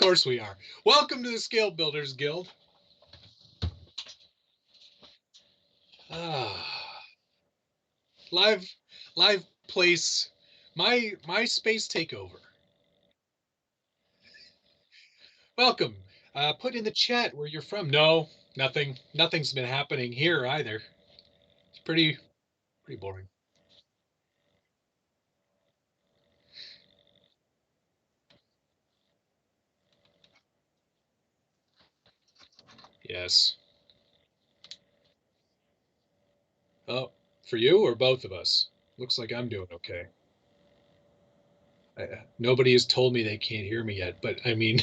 course we are. Welcome to the Scale Builders Guild. Live place, my space takeover. Welcome. Put in the chat where you're from. No, nothing's been happening here either. It's pretty boring. Yes. Oh, for you or both of us? Looks like I'm doing okay. Nobody has told me they can't hear me yet, but I mean,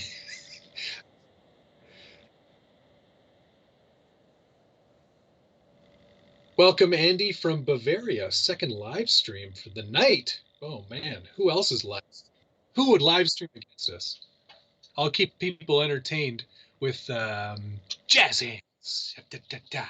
welcome Andy from Bavaria, second live stream for the night. Oh man, who else is live? Who would live stream against us? I'll keep people entertained with jazz hands. Da, da, da.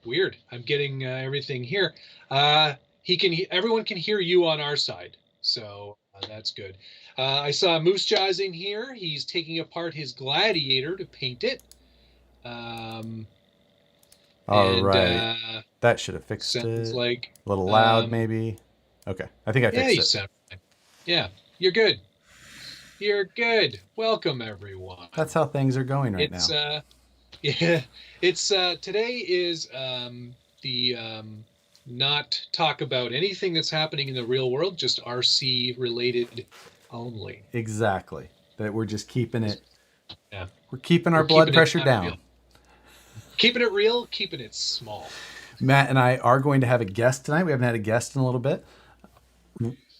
Weird. I'm getting everything here. Everyone can hear you on our side, so that's good. I saw Moose Jaws in here. He's taking apart his Gladiator to paint it. All right. That should have fixed it. Like a little loud, maybe. Okay, I think I fixed it. You sound fine. Yeah, you're good. You're good. Welcome, everyone. That's how things are going right now. Yeah, it's today is the not talk about anything that's happening in the real world, just RC related only. Exactly. That we're just keeping it. Yeah. We're keeping our blood pressure down. Real. Keeping it real, keeping it small. Matt and I are going to have a guest tonight. We haven't had a guest in a little bit.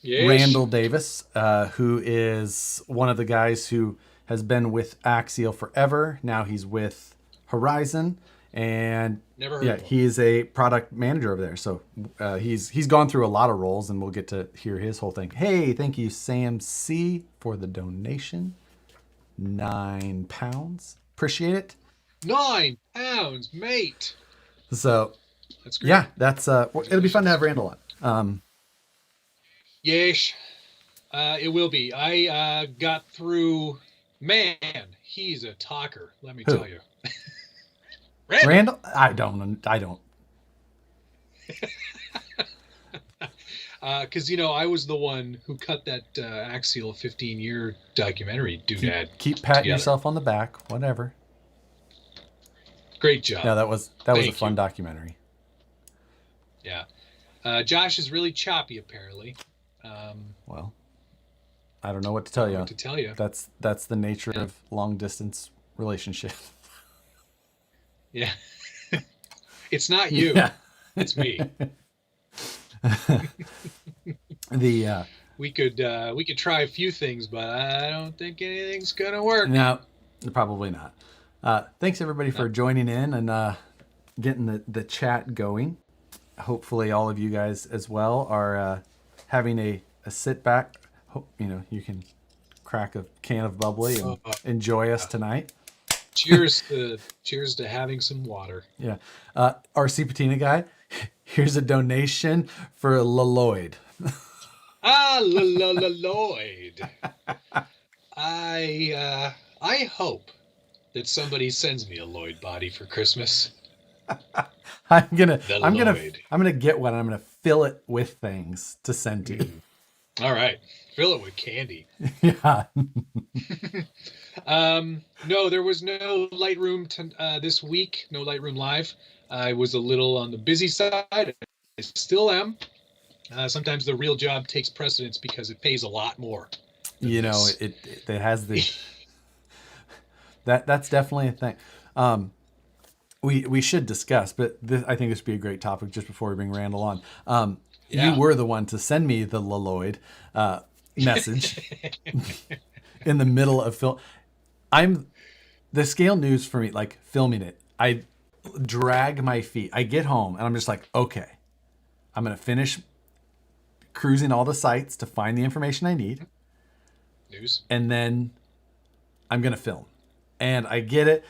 Yes. Randall Davis, who is one of the guys who has been with Axial forever. Now he's with Horizon, and he is a product manager over there. So he's gone through a lot of roles, and we'll get to hear his whole thing. Hey, thank you, Sam C, for the donation. £9. Appreciate it. £9, mate. So that's great. Yeah, that's it'll be fun to have Randall on. Yes, it will be. I got through. Man, he's a talker. Let me tell you. Randall? I don't. Because I was the one who cut that Axial 15-year documentary doodad. Keep patting yourself on the back. Whatever. Great job. Yeah, that was a fun documentary. Yeah. Josh is really choppy, apparently. Well, I don't know what to tell you. That's the nature of long distance relationship. Yeah. It's not you. Yeah. It's me. We could try a few things, but I don't think anything's gonna work. No, probably not. Thanks everybody for joining in and getting the chat going. Hopefully all of you guys as well are having a sit back. You can crack a can of bubbly and enjoy us tonight. Cheers to having some water. Yeah. RC Patina guy, here's a donation for Lloyd. Lloyd. I hope that somebody sends me a Lloyd body for Christmas. I'm gonna get one. I'm gonna fill it with things to send to you. All right, fill it with candy. Yeah. No, there was no Lightroom this week. No Lightroom Live. I was a little on the busy side. I still am. Sometimes the real job takes precedence because it pays a lot more. It has the. That's definitely a thing. We should discuss, but I think this would be a great topic just before we bring Randall on. You were the one to send me the Lloyd message in the middle of film. The scale news for me, like filming it, I drag my feet. I get home and I'm just like, okay, I'm going to finish cruising all the sites to find the information I need. News. And then I'm going to film. And I get it.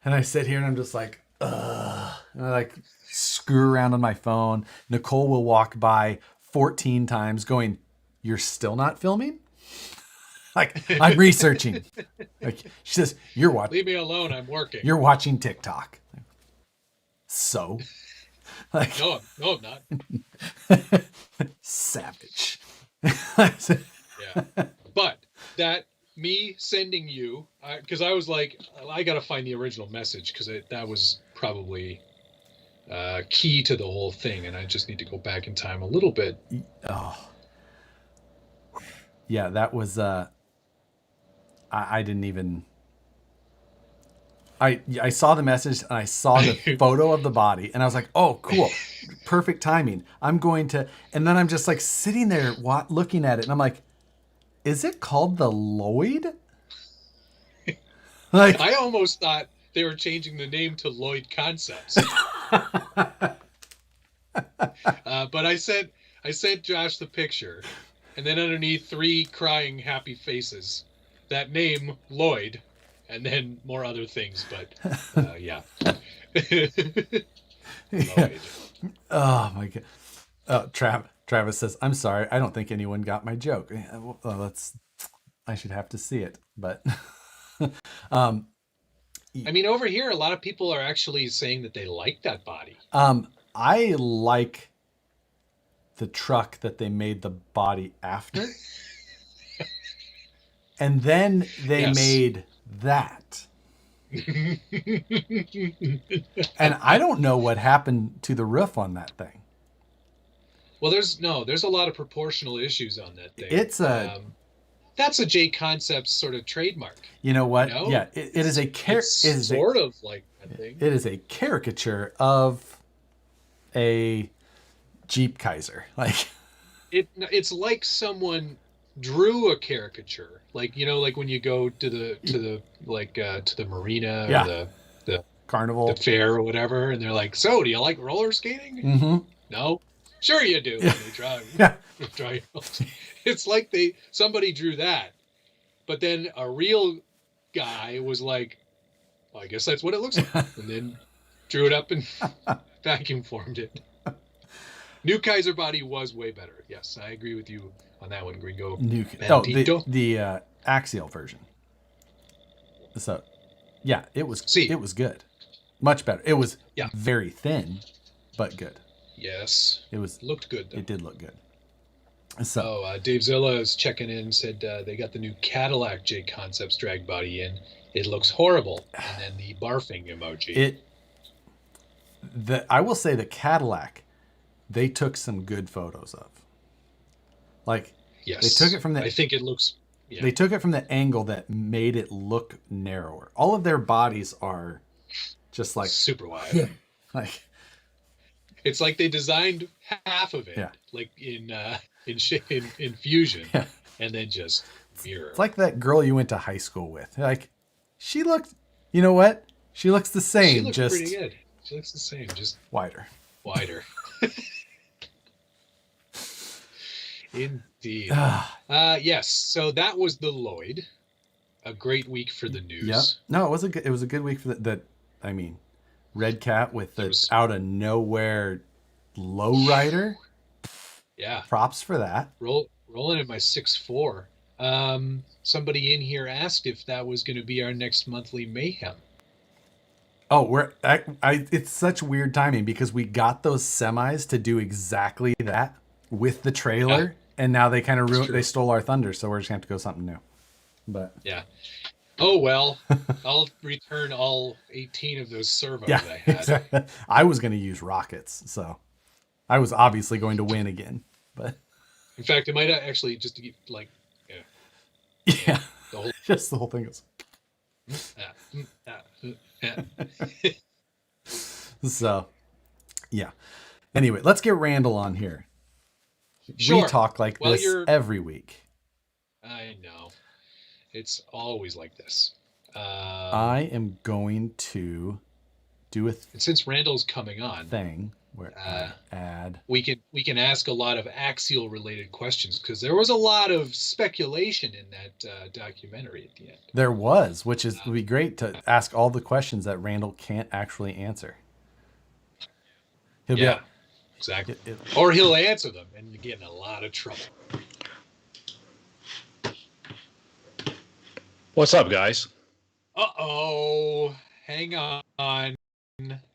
And I sit here and I'm just like, ugh. And I like screw around on my phone. Nicole will walk by 14 times going, "You're still not filming?" Like, I'm researching. Like, she says, leave me alone. I'm working. You're watching TikTok. So, like, no, I'm not. Savage. Yeah, but that me sending you, because I was like, I got to find the original message because that was probably key to the whole thing, and I just need to go back in time a little bit. Oh, yeah, that was. I didn't even. I saw the message and I saw the photo of the body and I was like, oh, cool, perfect timing. I'm going to, and then I'm just like sitting there looking at it and I'm like, is it called the Lloyd? Like, I almost thought they were changing the name to Lloyd Concepts. But I sent Josh the picture, and then underneath 3 crying happy faces, that name Lloyd, and then more other things. But yeah. Yeah. Oh my god. Oh, Travis says, "I'm sorry, I don't think anyone got my joke." Well, I should have to see it, but I mean, over here, a lot of people are actually saying that they like that body. I like the truck that they made the body after, and then they made that. And I don't know what happened to the roof on that thing. Well, there's a lot of proportional issues on that thing. It's that's a J Concepts sort of trademark. You know what? Yeah, it is a sort of like that thing. It is a caricature of a Jeep Kaiser. Like it's like someone drew a caricature, like, you know, like when you go to the marina or the carnival, the fair or whatever, and they're like, so do you like roller skating? Mm-hmm. No, sure you do. Yeah. They draw it's like somebody drew that, but then a real guy was like, well, I guess that's what it looks like, and then drew it up and vacuum formed it. New Kaiser body was way better. Yes, I agree with you on that one, Gringo. The Axial version. So, yeah, it was good, much better. It was very thin, but good. Yes, looked good though. It did look good. So, Dave Zilla is checking in. Said they got the new Cadillac J Concepts drag body in. It looks horrible, and then the barfing emoji. I will say the Cadillac, they took some good photos of. Like, yes, they took it from I think it looks. Yeah. They took it from the angle that made it look narrower. All of their bodies are just like super wide. Like, it's like they designed half of it, like in Fusion, and then just mirror. It's like that girl you went to high school with. Like, she looked. You know what? She looks the same. She looks pretty good. She looks the same, just wider. Indeed. Yes. So that was the Lloyd. A great week for the news. Yep. No, it was a good week for that. I mean, Red Cat with the out of nowhere lowrider. Yeah. Props for that. Rolling in my 6.4. Somebody in here asked if that was going to be our next monthly mayhem. Oh, it's such weird timing because we got those semis to do exactly that with the trailer, and now they kind of they stole our thunder, so we're just gonna have to go something new. But yeah. Oh well, I'll return all 18 of those servos I had. Exactly. I was gonna use rockets, so I was obviously going to win again. But in fact, it might actually just to keep like the whole thing goes. So, yeah. Anyway, let's get Randall on here. Sure. We talk like this every week. I know. It's always like this. I am going to do and since Randall's coming on thing where I add. We can ask a lot of Axial related questions because there was a lot of speculation in that documentary at the end. There was, which would be great to ask all the questions that Randall can't actually answer. He'll be exactly. Or he'll answer them and get in a lot of trouble. What's up, guys? Uh-oh. Hang on.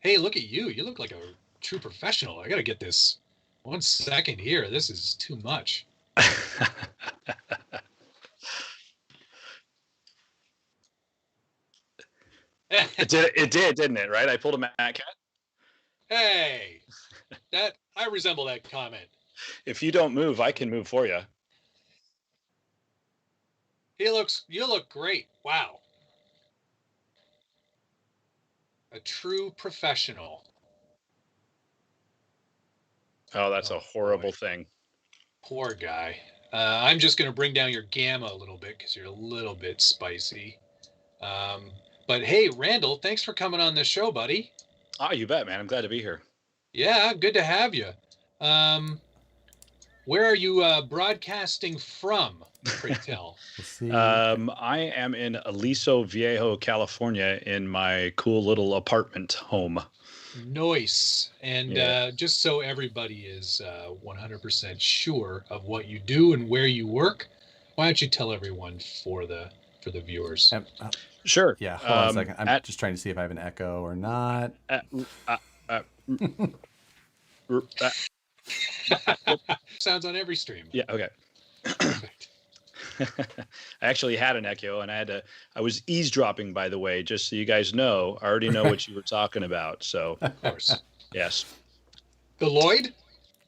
Hey, look at you. You look like a true professional. I got to get this 1 second here. This is too much. It did, didn't it? Right? I pulled a Matt Cat. Hey, I resemble that comment. If you don't move, I can move for you. You look great. Wow. A true professional. Oh, that's a horrible thing. Poor guy. I'm just going to bring down your gamma a little bit because you're a little bit spicy. But hey, Randall, thanks for coming on the show, buddy. Oh, you bet, man. I'm glad to be here. Yeah, good to have you. Where are you broadcasting from, pray tell? I am in Aliso Viejo, California, in my cool little apartment home. Nice. And just so everybody is 100% sure of what you do and where you work, why don't you tell everyone for the viewers? Sure. Yeah, hold on a second. I'm just trying to see if I have an echo or not. Sounds on every stream. Yeah, okay. Perfect. I actually had an echo, and I was eavesdropping, by the way, just so you guys know. I already know what you were talking about. So, of course. Yes. The Lloyd?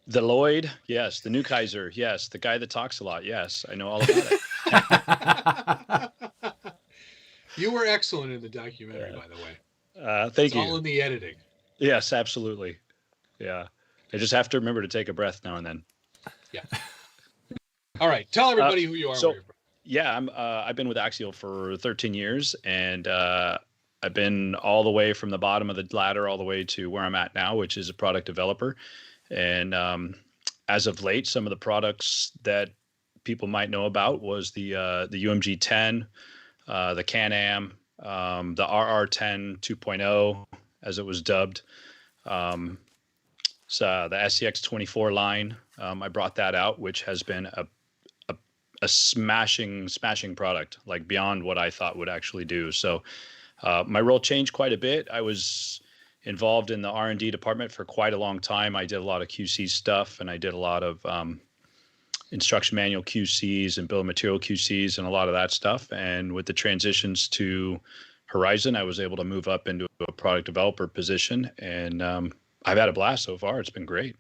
The Lloyd, yes. The new Kaiser, yes. The guy that talks a lot, yes. I know all about it. You were excellent in the documentary, by the way. Thank you. It's all in the editing. Yes, absolutely. Yeah. I just have to remember to take a breath now and then. Yeah. All right. Tell everybody who you are. So, yeah, I've been with Axial for 13 years, and I've been all the way from the bottom of the ladder all the way to where I'm at now, which is a product developer. And as of late, some of the products that people might know about was the UMG 10, the Can-Am, the RR10 2.0, as it was dubbed. So the SCX24 line, I brought that out, which has been a smashing product, like beyond what I thought would actually do. So my role changed quite a bit. I was involved in the R&D department for quite a long time. I did a lot of QC stuff, and I did a lot of instruction manual QCs and bill of material QCs and a lot of that stuff. And with the transitions to Horizon, I was able to move up into a product developer position, and I've had a blast so far. It's been great.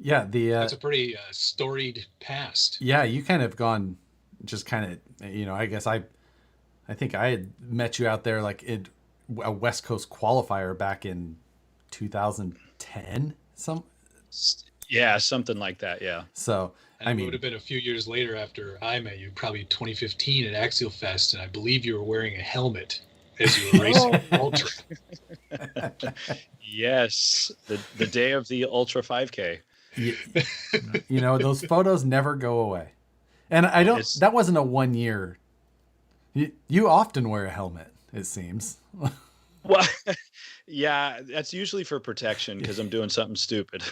Yeah, that's a pretty storied past. Yeah, you kind of gone, just kind of, I guess I think I had met you out there like a West Coast qualifier back in 2010. Yeah, something like that. Yeah. So I mean, it would have been a few years later after I met you, probably 2015 at Axial Fest, and I believe you were wearing a helmet as you were racing Ultra. Yes, the day of the Ultra 5K. Those photos never go away, and that wasn't a 1 year. You often wear a helmet, it seems. Well, yeah, that's usually for protection because I'm doing something stupid.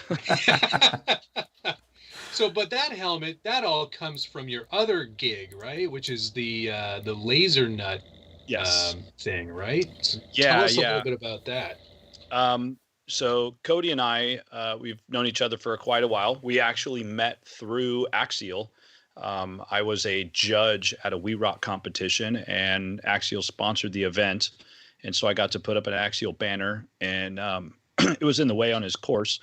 So, but that helmet, that all comes from your other gig, right? Which is the laser nut thing, right? So tell us a little bit about that. So Cody and I, we've known each other for quite a while. We actually met through Axial. I was a judge at a We Rock competition, and Axial sponsored the event. And so I got to put up an Axial banner, and it was in the way on his course.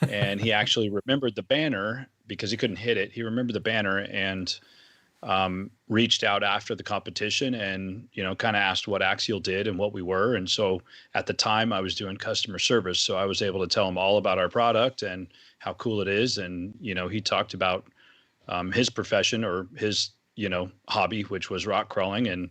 And he actually remembered the banner because he couldn't hit it. He remembered the banner and reached out after the competition and, kind of asked what Axial did and what we were. And so at the time I was doing customer service. So I was able to tell him all about our product and how cool it is. And, he talked about his profession or his, hobby, which was rock crawling. And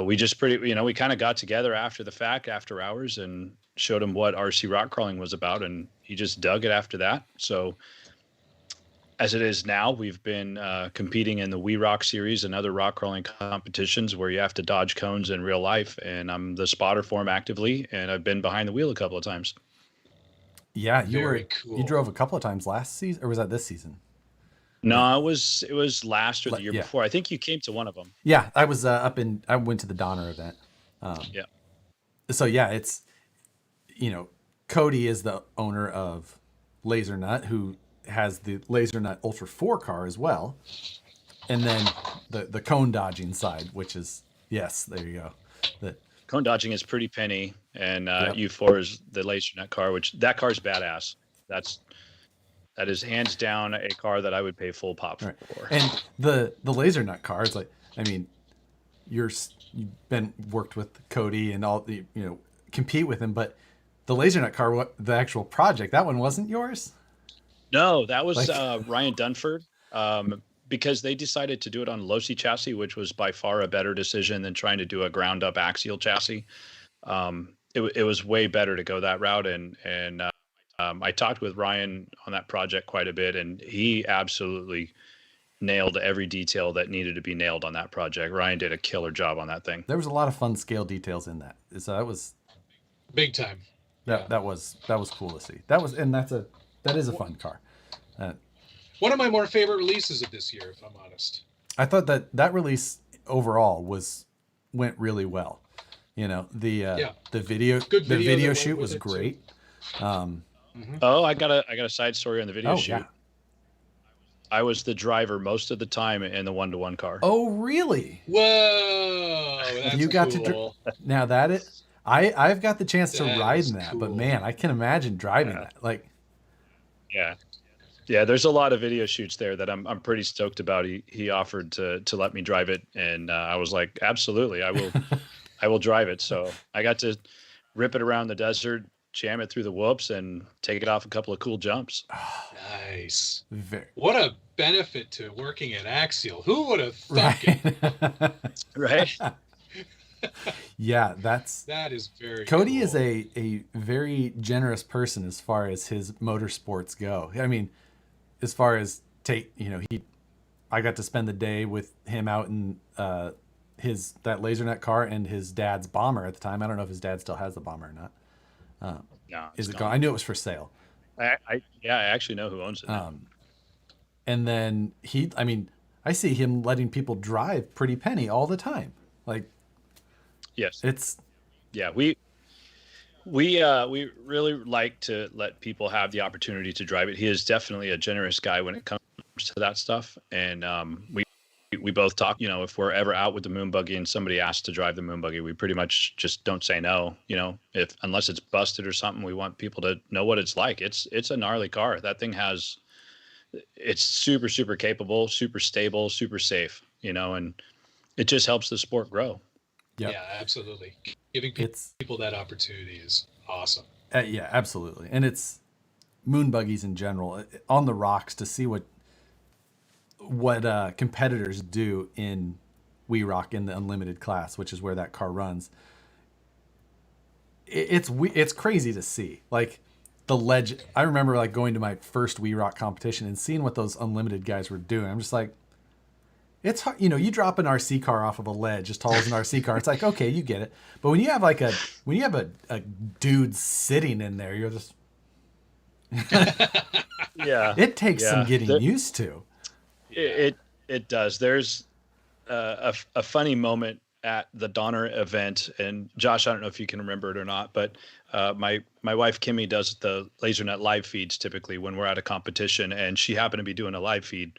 we just we kind of got together after the fact, after hours, and showed him what RC rock crawling was about. And he just dug it after that. So as it is now, we've been competing in the We Rock series and other rock crawling competitions where you have to dodge cones in real life. And I'm the spotter for him actively, and I've been behind the wheel a couple of times. Yeah, Very cool. You drove a couple of times last season, or was that this season? No, it was last or the year Yeah. before. I think you came to one of them. Yeah, I was I went to the Donner event. Yeah. So yeah, it's, Cody is the owner of Laser Nut, who has the Laser Nut Ultra 4 car as well. And then the cone dodging side, which is, yes, there you go. Cone dodging is pretty penny, and Yep. U4 is the LaserNet car, which that car is badass. That is hands down a car that I would pay full pop Right. for. And the Laser Nut car, it's like, I mean, you've been worked with Cody and all the, compete with him, but the Laser Nut car, the actual project, that one wasn't yours? No, that was Ryan Dunford. Because they decided to do it on Losi chassis, which was by far a better decision than trying to do a ground up Axial chassis. It was way better to go that route. And I talked with Ryan on that project quite a bit, and he absolutely nailed every detail that needed to be nailed on that project. Ryan did a killer job on that thing. There was a lot of fun scale details in that. So that was big time. That was cool to see. That is a fun car. One of my more favorite releases of this year, if I'm honest. I thought that release overall went really well. The video shoot was great. Oh, I got a side story on the video shoot. Yeah. I was the driver most of the time in the 1-to-1 car. Oh, really? Whoa, that's you got cool. Now that it, I've got the chance to ride in that, cool. But man, I can imagine driving that. Like, yeah, there's a lot of video shoots there that I'm pretty stoked about. He offered to let me drive it, and I was like, absolutely, I will, I will drive it. So I got to rip it around the desert, jam it through the whoops, and take it off a couple of cool jumps. Nice. What a benefit to working at Axial. Who would have thought it? Right. Yeah, that is very Cody cool. Is a very generous person as far as his motorsports go. I mean, as far as I got to spend the day with him out in that LaserNet car and his dad's Bomber at the time. I don't know if his dad still has the Bomber or not. No, is it gone? I knew it was for sale. I actually know who owns it. And then I see him letting people drive Pretty Penny all the time. Like, yes, we really like to let people have the opportunity to drive it. He is definitely a generous guy when it comes to that stuff. And we both talk, if we're ever out with the moon buggy and somebody asks to drive the moon buggy, we pretty much just don't say no. Unless it's busted or something, we want people to know what it's like. It's a gnarly car. That thing it's super, super capable, super stable, super safe, and it just helps the sport grow. Yep. Yeah, absolutely. Giving people that opportunity is awesome. Yeah, absolutely. And it's moon buggies in general on the rocks to see what competitors do in We Rock in the unlimited class, which is where that car runs. It's crazy to see. Like the ledge. I remember like going to my first We Rock competition and seeing what those unlimited guys were doing. I'm just like, it's hard, you drop an RC car off of a ledge as tall as an RC car. It's like, okay, you get it. But when you have a dude sitting in there, you're just yeah. It takes some getting used to. It does. There's a funny moment at the Donner event, and Josh, I don't know if you can remember it or not, but my wife Kimmy does the LaserNet live feeds typically when we're at a competition, and she happened to be doing a live feed,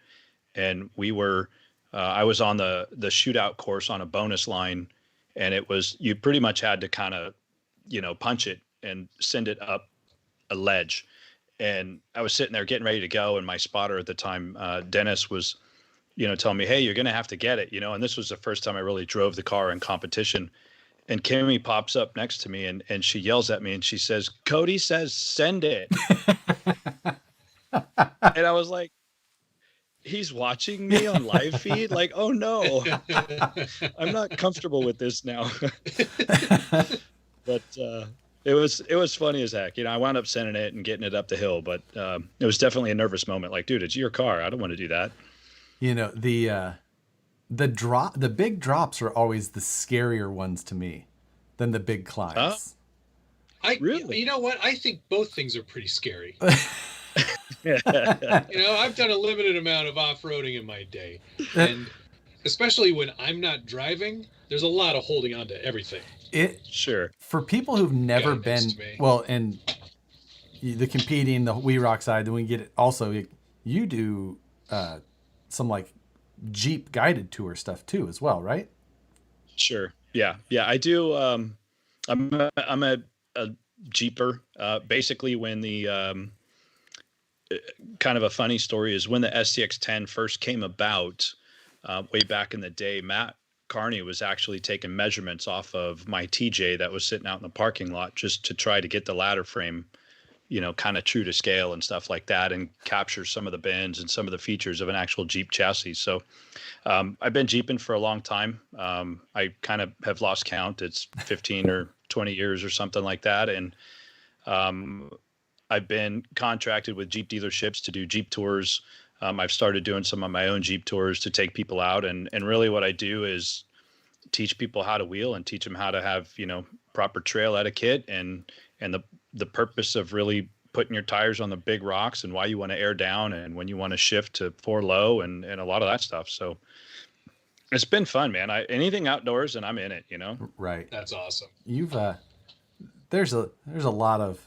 and we were. I was on the shootout course on a bonus line, and you pretty much had to kind of, punch it and send it up a ledge. And I was sitting there getting ready to go, and my spotter at the time, Dennis, was, telling me, hey, you're going to have to get it, and this was the first time I really drove the car in competition. And Kimmy pops up next to me and she yells at me and she says, Cody says, send it. And I was like, he's watching me on live feed. Like, oh no, I'm not comfortable with this now. But it was funny as heck. You know, I wound up sending it and getting it up the hill, but it was definitely a nervous moment. Like, dude, it's your car. I don't want to do that. You know, the big drops are always the scarier ones to me than the big climbs. Really? You know what? I think both things are pretty scary. I've done a limited amount of off-roading in my day, and especially when I'm not driving, there's a lot of holding on to everything. Sure. For people who've never been, well, and the competing, the We Rock side, then we get it. Also, you do some like Jeep guided tour stuff too, as well, right? Sure. Yeah. I do. I'm a Jeeper. Basically, when the kind of a funny story is when the SCX10 first came about, way back in the day, Matt Carney was actually taking measurements off of my TJ that was sitting out in the parking lot just to try to get the ladder frame, kind of true to scale and stuff like that, and capture some of the bends and some of the features of an actual Jeep chassis. So I've been Jeeping for a long time. I kind of have lost count. It's 15 or 20 years or something like that. And I've been contracted with Jeep dealerships to do Jeep tours. I've started doing some of my own Jeep tours to take people out. And really what I do is teach people how to wheel and teach them how to have, proper trail etiquette and the purpose of really putting your tires on the big rocks and why you want to air down and when you want to shift to 4 low and a lot of that stuff. So it's been fun, man. Anything outdoors and I'm in it, Right. That's awesome. You've, there's a lot of,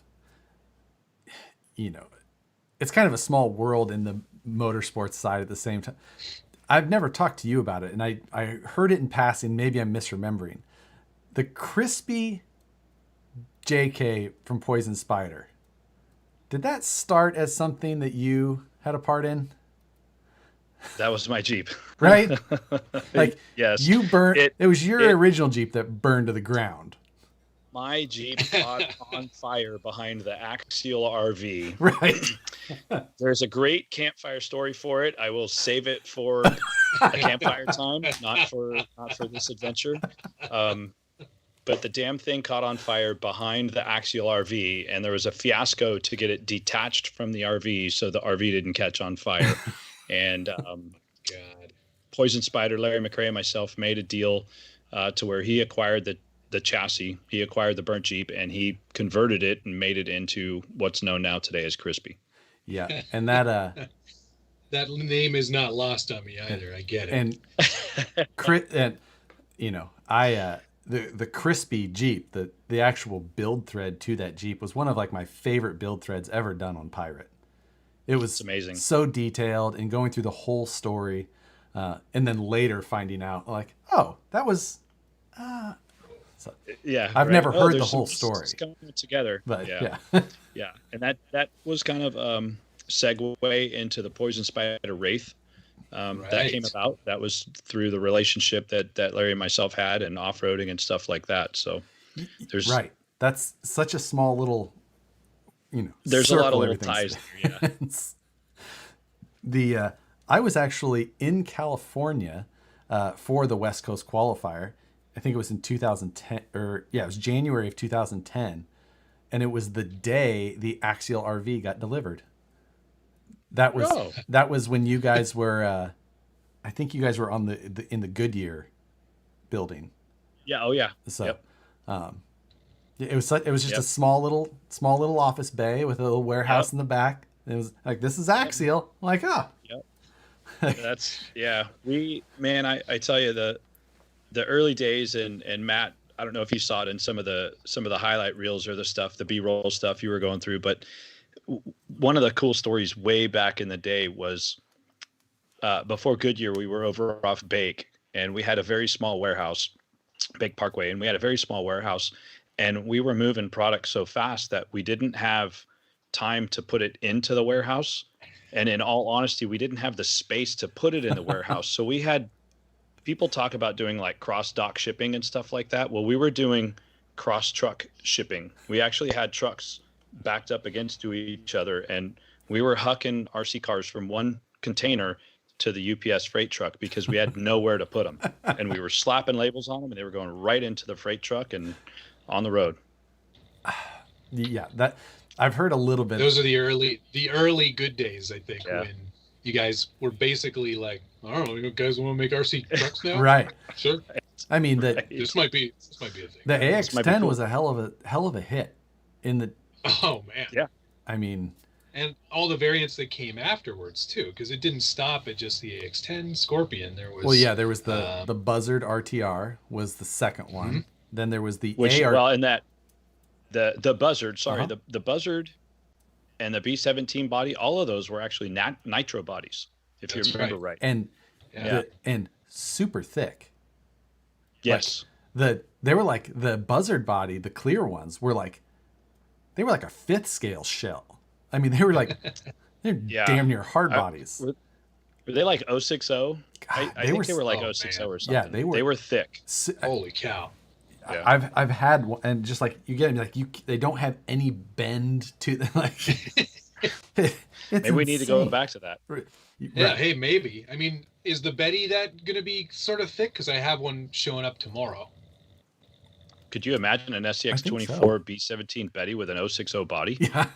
it's kind of a small world in the motorsports side at the same time. I've never talked to you about it, and I heard it in passing. Maybe I'm misremembering. The crispy JK from Poison Spider. Did that start as something that you had a part in? That was my Jeep. Right? Like, yes. You burned. It was your original Jeep that burned to the ground. My Jeep caught on fire behind the Axial RV. Right. There's a great campfire story for it. I will save it for a campfire time, not for this adventure. But the damn thing caught on fire behind the Axial RV, and there was a fiasco to get it detached from the RV so the RV didn't catch on fire. And God. Poison Spider, Larry McRae, and myself made a deal to where he acquired the chassis, he acquired the burnt Jeep, and he converted it and made it into what's known now today as Crispy. Yeah, and that that name is not lost on me either. I get it. And the Crispy Jeep, the actual build thread to that Jeep was one of like my favorite build threads ever done on Pirate. It was amazing, so detailed, and going through the whole story, and then later finding out like, oh, that was. So, yeah, I've never heard the whole story coming together, but yeah, and that was kind of segue into the Poison Spider Wraith that came about. That was through the relationship that Larry and myself had, and off-roading and stuff like that. So there's that's such a small little, there's a lot of little ties there. Yeah. I was actually in California for the West Coast qualifier. I think it was in 2010, it was January of 2010. And it was the day the Axial RV got delivered. That was when you guys were, I think you guys were on in the Goodyear building. Yeah. Oh yeah. So, yep. It was just a small little office bay with a little warehouse in the back. It was like, this is Axial. I'm like, oh. Yep. I tell you, the early days and Matt, I don't know if you saw it in some of the highlight reels or the B-roll stuff you were going through, but one of the cool stories way back in the day was before Goodyear, we were over off Bake, and we had a very small warehouse, Bake Parkway, and we had a very small warehouse, and we were moving product so fast that we didn't have time to put it into the warehouse. And in all honesty, we didn't have the space to put it in the warehouse. So we had people talk about doing like cross dock shipping and stuff like that. Well, we were doing cross truck shipping. We actually had trucks backed up against each other, and we were hucking RC cars from one container to the UPS freight truck because we had nowhere to put them. And we were slapping labels on them, and they were going right into the freight truck and on the road. Yeah, that I've heard a little bit. Those are the early good days, I think, when you guys were basically like, I don't know, you guys want to make RC trucks now? Right. Sure. I mean, this might be a thing. The AX10 was a hell of a hit in the. Oh man. Yeah. I mean, and all the variants that came afterwards too, because it didn't stop at just the AX10 Scorpion. There was there was the Buzzard RTR was the second one. Mm-hmm. Then there was the and that the Buzzard, sorry, Uh-huh. the Buzzard and the B-17 body, all of those were actually nitro bodies, if That's you remember right. And Yeah. and super thick. Yes. They were like the Buzzard body, the clear ones were like they were like a 5th scale shell. I mean, they were like they're Yeah. damn near hard bodies. Were they like 060? I think they were like Oh, 060 man. or something. Yeah, they were thick. Holy cow. Yeah. I've had one, and just like you get like they don't have any bend to them. Like it's Maybe we need to go insane. back to that. Yeah, Right. hey, maybe. I mean, is the Betty that going to be sort of thick? Because I have one showing up tomorrow. Could you imagine an SCX24 so. B-17 Betty with an 060 body? Yeah.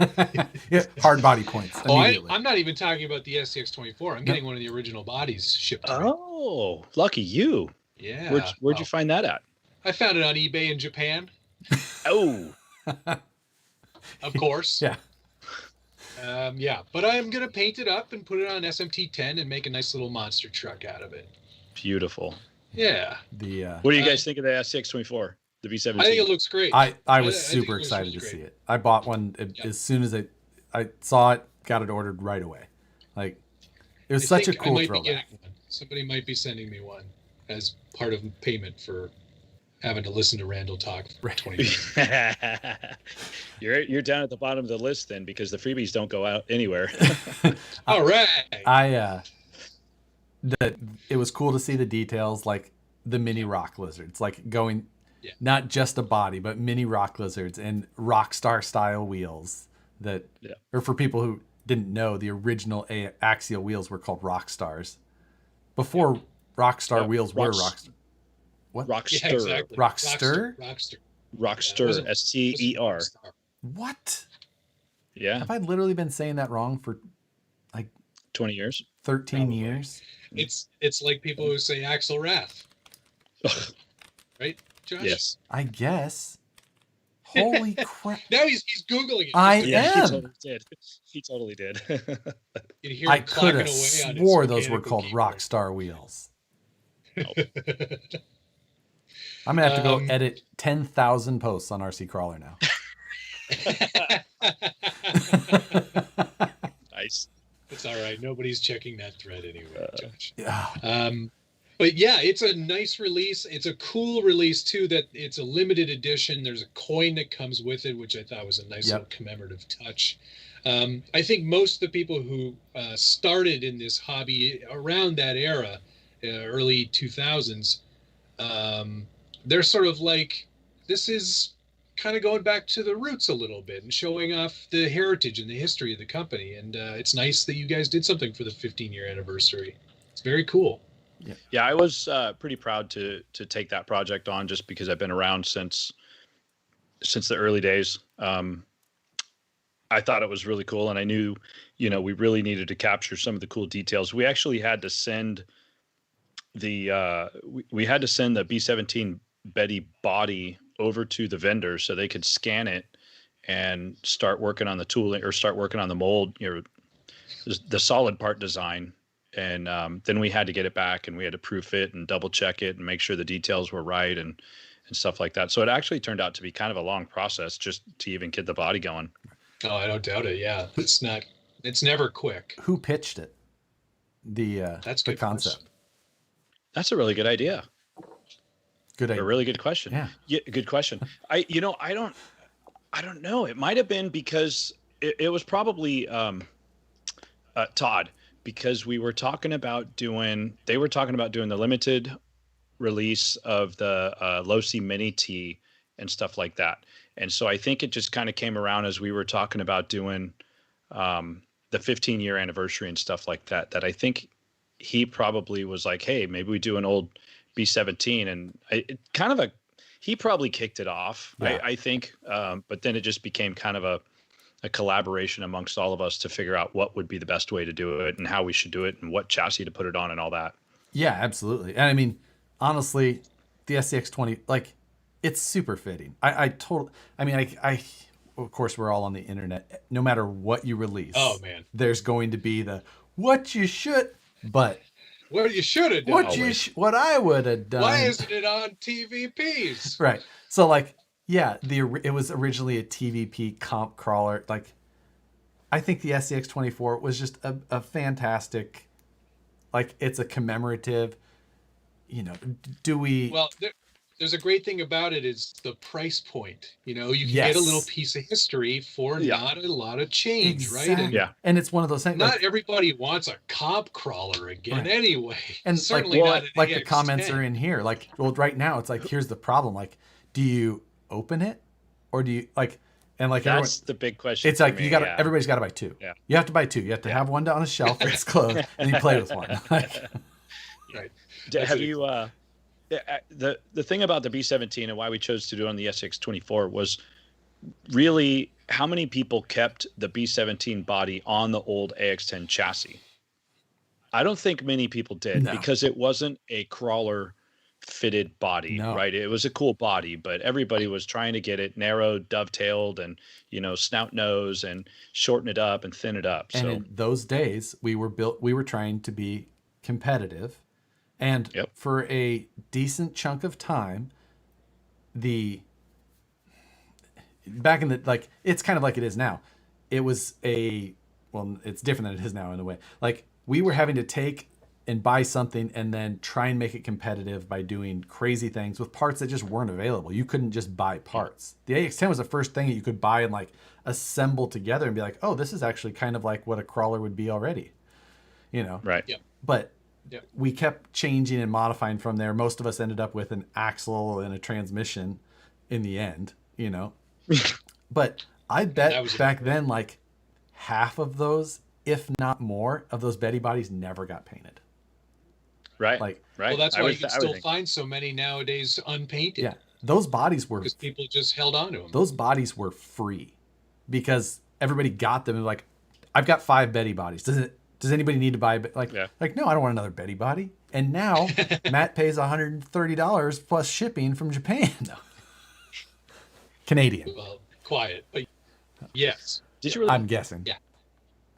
Yeah, hard body points immediately. I'm not even talking about the SCX24. I'm getting one of the original bodies shipped to me. Oh, lucky you. Yeah. Where'd you find that at? I found it on eBay in Japan, Oh, of course. Yeah. Yeah, but I'm going to paint it up and put it on SMT10 and make a nice little monster truck out of it. beautiful. Yeah. The What do you guys think of the SCX24, the B-17? I think it looks great. I was I think super it looks excited really to see great. it. I bought one as soon as I saw it, got it ordered right away. Like it was such a think I cool might be throwback. getting one. Somebody might be sending me one as part of payment for having to listen to Randall talk for 20 minutes. You're down at the bottom of the list then, because the freebies don't go out anywhere. All right. It was cool to see the details, like the mini rock lizards, like going Yeah. not just a body, but mini rock lizards and Rockstar style wheels that, or for people who didn't know, the original Axial wheels were called Rockstars. Before Rockstar wheels were Rockstar. What? Rockster. Yeah, exactly. Rockster? Rockster. Yeah, SCER. What? Yeah. Have I literally been saying that wrong for like 20 years. 13 Probably. years? It's like people who say Axel Rath, right, Josh? Yes. I guess. Holy crap. Now he's Googling it. He am. totally did. He totally did. You hear I him could clacking have away on his swore those were mechanical called keyboard. Rockstar wheels. I'm going to have to go edit 10,000 posts on RC Crawler now. Nice. It's all right. Nobody's checking that thread anyway, Josh. Yeah. But yeah, it's a nice release. It's a cool release too, that it's a limited edition. There's a coin that comes with it, which I thought was a nice little commemorative touch. I think most of the people who started in this hobby around that era, early 2000s, they're sort of like, this is kind of going back to the roots a little bit and showing off the heritage and the history of the company. And it's nice that you guys did something for the 15-year anniversary. It's very cool. Yeah, I was pretty proud to take that project on, just because I've been around since the early days. I thought it was really cool, and I knew, we really needed to capture some of the cool details. We actually had to send the B-17 Betty body over to the vendor so they could scan it and start working on the tooling, or start working on the mold, the solid part design. And then we had to get it back, and we had to proof it and double check it and make sure the details were right and stuff like that. So it actually turned out to be kind of a long process just to even get the body going. Oh, I don't doubt it. Yeah, it's never quick. Who pitched it? That's the good concept. That's a really good idea. Good idea. A really good question. Yeah, good question. I don't know. It might have been because it was probably Todd, because they were talking about doing the limited release of the Losi Mini T and stuff like that. And so I think it just kind of came around as we were talking about doing the 15-year anniversary and stuff like that, that I think he probably was like, hey, maybe we do an old B-17. And he probably kicked it off, I think. But then it just became kind of a collaboration amongst all of us to figure out what would be the best way to do it and how we should do it and what chassis to put it on and all that. Yeah, absolutely. And I mean, honestly, the SCX20, like, it's super fitting. of course, we're all on the internet. No matter what you release, oh man, there's going to be the what you should, but what you should have done. What I would have done. Why isn't it on TVPs? Right. So like, yeah, it was originally a TVP comp crawler. Like, I think the SCX24 was just a fantastic, like, it's a commemorative, you know, Well, there's a great thing about it is the price point. You know, you can get a little piece of history for not a lot of change, right? And, and it's one of those things. Not everybody wants a comp crawler again anyway. And certainly not like the comments are in here. Like, well, right now it's like, here's the problem. Like, do you open it or do you like, and like that's the big question. It's like everybody's got to buy two. Yeah. You have to buy two. You have to have one on a shelf that's closed, and you play with one. Like, right. Have you? The thing about the B-17 and why we chose to do it on the SCX24 was really how many people kept the B-17 body on the old AX10 chassis. I don't think many people did because it wasn't a crawler fitted body, right? It was a cool body, but everybody was trying to get it narrowed, dovetailed, and, you know, snout nose and shorten it up and thin it up. And in those days, we were trying to be competitive. And for a decent chunk of time, back in the, like, it's kind of like it is now. It was it's different than it is now in a way. Like, we were having to take and buy something and then try and make it competitive by doing crazy things with parts that just weren't available. You couldn't just buy parts. The AX10 was the first thing that you could buy and like assemble together and be like, oh, this is actually kind of like what a crawler would be already, you know? Right. Yeah. But we kept changing and modifying from there. Most of us ended up with an Axial and a transmission in the end, you know? But I bet back then, like, half of those, if not more, of those Betty bodies never got painted. Right. Like, well, that's why you can still find so many nowadays unpainted. Yeah. Those bodies were, because people just held on to them. Those bodies were free because everybody got them and like, I've got 5 Betty bodies. Does anybody need to buy like no, I don't want another Betty body. And now Matt pays $130 plus shipping from Japan. Canadian. Well, quiet, but yes. Did you really? I'm guessing. Yeah.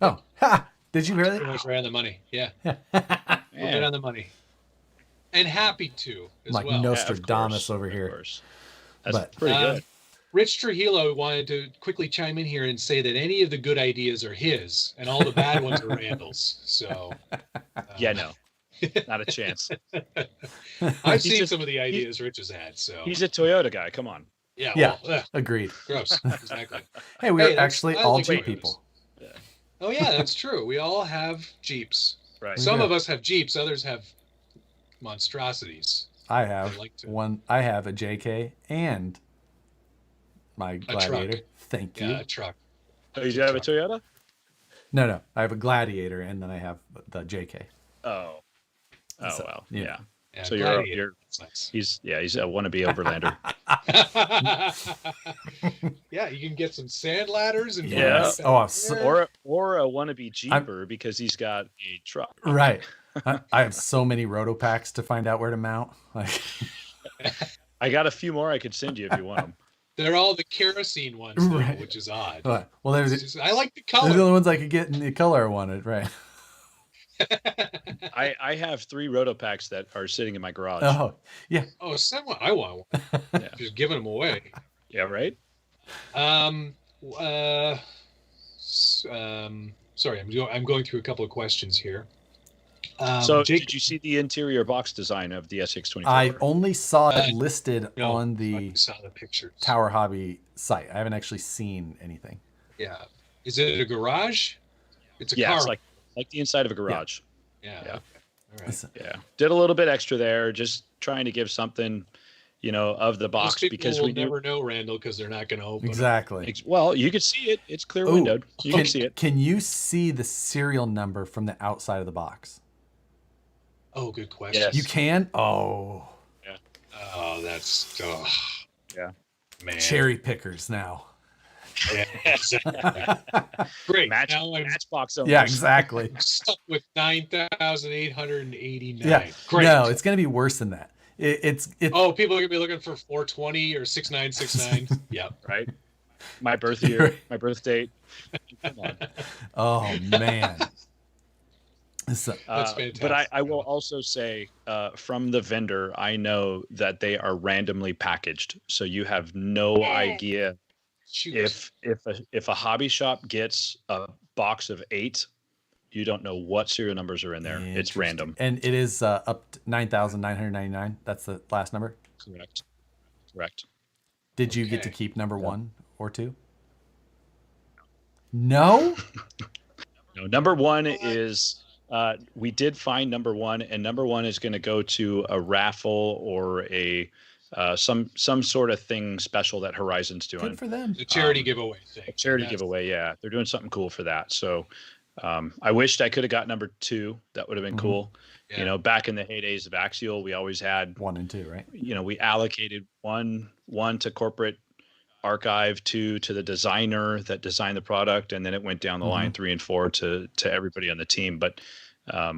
Oh, ha! Did you really? Pretty much right on the money. Yeah. Right on the money. And happy to as like well. Nostradamus over here. That's pretty good. Rich Trujillo wanted to quickly chime in here and say that any of the good ideas are his and all the bad ones are Randall's. So, no, not a chance. I've seen some of the ideas Rich has had. So he's a Toyota guy. Come on. Yeah. Well, agreed. Gross. Exactly. Hey, we're actually all Jeep people. Yeah. Oh yeah, that's true. We all have Jeeps. Right. Some of us have Jeeps. Others have monstrosities. I have one. I have a JK and my Gladiator. Thank you. Yeah, a truck. Oh, you have a Toyota? No. I have a Gladiator and then I have the JK. Oh, so, well, yeah. So you're nice. He's a wannabe overlander. Yeah, you can get some sand ladders and or a wannabe Jeeper because he's got a truck. Right. I have so many roto packs to find out where to mount. Like, I got a few more I could send you if you want them. They're all the kerosene ones, though, which is odd. Well, I like the color. They're the only ones I could get in the color I wanted, right? I have 3 roto packs that are sitting in my garage. Oh, yeah. Oh, someone I want one. Just giving them away. Yeah, right. Sorry, I'm going through a couple of questions here. So, did you see the interior box design of the SCX24? I only saw it listed on the pictures. Tower Hobby site. I haven't actually seen anything. Yeah. Is it a garage? It's a car. It's like the inside of a garage. Yeah. Yeah. All right. Yeah. Did a little bit extra there, just trying to give something, of the box because we never know, Randall, because they're not going to open. Exactly. Well, you can see it. It's clear windowed. You can see it. Can you see the serial number from the outside of the box? Oh, good question. Yes. You can? Oh. Yeah. Oh, that's yeah. Man. Cherry pickers now. Yeah, exactly. Great. Matchbox owners. Yeah, exactly. I'm stuck with 9,889. Yeah. Great. No, it's going to be worse than that. It's Oh, people are going to be looking for 420 or 6969. Yep. Right. my birth year, my birth date. Come on. Oh man. So, That's fantastic. But I will also say, from the vendor, I know that they are randomly packaged, so you have no idea if a hobby shop gets a box of 8, you don't know what serial numbers are in there. It's random, and it is up to 9,999. That's the last number. Correct. Did you get to keep number 1 or 2? No. No, number 1 is. We did find number 1, and number 1 is going to go to a raffle or a some sort of thing special that Horizon's doing. Good for them. The charity giveaway thing. A charity giveaway, yeah. They're doing something cool for that. So I wished I could have got number 2. That would have been cool. Yeah. You know, back in the heydays of Axial, we always had 1 and 2, right? You know, we allocated one to corporate archive, 2 to the designer that designed the product, and then it went down the line 3 and 4 to everybody on the team. But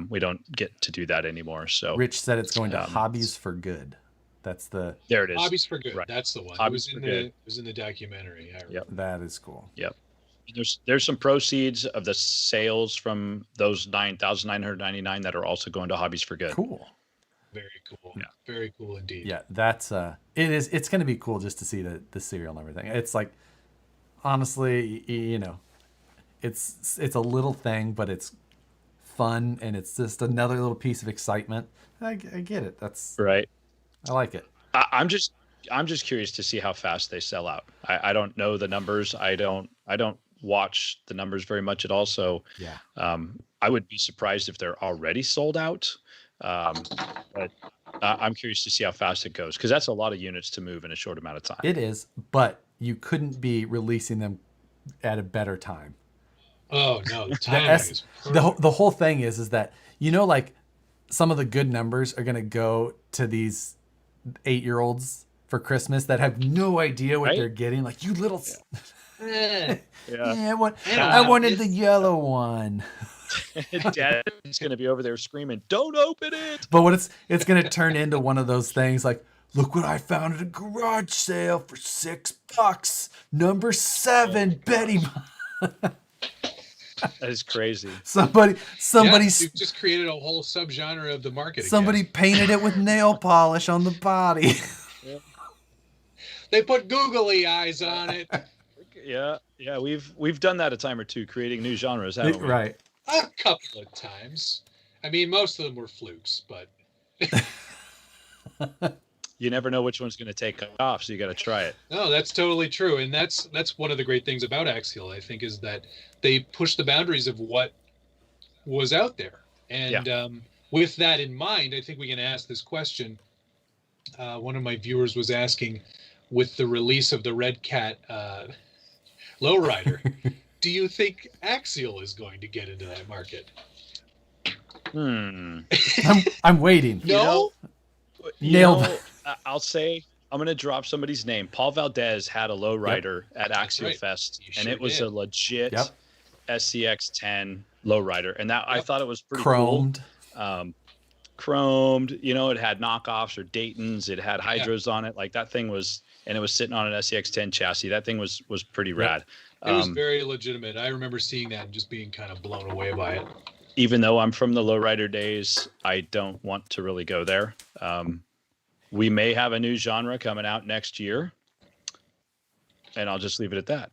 we don't get to do that anymore. So Rich said it's going to Hobbies for Good. That's the there it is. Hobbies for Good. Right. That's the one. It was in the documentary. Yep. That is cool. Yep. There's some proceeds of the sales from those 9,999 that are also going to Hobbies for Good. Cool. Very cool. Yeah. Very cool indeed. Yeah, that's it's going to be cool just to see the serial number thing. It's like, honestly, you know, it's a little thing, but it's fun, and it's just another little piece of excitement. I get it. That's right. I like it. I'm just curious to see how fast they sell out. I don't know the numbers. I don't watch the numbers very much at all. So yeah, I would be surprised if they're already sold out. But I'm curious to see how fast it goes, because that's a lot of units to move in a short amount of time. It is, but you couldn't be releasing them at a better time. Oh no, the timing is perfect. The whole thing is that, you know, like some of the good numbers are going to go to these 8-year-olds for Christmas that have no idea what they're getting. Like, you little. Yeah. I wanted the yellow one. Dad's going to be over there screaming, "Don't open it!" But what it's going to turn into one of those things like, look what I found at a garage sale for $6. Number 7, Betty. That is crazy. Somebody you've just created a whole subgenre of the market. Somebody painted it with nail polish on the body. Yeah. They put googly eyes on it. Yeah, we've done that a time or two, creating new genres, haven't we? Right. A couple of times. I mean, most of them were flukes, but you never know which one's going to take off, so you got to try it. No, that's totally true, and that's one of the great things about Axial, I think, is that they push the boundaries of what was out there. And with that in mind, I think we can ask this question. One of my viewers was asking, with the release of the Red Cat lowrider, do you think Axial is going to get into that market? I'm waiting. No? Nailed. I'll say, I'm going to drop somebody's name. Paul Valdez had a lowrider at Axial Fest, and it was a legit SCX10 lowrider. And that I thought it was pretty chromed. Cool. Chromed, you know, it had knockoffs or Daytons. It had hydros on it. Like, that thing was, and it was sitting on an SCX10 chassis. That thing was pretty rad. It was very legitimate. I remember seeing that and just being kind of blown away by it. Even though I'm from the lowrider days, I don't want to really go there. We may have a new genre coming out next year, and I'll just leave it at that.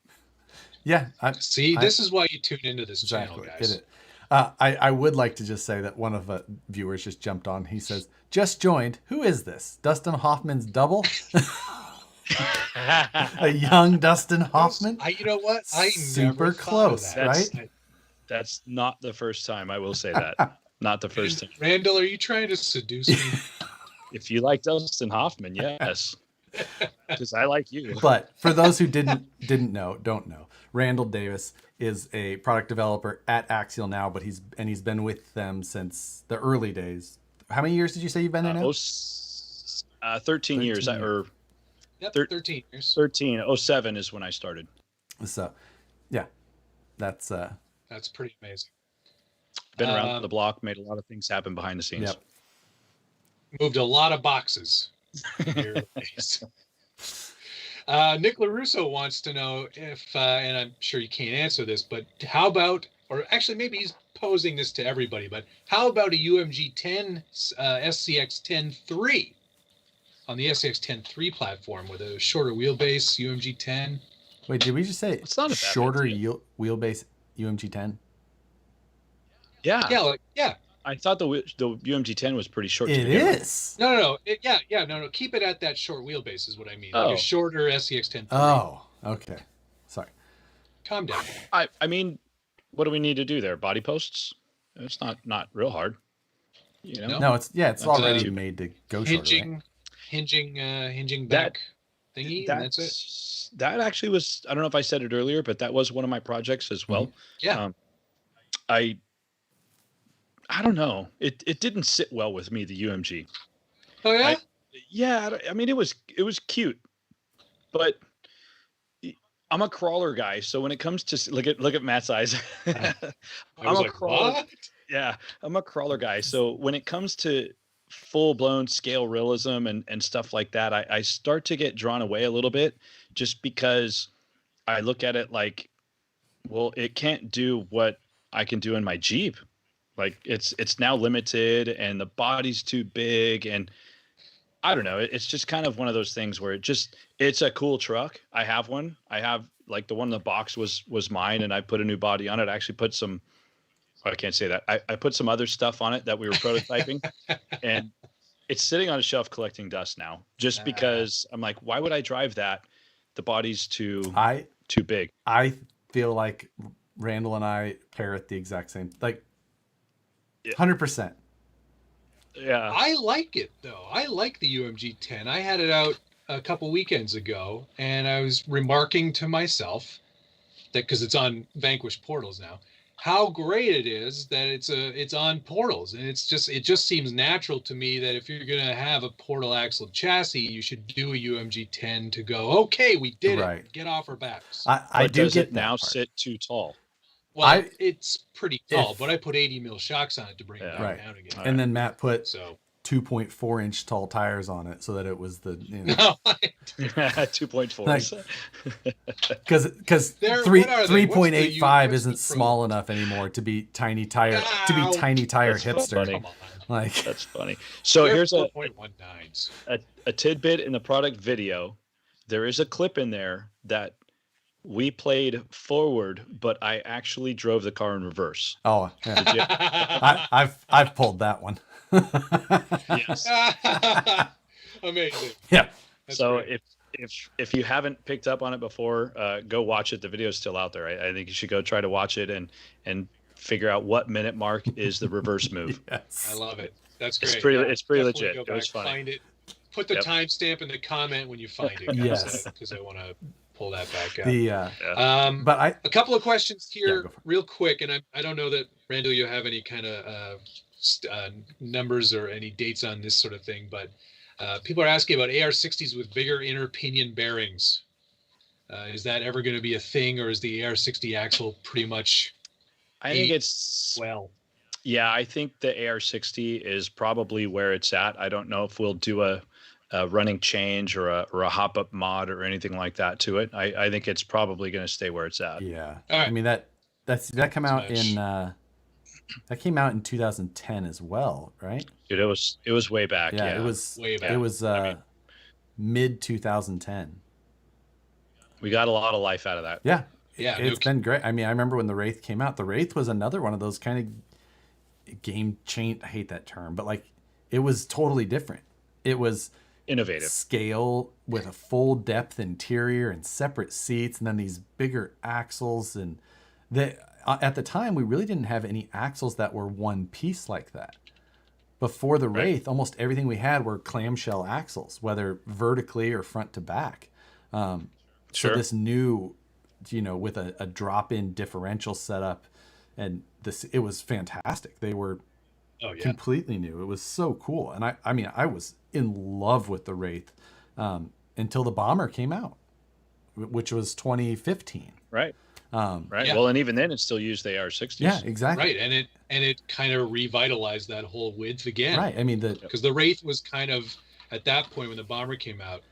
Yeah. This is why you tune into this channel, guys. I would like to just say that one of the viewers just jumped on. He says, just joined. Who is this? Dustin Hoffman's double? A young Dustin Hoffman? You know what? I super never close, right? That's not the first time. I will say that. Not the first time. Randall, are you trying to seduce me? If you like Dustin Hoffman, yes. Because I like you. But for those who don't know, Randall Davis is a product developer at Axial now, but he's been with them since the early days. How many years did you say you've been there now? 13 years. 13 years. 07 is when I started. So, yeah, that's pretty amazing. Been around the block, made a lot of things happen behind the scenes. Yep. Moved a lot of boxes. Nick LaRusso wants to know if, and I'm sure you can't answer this, but how about, or actually maybe he's posing this to everybody, but how about a UMG 10 SCX10 on the SCX10 platform with a shorter wheelbase UMG 10? Wait, did we just say It's not a bad shorter idea. wheelbase UMG 10? Yeah. Yeah. I thought the UMG 10 was pretty short. It is. No. No. Keep it at that short wheelbase is what I mean. Like a shorter SCX10. Oh, okay. Sorry. Calm down. I mean, what do we need to do there? Body posts? It's not real hard. You know? No, it's already made to go shorter. Right? Hinging back thingy, and that's it. That actually was, I don't know if I said it earlier, but that was one of my projects as well. Yeah. I don't know. It didn't sit well with me, the UMG. Oh yeah? I mean, it was cute, but I'm a crawler guy. So when it comes to look at Matt's eyes, I'm a crawler. What? Yeah, I'm a crawler guy. So when it comes to full blown scale realism and stuff like that, I start to get drawn away a little bit, just because I look at it like, well, it can't do what I can do in my Jeep. Like it's now limited and the body's too big, and I don't know. It's just kind of one of those things where it's a cool truck. I have one. I have, like, the one in the box was mine, and I put a new body on it. I actually put some, I can't say that. I put some other stuff on it that we were prototyping, and it's sitting on a shelf collecting dust now, just because I'm like, why would I drive that? The body's too big. I feel like Randall and I parrot the exact same, like 100%. Yeah. I like it though. I like the UMG 10. I had it out a couple weekends ago, and I was remarking to myself that, because it's on Vanquish portals now, how great it is that it's on portals, and it just seems natural to me that if you're gonna have a portal axle chassis, you should do a UMG 10 to go, okay, we did it. Get off our backs. I do does get it now sit too tall? Well, it's pretty tall, but I put 80 mil shocks on it to bring it down again. And then Matt put 2.4 inch tall tires on it so that it was the 2.4. Because 3.85 isn't small enough anymore to be tiny tire hipster. Like, that's funny. So here's a tidbit in the product video. There is a clip in there that we played forward, but I actually drove the car in reverse. Oh, yeah. I've pulled that one. Yes. Amazing. Yeah. That's so great. if you haven't picked up on it before, go watch it. The video's still out there. I think you should go try to watch it and figure out what minute mark is the reverse move. Yes. I love it. That's great. It's pretty legit. It was funny. Find it. Put the timestamp in the comment when you find it, guys. Yes. Because I want to pull that back out. But a couple of questions here, real quick, and I don't know that, Randall, you have any kind of numbers or any dates on this sort of thing, but people are asking about AR60s with bigger inner pinion bearings. Is that ever going to be a thing, or is the AR60 axle pretty much? I think it's Yeah, I think the AR60 is probably where it's at. I don't know if we'll do a running change or a hop up mod or anything like that to it. I think it's probably going to stay where it's at. Yeah. All right. I mean, that came out in that came out in 2010 as well, right? Dude, it was way back. Yeah, it was way back. It was mid 2010. We got a lot of life out of that. Yeah. It's been great. I mean, I remember when the Wraith came out. The Wraith was another one of those kind of game change. I hate that term, but like, it was totally different. It was innovative scale with a full depth interior and separate seats, and then these bigger axles. And at the time, we really didn't have any axles that were one piece like that. Before the Wraith, almost everything we had were clamshell axles, whether vertically or front to back. So this new, with a drop-in differential setup, and it was fantastic. They were completely new. It was so cool. And I mean, I was in love with the Wraith until the Bomber came out, which was 2015. Right. Well, and even then it still used the AR60s. Yeah, exactly. Right. And it kind of revitalized that whole width again. Right. I mean, because the Wraith was kind of, at that point when the Bomber came out,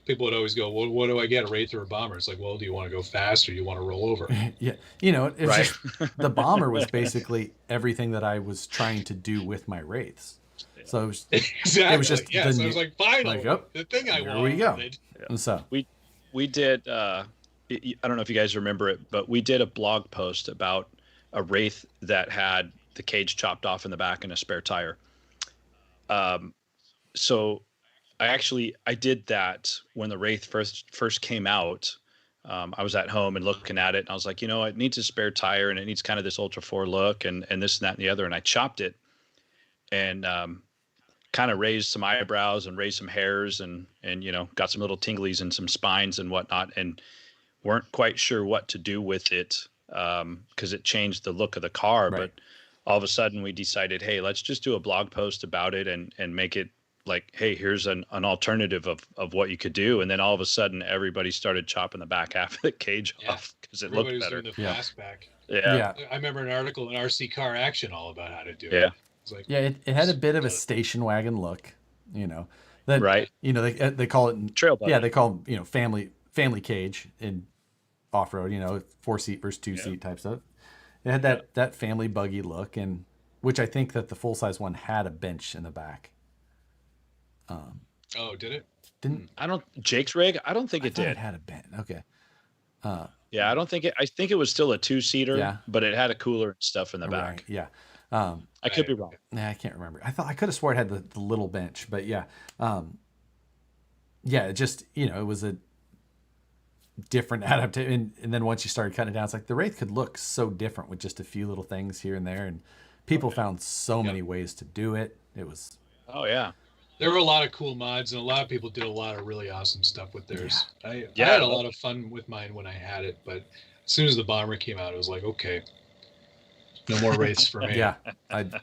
people would always go, well, what do I get, a Wraith or a bomber? It's like, well, do you want to go fast or do you want to roll over? Yeah, you know, it's Right. just the bomber was basically everything that I was trying to do with my Wraiths. So Exactly. it was just yes. I was like, finally, like, oh, the thing I here wanted. we go. Yeah. And so We did. I don't know if you guys remember it, but we did a blog post about a Wraith that had the cage chopped off in the back and a spare tire. So I did that when the Wraith first came out. I was at home and looking at it, and I was like, you know, it needs a spare tire and it needs kind of this Ultra 4 look and this and that and the other. And I chopped it and kind of raised some eyebrows and raised some hairs and you know, got some little tinglies and some spines and whatnot, and weren't quite sure what to do with it because it changed the look of the car. Right. But all of a sudden we decided, hey, let's just do a blog post about it and make it like, hey, here's an alternative of what you could do. And then all of a sudden everybody started chopping the back half of the cage off because it looked better. Doing the fastback. Yeah. I remember an article in RC Car Action all about how to do it. Yeah. Like, yeah, it had a bit of a station wagon look, you know. That, right. You know, they call it trail buggy. Yeah, they call them, you know, family cage in off road. You know, 4-seat versus 2-seat type stuff. It had that family buggy look, and which I think that the full size one had a bench in the back. Oh, did it? Didn't Jake's rig? I don't think it did. It had a bench. Okay. Yeah, I don't think it. I think it was still a 2-seater, but it had a cooler and stuff in the back. Right, yeah. I could be wrong. Nah, I can't remember. I could have swore it had the little bench, but yeah. Yeah, it just, you know, it was a different adaptation. And then once you started cutting it down, it's like the Wraith could look so different with just a few little things here and there. And people found so many ways to do it. It was. Oh, yeah. There were a lot of cool mods, and a lot of people did a lot of really awesome stuff with theirs. I had a lot of fun with mine when I had it, but as soon as the bomber came out, it was like, okay, no more Wraiths for me. Yeah. Got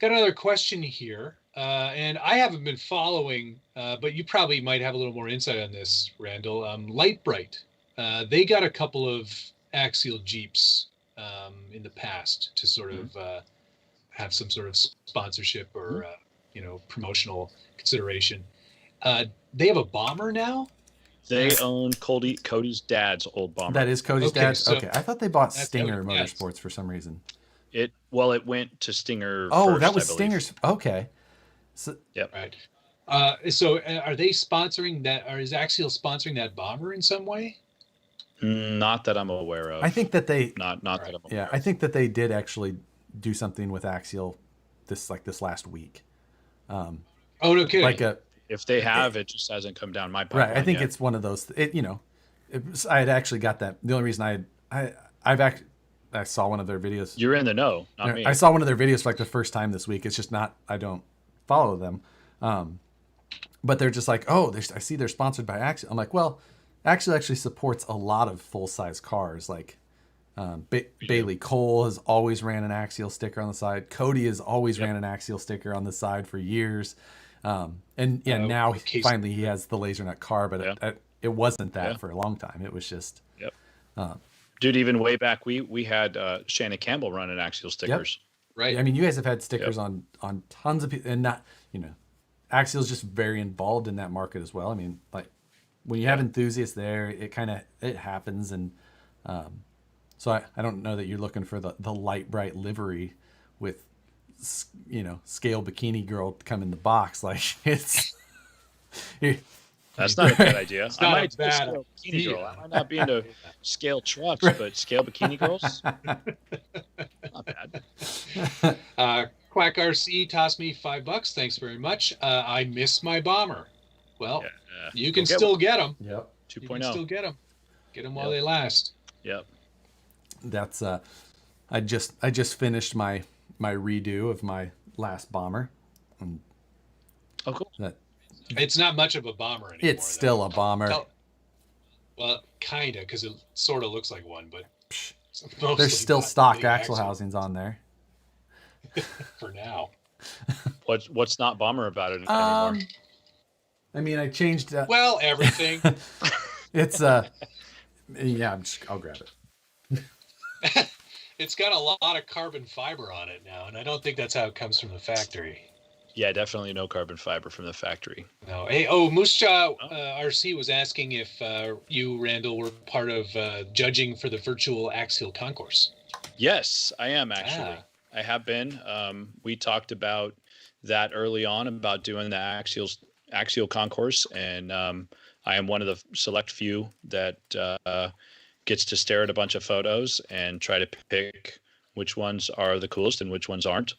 another question here, and I haven't been following, but you probably might have a little more insight on this, Randall. Light Bright, they got a couple of Axial Jeeps in the past to sort of have some sort of sponsorship or you know, promotional consideration. They have a bomber now. They own Cody's dad's old bomber. That is Cody's dad's. So okay, I thought they bought Stinger Motorsports for some reason. It went to Stinger. Oh, first, that was Stinger's. Okay. So, yep. Right. So are they sponsoring that, or is Axial sponsoring that bomber in some way? Not that I'm aware of. I think that they not that I'm aware yeah, of. I think that they did actually do something with Axial this last week. Oh, no kidding. Like if they have, it just hasn't come down my pipeline. Right. I think yet. it's one of those. You know, I had actually got that. The only reason I saw one of their videos. You're in the know, not me. I saw one of their videos for like the first time this week. It's just not. I don't follow them, but they're just like, oh, I see they're sponsored by Axial. I'm like, well, Axial actually supports a lot of full size cars. Like Bailey Cole has always ran an Axial sticker on the side. Cody has always ran an Axial sticker on the side for years. And now finally he has the laser nut car, but it wasn't that for a long time. It was just, dude, even way back, we had Shannon Campbell running Axial stickers. Yep. Right. I mean, you guys have had stickers on tons of people, and not, you know, Axial's just very involved in that market as well. I mean, like when you have enthusiasts there, it happens. And, so I don't know that you're looking for the light bright livery with, you know, scale bikini girl to come in the box. Like it's that's not a bad idea. It's not a bad scale bikini girl. I might not be into scale trucks, but scale bikini girls, not bad. Quack RC tossed me $5. Thanks very much. I miss my bomber. Well, you can still get them. Yep. 2.0. You can still get them. Get them while they last. Yep. That's I just finished my redo of my last bomber. Oh, cool. It's not much of a bomber anymore. It's still a bomber. Well, kind of, because it sort of looks like one, but there's still stock axle housings on there. For now. What's not bomber about it anymore? I mean, I changed. Well, everything. It's yeah. I'll grab it. It's got a lot of carbon fiber on it now, and I don't think that's how it comes from the factory. Yeah, definitely no carbon fiber from the factory. No. Hey, Moose Jaw RC was asking if you, Randall, were part of judging for the virtual Axial concourse. Yes, I am actually. I have been. We talked about that early on about doing the axial concourse, and I am one of the select few that gets to stare at a bunch of photos and try to pick which ones are the coolest and which ones aren't.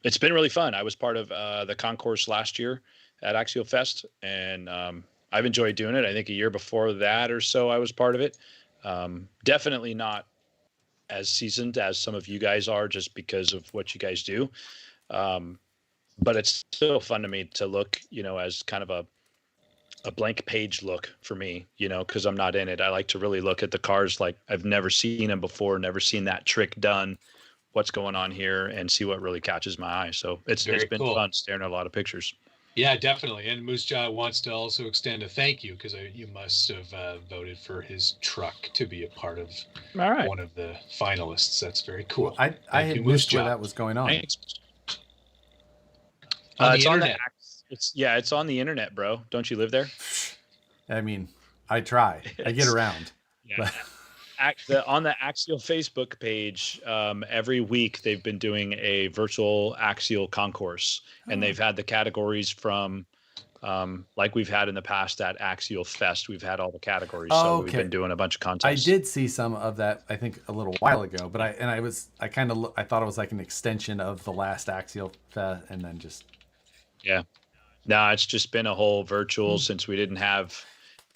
It's been really fun. I was part of the concourse last year at Axial Fest, and I've enjoyed doing it. I think a year before that or so, I was part of it. Definitely not as seasoned as some of you guys are, just because of what you guys do. But it's still fun to me to look, as kind of a blank page look for me, because I'm not in it. I like to really look at the cars like I've never seen them before, never seen that trick done. What's going on here, and see what really catches my eye. So it's been cool. Fun staring at a lot of pictures. Yeah, definitely. And Moose Jaw wants to also extend a thank you, because you must have voted for his truck to be a part of one of the finalists. That's very cool. Well, I had missed where that was going on. Thanks. It's on the internet. It's on the internet, bro. Don't you live there? I mean, I try. I get around. Yeah. On the Axial Facebook page, every week they've been doing a virtual Axial concourse, and they've had the categories from like we've had in the past at Axial Fest. We've had all the categories, so we've been doing a bunch of contests. I did see some of that, I think, a little while ago, but I thought it was like an extension of the last Axial Fest, and then just no, it's just been a whole virtual since we didn't have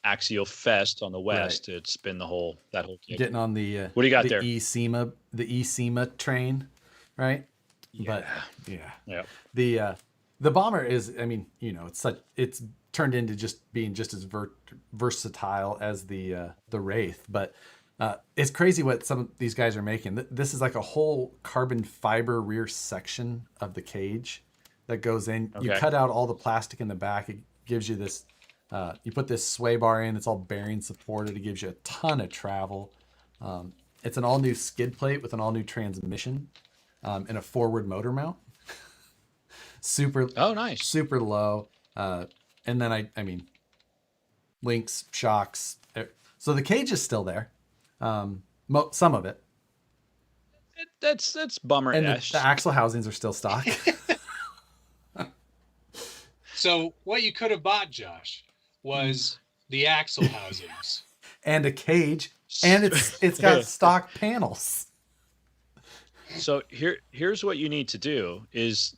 Axial Fest on the West. Right. It's been that whole gig. Getting on the what do you got there? The SEMA train, right? Yeah. But the bomber is, I mean, it's turned into being just as versatile as the Wraith, but it's crazy what some of these guys are making. This is like a whole carbon fiber rear section of the cage that goes in. Okay. You cut out all the plastic in the back. It gives you this. You put this sway bar in, it's all bearing supported. It gives you a ton of travel. It's an all new skid plate with an all new transmission and a forward motor mount. Nice. Super low. And then I mean, links, shocks. So the cage is still there. Some of it. That's bummer. And the axle housings are still stock. So what you could have bought, Josh, was the axle housings and a cage, and it's got stock panels. So here's what you need to do is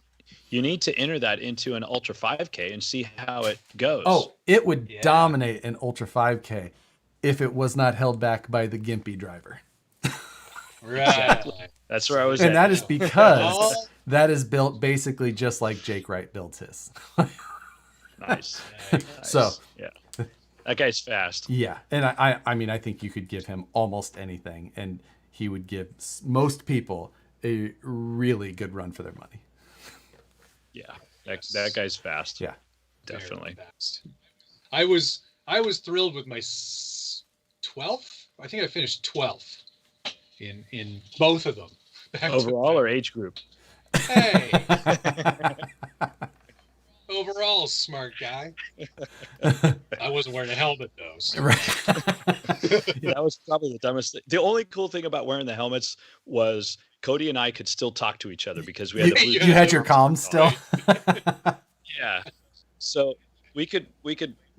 you need to enter that into an Ultra 5K and see how it goes. Oh, it would dominate an Ultra 5K if it was not held back by the gimpy driver. Right. Exactly. That's where I was. And that is because that is built basically just like Jake Wright builds his. Nice. So that guy's fast. Yeah, and I mean I think you could give him almost anything, and he would give most people a really good run for their money. Yeah, that guy's fast. Yeah, definitely. Fast. I was thrilled with my 12th. I think I finished 12th in both of them. Overall or age group? Hey. Overall, smart guy. I wasn't wearing a helmet though. So. Right. That was probably the dumbest thing. The only cool thing about wearing the helmets was Cody and I could still talk to each other because we had the Bluetooth. You had your comms still. Yeah. So we could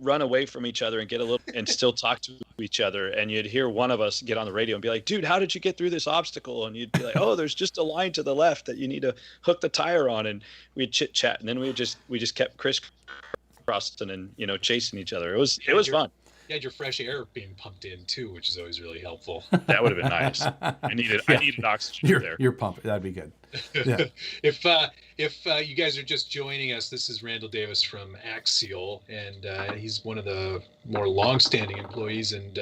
run away from each other and get a little and still talk to each other, and you'd hear one of us get on the radio and be like, dude, how did you get through this obstacle? And you'd be like, oh, there's just a line to the left that you need to hook the tire on, and we'd chit chat, and then we just kept crisscrossing and chasing each other. It was fun. You had your fresh air being pumped in too, which is always really helpful. That would have been nice. I needed oxygen there. You're pumping. That'd be good. Yeah. If you guys are just joining us, this is Randall Davis from Axial, and he's one of the more long-standing employees, and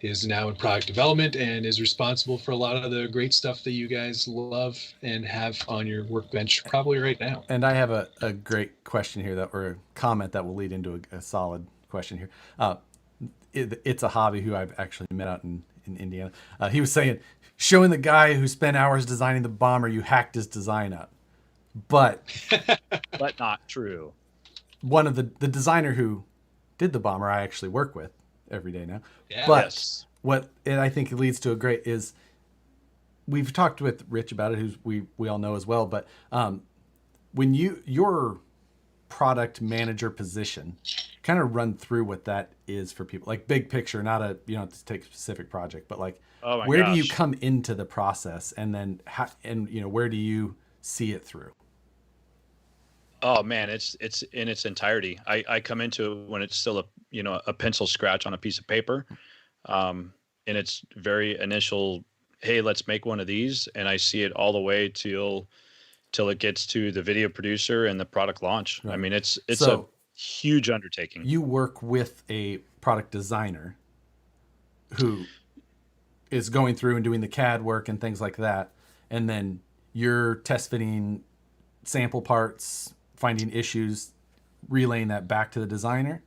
is now in product development and is responsible for a lot of the great stuff that you guys love and have on your workbench probably right now. And I have a great question here or a comment that will lead into a solid question here. It's a hobby who I've actually met out in Indiana. He was saying, showing the guy who spent hours designing the bomber, you hacked his design up. but not true. One of the designer who did the bomber I actually work with every day now. Yeah. But Yes. what and I think it leads to a great is we've talked with Rich about it, who's we all know as well. But when your product manager position, kind of run through what that is for people, like big picture, not a you don't have to take a specific project, but like where do you come into the process, and then where do you see it through? Oh man, it's in its entirety. I come into it when it's still a pencil scratch on a piece of paper, in its very initial, hey, let's make one of these, and I see it all the way till it gets to the video producer and the product launch. Right. I mean, it's a huge undertaking. You work with a product designer who is going through and doing the CAD work and things like that, and then you're test fitting sample parts, finding issues, relaying that back to the designer?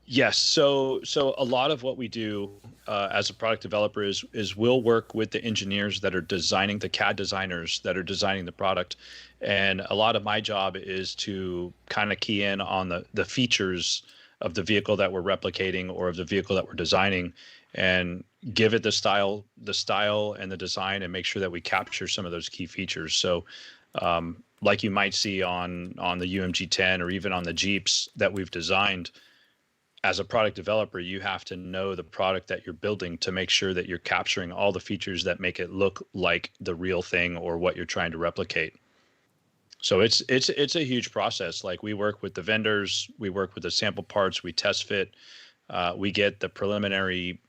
Yes. So a lot of what we do as a product developer is we'll work with the engineers that are designing, the CAD designers that are designing the product. And a lot of my job is to kind of key in on the features of the vehicle that we're replicating or of the vehicle that we're designing, and give it the style and the design, and make sure that we capture some of those key features. So like you might see on the UMG 10 or even on the Jeeps that we've designed, as a product developer, you have to know the product that you're building to make sure that you're capturing all the features that make it look like the real thing or what you're trying to replicate. So it's a huge process. Like, we work with the vendors, we work with the sample parts, we test fit, we get the preliminary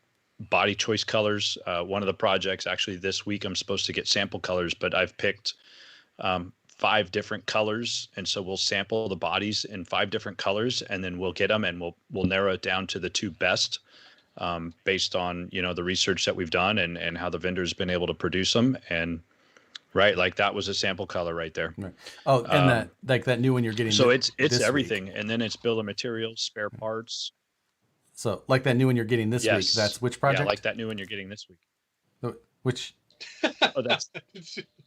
body choice colors. One of the projects, actually this week, I'm supposed to get sample colors, but I've picked 5 different colors, and so we'll sample the bodies in 5 different colors, and then we'll get them, and we'll narrow it down to the 2 best, based on the research that we've done and how the vendor's been able to produce them. And right, like that was a sample color right there. Right. Oh, and that new one you're getting. So it's everything, week. And then it's bill of materials, spare parts. So like that new one you're getting this week. That's which project? Yeah, like that new one you're getting this week. Which? Oh, that's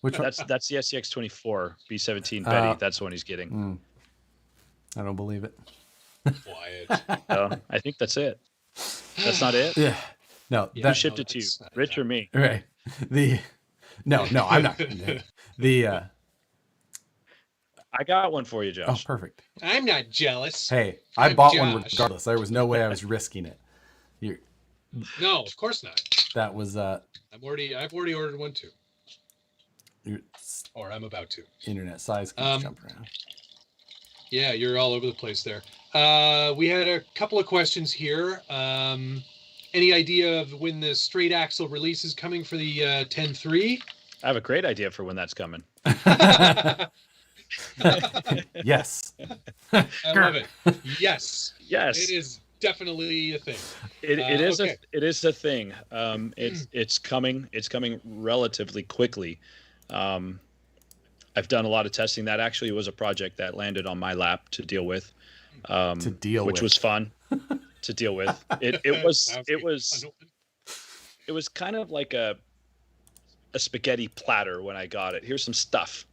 which one? That's the SCX24 B-17 Betty. That's the one he's getting. I don't believe it. Quiet. I think that's it. That's not it. Yeah. No. Who shipped it to you, Rich or me? Right. No, I'm not. I got one for you, Josh. Oh, perfect. I'm not jealous. Hey, I bought one regardless. There was no way I was risking it. No, of course not. That was I've already ordered one too. Or I'm about to. Internet size can jump around. Yeah, you're all over the place there. We had a couple of questions here. Any idea of when the straight axle release is coming for the 10.3? I have a great idea for when that's coming. Yes. I love it. Yes. Yes. It is definitely a thing. It is a thing. It's coming relatively quickly. I've done a lot of testing. That actually was a project that landed on my lap to deal with. Which was fun to deal with. It was kind of like a spaghetti platter when I got it. Here's some stuff.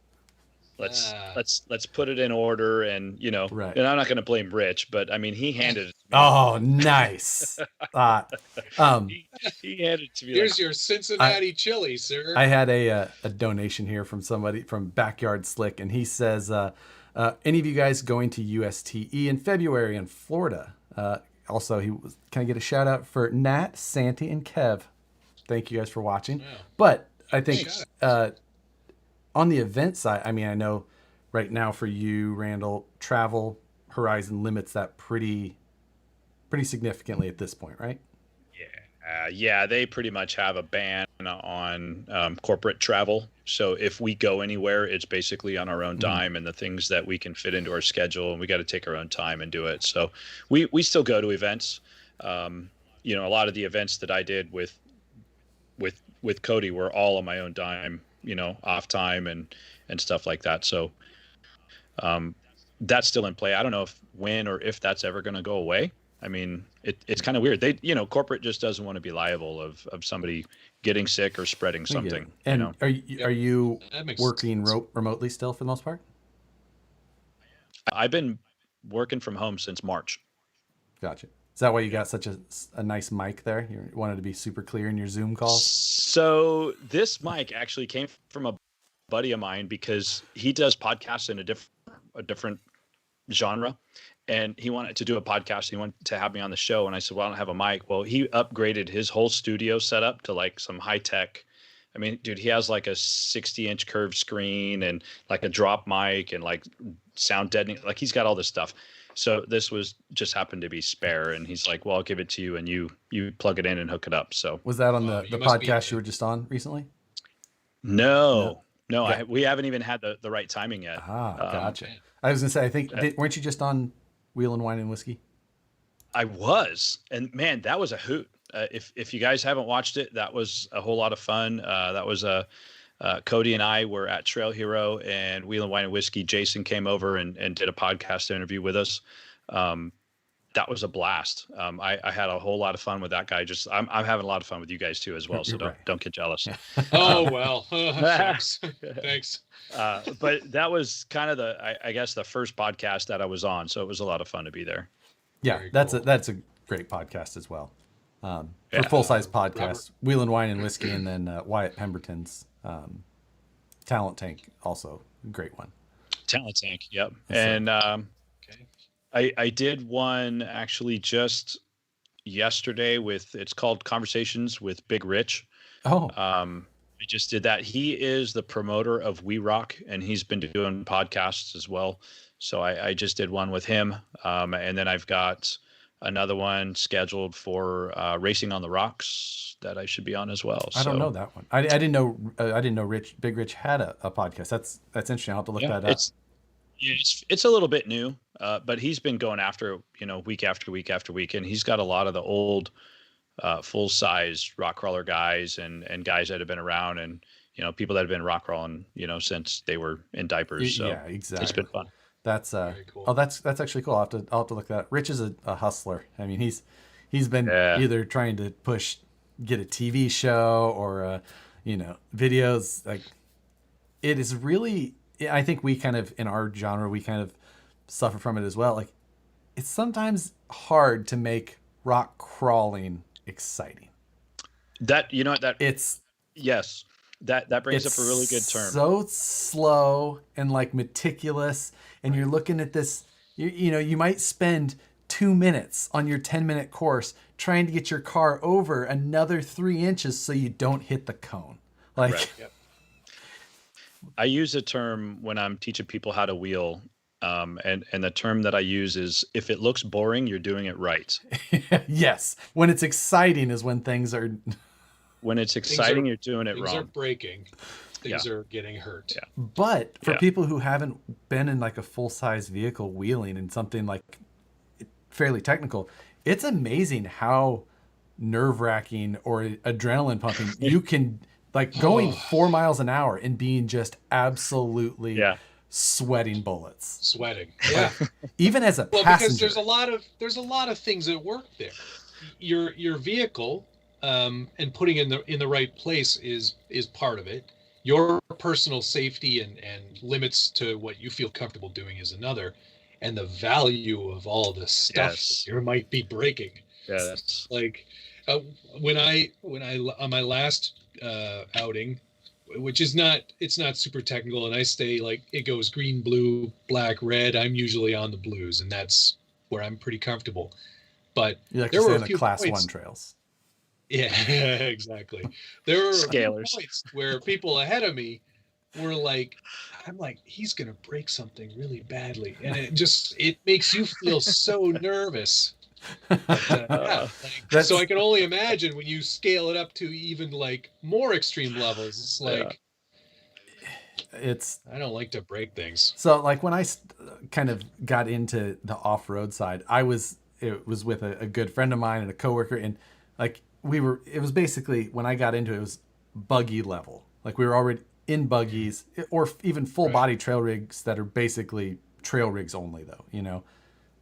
Let's put it in order, and right. And I'm not going to blame Rich, but I mean, he handed it to me. Oh, nice. He handed it to me. Here's your Cincinnati chili, sir. I had a donation here from somebody from Backyard Slick, and he says, any of you guys going to USTE in February in Florida? Also, can I get a shout out for Nat, Santi, and Kev? Thank you guys for watching. Wow. But I think on the event side, I mean, I know right now for you, Randall, Travel Horizon limits that pretty significantly at this point, right? Yeah, they pretty much have a ban on corporate travel. So if we go anywhere, it's basically on our own dime and the things that we can fit into our schedule, and we got to take our own time and do it. So we still go to events. A lot of the events that I did with Cody were all on my own dime, off time and stuff like that. So that's still in play. I don't know when or if that's ever going to go away. I mean, it's kind of weird. They, corporate just doesn't want to be liable of somebody getting sick or spreading something. And are you working remotely still for the most part? I've been working from home since March. Gotcha. Is that why you got such a nice mic there? You wanted to be super clear in your Zoom calls? So this mic actually came from a buddy of mine because he does podcasts in a different genre, and he wanted to do a podcast. He wanted to have me on the show, and I said, well, I don't have a mic. Well, he upgraded his whole studio setup to like some high tech. I mean, dude, he has like a 60-inch curved screen and like a drop mic and like sound deadening. Like he's got all this stuff. So this was just happened to be spare, and he's like, well, I'll give it to you, and you plug it in and hook it up. So was that on the podcast you were just on recently? No. We haven't even had the right timing yet. Gotcha. I was gonna say, I think weren't you just on Wheel and Wine and Whiskey? I was, and man, that was a hoot. If you guys haven't watched it, that was a whole lot of fun. That was Cody and I were at Trail Hero and Wheel and Wine and Whiskey. Jason came over and did a podcast interview with us. That was a blast. I had a whole lot of fun with that guy. I'm having a lot of fun with you guys too as well. So don't get jealous. Oh, well, thanks. But that was kind of I guess the first podcast that I was on. So it was a lot of fun to be there. Yeah, that's a great podcast as well. For full-size podcast, Wheel and Wine and Whiskey, and then Wyatt Pemberton's Talent Tank, also a great one. Talent Tank, yep. And I did one actually just yesterday it's called Conversations with Big Rich. Oh. I just did that. He is the promoter of We Rock, and he's been doing podcasts as well. So I just did one with him. And then I've got another one scheduled for Racing on the Rocks that I should be on as well. I don't know that one. I didn't know Big Rich had a podcast. That's interesting. I'll have to look that up. It's a little bit new, but he's been going after, week after week after week, and he's got a lot of the old full-size rock crawler guys and guys that have been around, and people that have been rock crawling since they were in diapers. So yeah, exactly. It's been fun. That's cool. Oh, that's actually cool. I'll have to look that up. Rich is a hustler. I mean, he's been either trying to get a TV show or videos. Like, it is really, I think we kind of, in our genre, we kind of suffer from it as well. Like, it's sometimes hard to make rock crawling exciting. Yes. That brings up a really good term. So slow and like meticulous, and you're looking at this. You might spend 2 minutes on your 10-minute course trying to get your car over another 3 inches so you don't hit the cone. Like, right. Yep. I use a term when I'm teaching people how to wheel, and the term that I use is, if it looks boring, you're doing it right. Yes, when it's exciting is when things are. When it's exciting, you're doing it wrong. Things are breaking. Things are getting hurt. Yeah. But for people who haven't been in like a full-size vehicle wheeling and something like fairly technical, it's amazing how nerve-wracking or adrenaline pumping you can, like, going 4 miles an hour and being just absolutely sweating bullets. Sweating. Yeah. Even as a passenger. Because there's a lot of things at work there. Your vehicle, and putting in the right place is part of it. Your personal safety and limits to what you feel comfortable doing is another, and the value of all the stuff that you might be breaking. Yeah, that's like when I on my last outing, which is it's not super technical, and I stay like, it goes green, blue, black, red. I'm usually on the blues, and that's where I'm pretty comfortable. But there were a few class points, 1 trails. Yeah, exactly. There were points where people ahead of me were like, I'm like, he's going to break something really badly. And it makes you feel so nervous. But, so I can only imagine when you scale it up to even like more extreme levels. It's like, I don't like to break things. So like when I kind of got into the off-road side, it was with a good friend of mine and a coworker, and like, it was basically, when I got into it, it was buggy level. Like, we were already in buggies, or even full body trail rigs that are basically trail rigs only, though.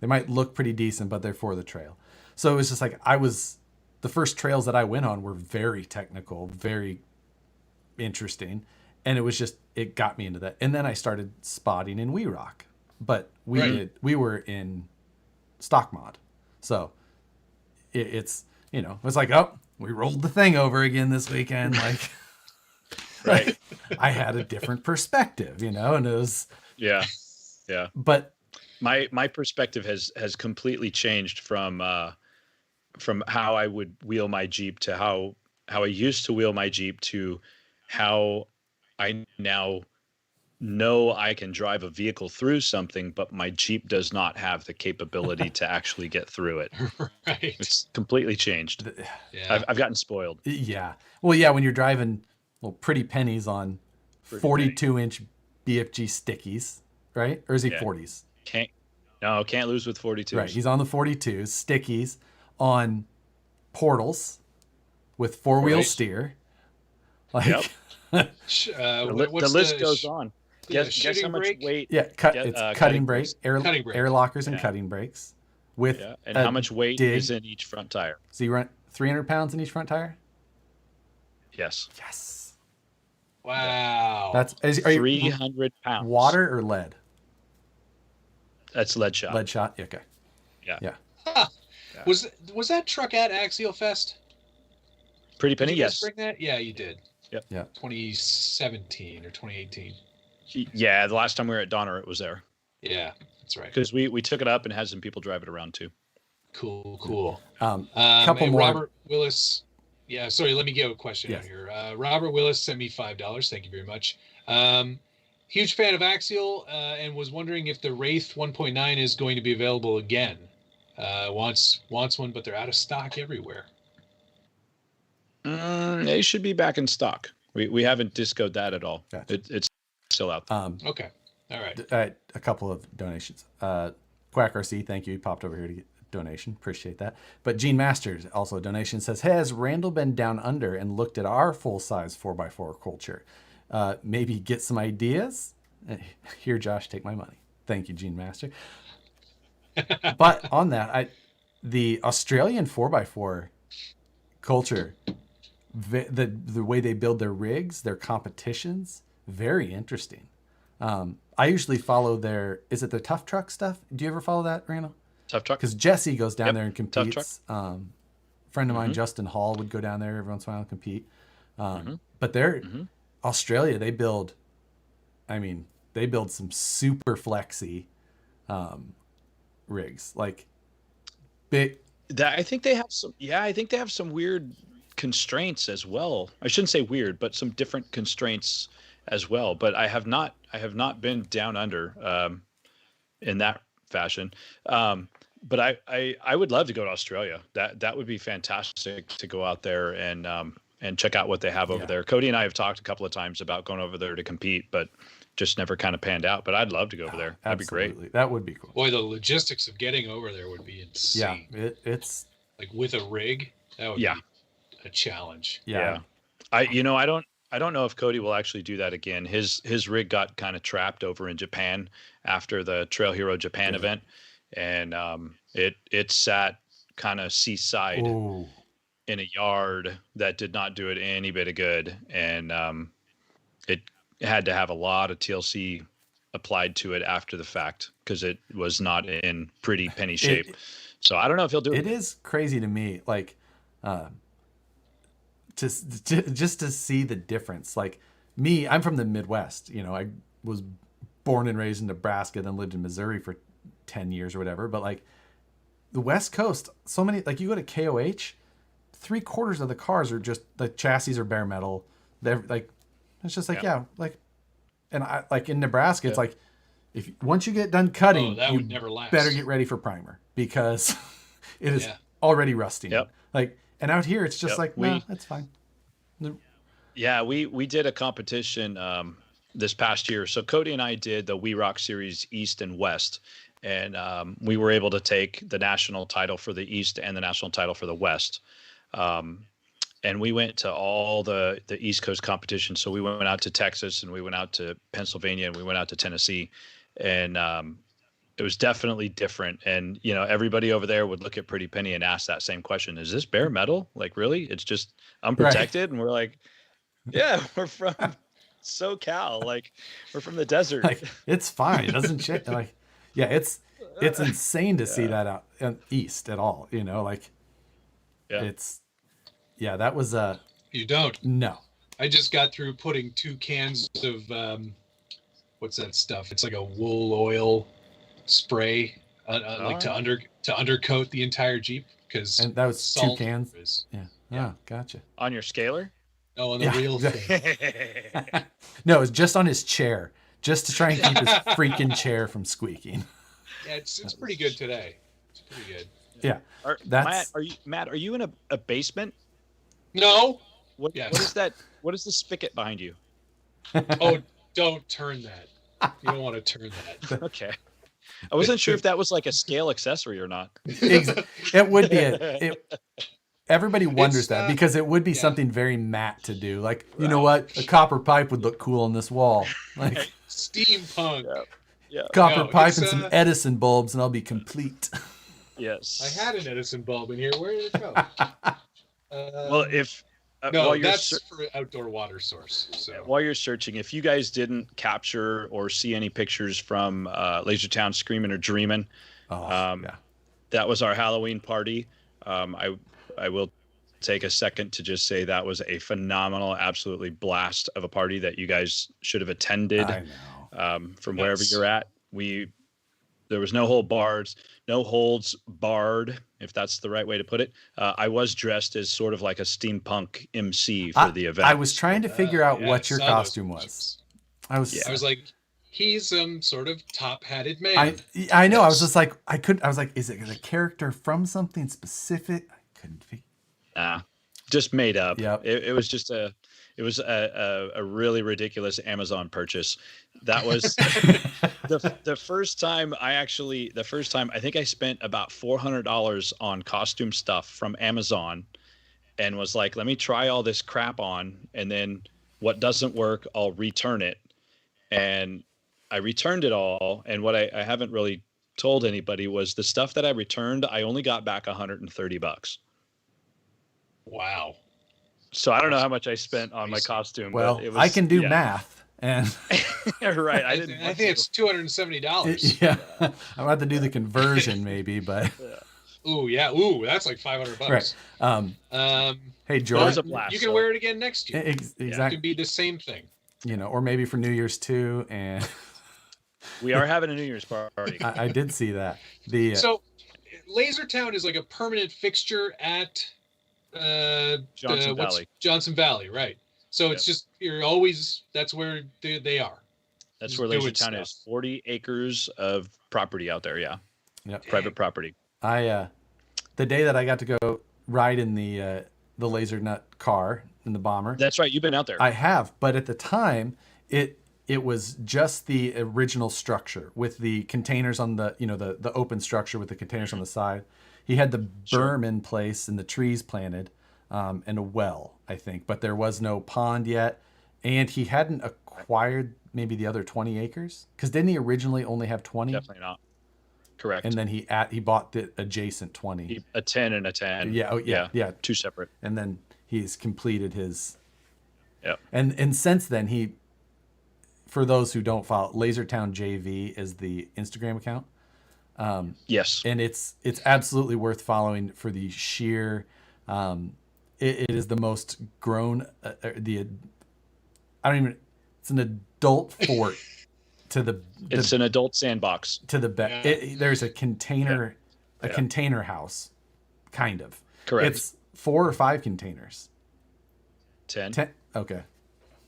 They might look pretty decent, but they're for the trail. So it was just like, the first trails that I went on were very technical, very interesting. And it got me into that. And then I started spotting in We Rock. but we were in stock mod. So it's, it's like, oh, we rolled the thing over again this weekend. Like, right. I had a different perspective, and it was, yeah. But my perspective has completely changed from how I would wheel my Jeep to how I used to wheel my Jeep to how I now know I can drive a vehicle through something, but my Jeep does not have the capability to actually get through it. Right. It's completely changed. Yeah. I've gotten spoiled. Yeah. Well, yeah, when you're driving pretty pennies on 42-inch BFG stickies, right? Or is he 40s? Can't lose with 42s. Right. He's on the 42s, stickies on portals with four-wheel steer. Like, the list goes on. Guess how much weight? Yeah, it's cutting brakes, air lockers, and cutting brakes. With and how much weight is in each front tire? So you run 300 pounds in each front tire? Yes. Wow. That's 300 pounds. Water or lead? That's lead shot. Lead shot. Okay. Yeah. Was that truck at Axial Fest? Pretty Penny. Did you yes. bring that? Yeah, you did. Yep. Yeah. 2017 or 2018. Yeah, the last time we were at Donner, it was there. Yeah, that's right. Because we took it up and had some people drive it around too. Cool. Couple more. Robert Willis. Yeah, sorry. Let me get a question out here. Robert Willis sent me $5. Thank you very much. Huge fan of Axial and was wondering if the Wraith 1.9 is going to be available again. Wants one, but they're out of stock everywhere. They should be back in stock. We haven't discoed that at all. Gotcha. It's still out there. Okay. All right. A couple of donations. Quack RC, thank you. He popped over here to get a donation. Appreciate that. But Gene Masters, also a donation, says, has Randall been down under and looked at our full-size 4x4 culture? Maybe get some ideas? Here, Josh, take my money. Thank you, Gene Master. But on that, the Australian 4x4 culture, the way they build their rigs, their competitions, very interesting. I usually follow is it the Tough Truck stuff? Do you ever follow that, Randall? Tough Truck? Because Jesse goes down there and Tough competes. Friend of mine, Justin Hall, would go down there every once in a while and compete. But they're Australia, they build some super flexy rigs, like big. I think they have some weird constraints as well. I shouldn't say weird, but some different constraints as well. But I have not been down under in that fashion. But I would love to go to Australia. That would be fantastic to go out there and check out what they have over there. Cody and I have talked a couple of times about going over there to compete, but just never kind of panned out. But I'd love to go over there. That'd be great. That would be cool. Boy, the logistics of getting over there would be insane. Yeah, it's like with a rig, that would be a challenge. Yeah. I don't know if Cody will actually do that again. His rig got kind of trapped over in Japan after the Trail Hero Japan event, and it sat kind of seaside in a yard that did not do it any bit of good, and it had to have a lot of TLC applied to it after the fact because it was not in pretty penny shape. So I don't know if he'll do it. It is crazy to me, like just to see the difference. Like me, I'm from the Midwest. I was born and raised in Nebraska, then lived in Missouri for 10 years or whatever. But like the West Coast, so many, like you go to KOH, 3/4 of the cars are just, the chassis are bare metal. They're like, it's just like, and I like in Nebraska, it's like, once you get done cutting, that you would never last. Better get ready for primer because it is Yeah. already rusting. Yep. Like, and out here, it's just like, no, that's fine. Yeah, we did a competition this past year. So Cody and I did the We Rock Series East and West, and we were able to take the national title for the East and the national title for the West. And we went to all the East Coast competitions. So we went out to Texas, and we went out to Pennsylvania, and we went out to Tennessee, and it was definitely different. And everybody over there would look at Pretty Penny and ask that same question: is this bare metal? Like, really? It's just unprotected? Right. And we're like, yeah, we're from SoCal. Like, we're from the desert. Like, it's fine. It doesn't shit. Like, Yeah, it's insane to see that out east at all. You know, like it's that was You don't. no. I just got through putting 2 cans of what's that stuff? It's like a wool oil spray, like to undercoat the entire Jeep because and that was salt 2 cans. is, Yeah. Yeah. Oh, gotcha. On your scaler? no on the real thing. No, it's just on his chair, just to try and keep his freaking chair from squeaking. Yeah, it's pretty good today. It's pretty good. Yeah, Matt, are you in a basement? No. What Yes. is that? What is the spigot behind you? Oh, don't turn that. You don't want to turn that. Okay. I wasn't sure if that was like a scale accessory or not. It would be everybody wonders that because it would be yeah. something very Matt to do. Like, you know what? A copper pipe would look cool on this wall. Like Steampunk. Yeah. copper No, pipe it's, and some Edison bulbs, and I'll be complete. Yes. I had an Edison bulb in here. Where did it go? Well, if no, while you're that's for outdoor water source. So while you're searching, if you guys didn't capture or see any pictures from Lasertown Screaming or Dreaming, that was our Halloween party. I will take a second to just say that was a phenomenal, absolutely blast of a party that you guys should have attended. I know. From wherever you're at. There was no holds barred, if that's the right way to put it. I was dressed as sort of like a steampunk MC for the event. I was trying to figure out what your costume was. I was like, he's some sort of top-hatted man. I know. Yes. I was just like, I was like, is it a character from something specific? I couldn't figure. Just made up. Yep. It was just a really ridiculous Amazon purchase. That was the first time I think I spent about $400 on costume stuff from Amazon, and was like, let me try all this crap on, and then what doesn't work, I'll return it. And I returned it all. And what I haven't really told anybody was the stuff that I returned, I only got back $130. Wow. So I don't know how much I spent on my costume. Well, but it was, I can do math, and right. I think it's $270. Yeah, I'm gonna have to do the conversion maybe, but ooh, that's like $500. Right. Hey George, you can wear it again next year. Exactly. It could be the same thing. You know, or maybe for New Year's too, and we are having a New Year's party. I did see that. So, Lasertown is like a permanent fixture at Johnson Valley, right? So it's just that's where they are. That's where Lasertown is. 40 acres of property out there. Yeah. Yep. Private property. The day that I got to go ride in the laser nut car in the bomber. That's right. You've been out there. I have, but at the time it was just the original structure with the containers on the open structure with the containers on the side. He had the berm in place and the trees planted, and a well, I think, but there was no pond yet. And he hadn't acquired maybe the other 20 acres. Because didn't he originally only have 20? Definitely not. Correct. And then he bought the adjacent 20. A 10 and a 10. Yeah. Two separate. And then he's completed his. Yeah. And since then, for those who don't follow, Lasertown JV is the Instagram account. Yes. And it's absolutely worth following for the sheer. It is the most grown. It's an adult fort it's an adult sandbox to the back. There's a container, container house, kind of. Correct. It's 4 or 5 containers. 10. Okay.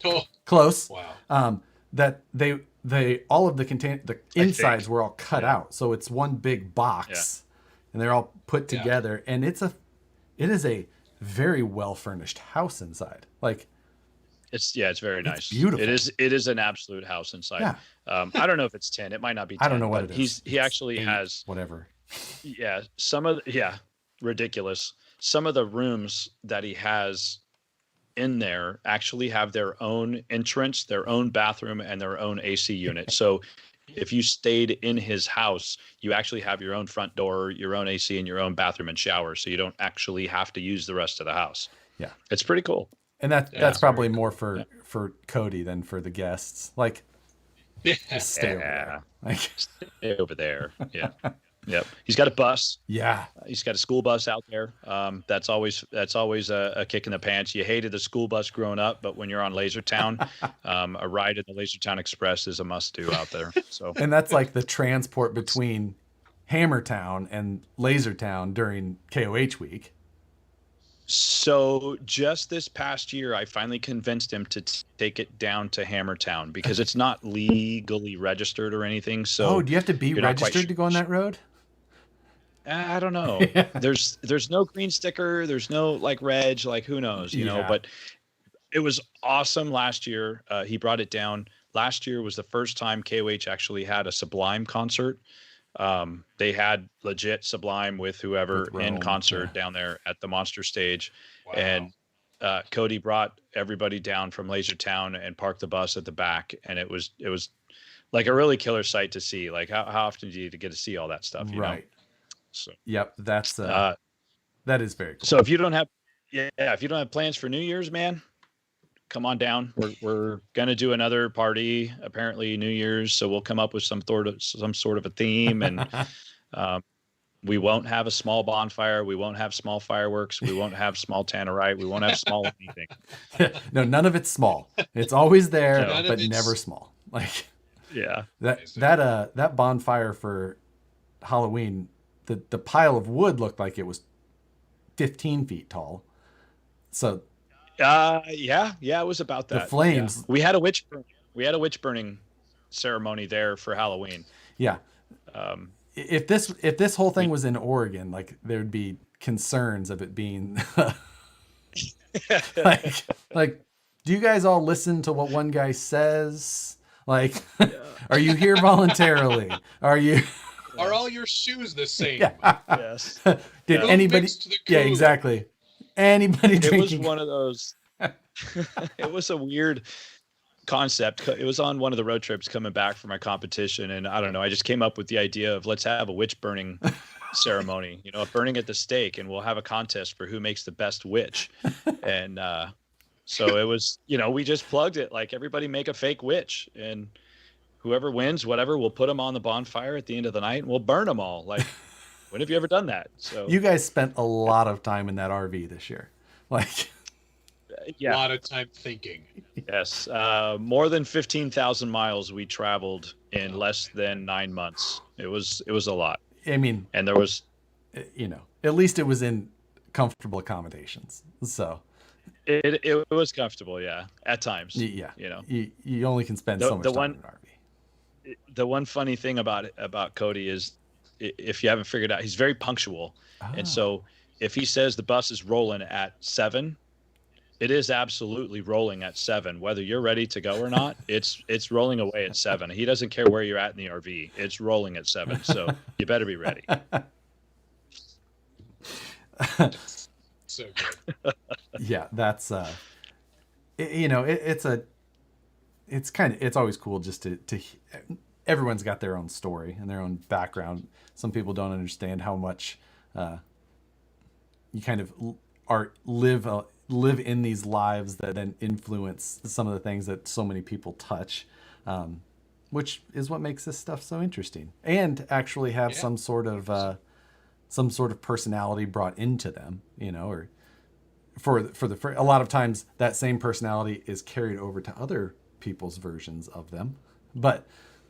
Oh. Close. Wow. That they all of the insides were all cut out, so it's one big box, and they're all put together, and it is a very well furnished house inside. Like it's very nice. It's beautiful. It is an absolute house inside. Yeah. I don't know if it's 10. It might not be 10. I don't know what it is. He actually 8, has whatever. Yeah, ridiculous. Some of the rooms that he has in there actually have their own entrance, their own bathroom, and their own AC unit. So if you stayed in his house, you actually have your own front door, your own AC, and your own bathroom and shower. So you don't actually have to use the rest of the house. Yeah. It's pretty cool. And that's probably more for Cody than for the guests. Like, Just stay over there. Like, stay over there. Yeah. Yep. He's got a bus. yeah. He's got a school bus out there. That's always a kick in the pants. You hated the school bus growing up, but when you're on Lasertown, a ride in the Lasertown Express is a must do out there. So, and that's like the transport between Hammertown and Lasertown during KOH week. So just this past year, I finally convinced him to take it down to Hammertown because it's not legally registered or anything. So, do you have to be registered to go on that road? I don't know. There's no green sticker. There's no like reg, like who knows, you know, but it was awesome last year. He brought it down. Last year was the first time KOH actually had a Sublime concert. They had legit Sublime with whoever in concert down there at the Monster Stage. Wow. And Cody brought everybody down from Lasertown and parked the bus at the back. And it was like a really killer sight to see. Like how often do you get to see all that stuff? You know? So, yep. That's, that is very cool. So if you don't have plans for New Year's, man, come on down. We're going to do another party, apparently New Year's. So we'll come up with some sort of a theme, and we won't have a small bonfire. We won't have small fireworks. We won't have small tannerite. We won't have small anything. No, none of it's small. It's always there, but never small. Like, yeah, that bonfire for Halloween, the pile of wood looked like it was 15 feet tall. So, yeah, it was about that. The flames. Yeah. We had a witch burning ceremony there for Halloween. Yeah. If this whole thing was in Oregon, like there'd be concerns of it being like, do you guys all listen to what one guy says? Like, are you here voluntarily? Are all your shoes the same? Yeah. Yes. Did anybody? Yeah, exactly. Anybody drinking? It was one of those. It was a weird concept. It was on one of the road trips coming back from my competition, and I don't know. I just came up with the idea of let's have a witch burning ceremony. You know, burning at the stake, and we'll have a contest for who makes the best witch. And so it was. You know, we just plugged it like everybody make a fake witch, and whoever wins, whatever, we'll put them on the bonfire at the end of the night, and we'll burn them all. Like, when have you ever done that? So you guys spent a lot of time in that RV this year, like a lot of time thinking. Yes, more than 15,000 miles we traveled in less than 9 months. It was a lot. I mean, and there was, you know, at least it was in comfortable accommodations. So it was comfortable, yeah, at times. Yeah, you know, you only can spend so much time in an RV. The one funny thing about Cody is, if you haven't figured out, he's very punctual. And so if he says the bus is rolling at 7, it is absolutely rolling at 7, whether you're ready to go or not. It's rolling away at 7. He doesn't care where you're at in the RV. It's rolling at 7. So you better be ready. So good. Yeah, that's you know, it's always cool just to everyone's got their own story and their own background. Some people don't understand how much you kind of live in these lives that then influence some of the things that so many people touch, which is what makes this stuff so interesting, and actually have some sort of personality brought into them, you know, or for a lot of times that same personality is carried over to other people's versions of them. But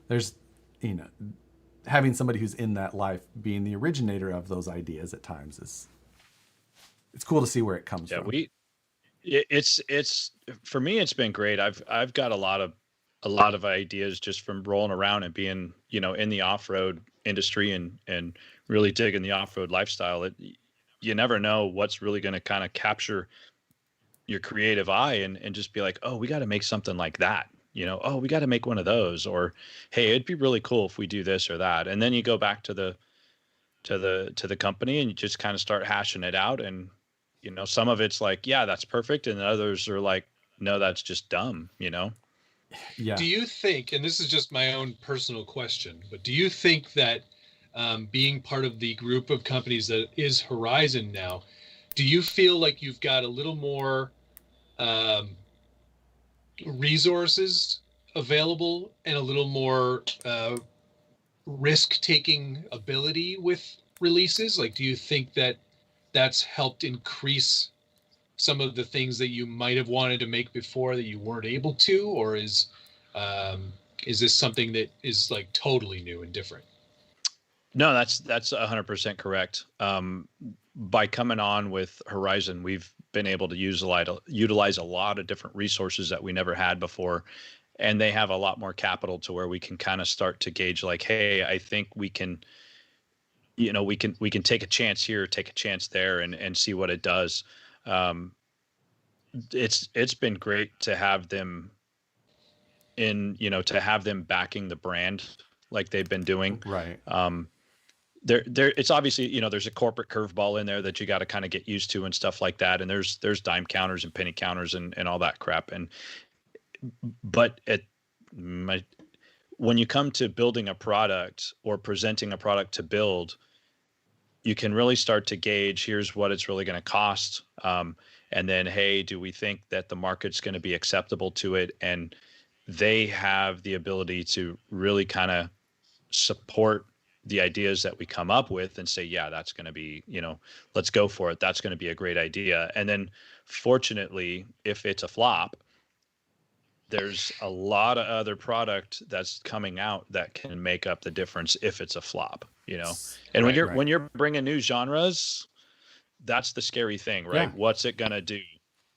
there's, you know, having somebody who's in that life being the originator of those ideas at times it's cool to see where it comes from. It's for me, it's been great. I've got a lot of ideas just from rolling around and being, you know, in the off-road industry and really digging the off-road lifestyle. You never know what's really going to kind of capture your creative eye and just be like, oh, we got to make something like that. You know, oh, we got to make one of those, or, hey, it'd be really cool if we do this or that. And then you go back to the company and you just kind of start hashing it out. And, you know, some of it's like, yeah, that's perfect. And others are like, no, that's just dumb, you know? Yeah. Do you think, and this is just my own personal question, but do you think that being part of the group of companies that is Horizon now, do you feel like you've got a little more resources available and a little more risk-taking ability with releases? Like, do you think that that's helped increase some of the things that you might have wanted to make before that you weren't able to, or is this something that is like totally new and different? No, that's 100% correct. By coming on with Horizon, we've been able to utilize a lot of different resources that we never had before, and they have a lot more capital to where we can kind of start to gauge like, hey, I think we can, we can take a chance here, take a chance there, and see what it does. Um, it's been great to have them to have them backing the brand like they've been doing. Right. There it's obviously, there's a corporate curveball in there that you got to kind of get used to and stuff like that, and there's dime counters and penny counters and all that crap. But when you come to building a product or presenting a product to build, you can really start to gauge, here's what it's really going to cost, and then, hey, do we think that the market's going to be acceptable to it? And they have the ability to really kind of support the ideas that we come up with and say, yeah, that's going to be, let's go for it. That's going to be a great idea. And then fortunately, if it's a flop, there's a lot of other product that's coming out that can make up the difference if it's a flop, and when you're bringing new genres, that's the scary thing, right? Yeah. What's it going to do?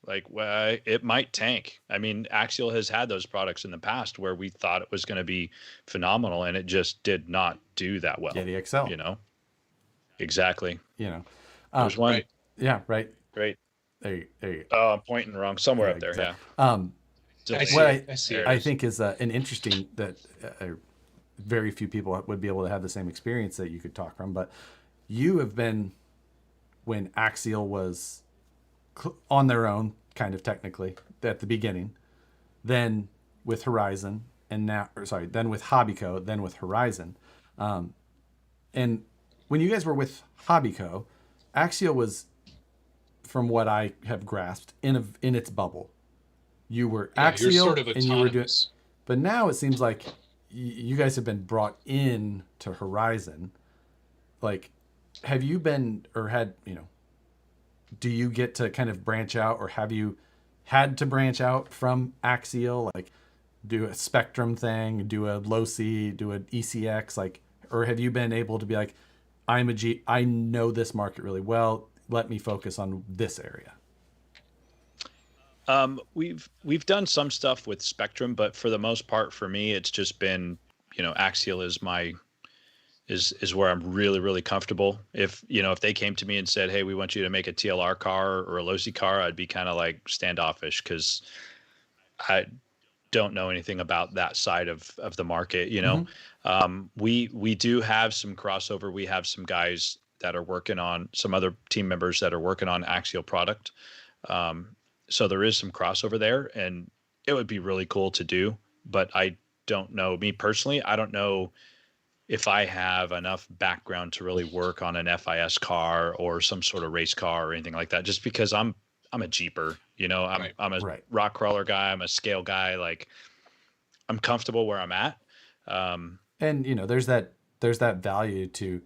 Like, well, it might tank. I mean, Axial has had those products in the past where we thought it was going to be phenomenal, and it just did not do that well. Yeah, the Excel. Exactly. There's one. Right. Yeah, right. Great. There you go. Oh, I'm pointing wrong. Somewhere up there. Exactly. Yeah. I see. I think is an interesting that very few people would be able to have the same experience that you could talk from, but you have been, when Axial was on their own, kind of technically at the beginning, then with Horizon, and then with Hobbyco, then with Horizon, and when you guys were with Hobbyco, Axial was, from what I have grasped, in its bubble. You were Axial, you're sort of autonomous. And you were doing, but now it seems like you guys have been brought in to Horizon. Like, have you been, or had, do you get to kind of branch out, or have you had to branch out from Axial, like do a Spectrum thing, do a low C, do an ECX, like, or have you been able to be like, I know this market really well, let me focus on this area? We've done some stuff with Spectrum, but for the most part, for me, it's just been, Axial is where I'm really, really comfortable. If they came to me and said, hey, we want you to make a TLR car or a low-C car, I'd be kind of like standoffish, because I don't know anything about that side of the market. We do have some crossover. We have some guys that are working on, some other team members that are working on Axial product. So there is some crossover there, and it would be really cool to do, but I don't know, me personally, I don't know if I have enough background to really work on an FIS car or some sort of race car or anything like that, just because I'm a Jeeper, I'm a rock crawler guy. I'm a scale guy. Like, I'm comfortable where I'm at. And there's that value to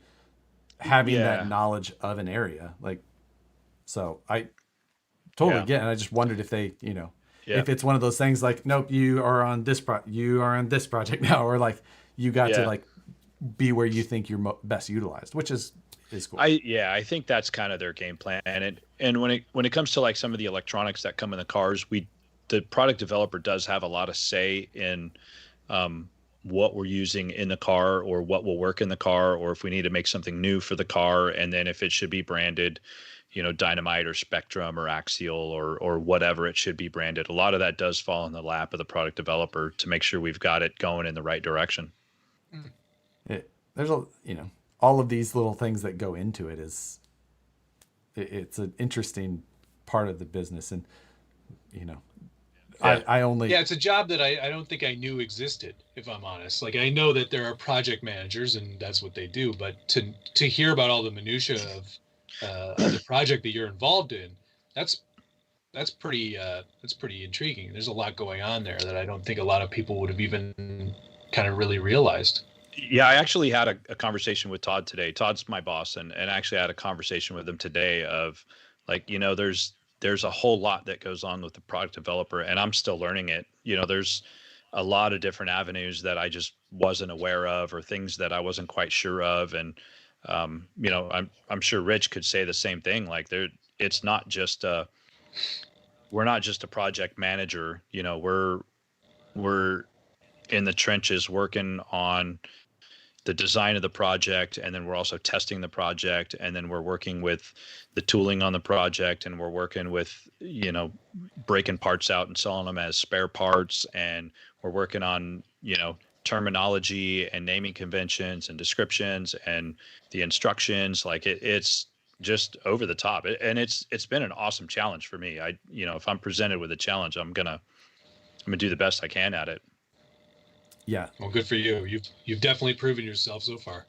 having that knowledge of an area. Like, so I totally get it. And I just wondered if they, if it's one of those things like, nope, you are on this project now, or like you got to like be where you think you're best utilized, which is cool. I think that's kind of their game plan. And when it comes to like some of the electronics that come in the cars, the product developer does have a lot of say in what we're using in the car, or what will work in the car, or if we need to make something new for the car, and then if it should be branded, Dynamite or Spectrum or Axial or whatever it should be branded. A lot of that does fall in the lap of the product developer to make sure we've got it going in the right direction. There's all of these little things that go into it. It's an interesting part of the business, and I only it's a job that I don't think I knew existed, if I'm honest. Like, I know that there are project managers and that's what they do, but to hear about all the minutia of the project that you're involved in, that's that's pretty intriguing. There's a lot going on there that I don't think a lot of people would have even kind of really realized. Yeah, I actually had a conversation with Todd today. Todd's my boss, and actually had a conversation with him today of like, there's a whole lot that goes on with the product developer, and I'm still learning it. There's a lot of different avenues that I just wasn't aware of, or things that I wasn't quite sure of. And I'm sure Rich could say the same thing. Like it's not just we're not just a project manager. We're in the trenches working on the design of the project, and then we're also testing the project, and then we're working with the tooling on the project, and we're working with breaking parts out and selling them as spare parts, and we're working on terminology and naming conventions and descriptions and the instructions. Like it's just over the top, and it's been an awesome challenge for me. If I'm presented with a challenge, I'm gonna do the best I can at it. Yeah. Well, good for you. You've definitely proven yourself so far.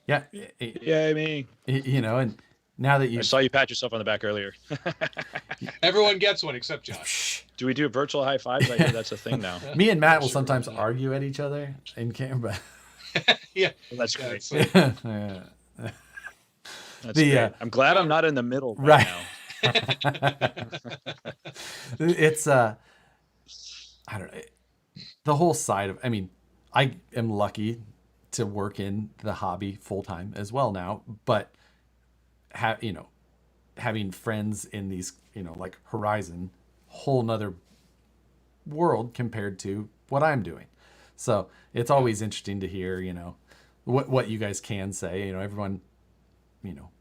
Yeah. Yeah, I mean, and now that I saw you pat yourself on the back earlier. Everyone gets one except Josh. Do we do a virtual high fives? I hear that's a thing now. Me and Matt will sometimes argue at each other in camera. Yeah. Well, that's great. Yeah. That's great. I'm glad I'm not in the middle right now. It's I don't know. The whole side of, I am lucky to work in the hobby full time as well now, but having friends in these, like Horizon, whole nother world compared to what I'm doing. So it's always interesting to hear, what you guys can say. Everyone,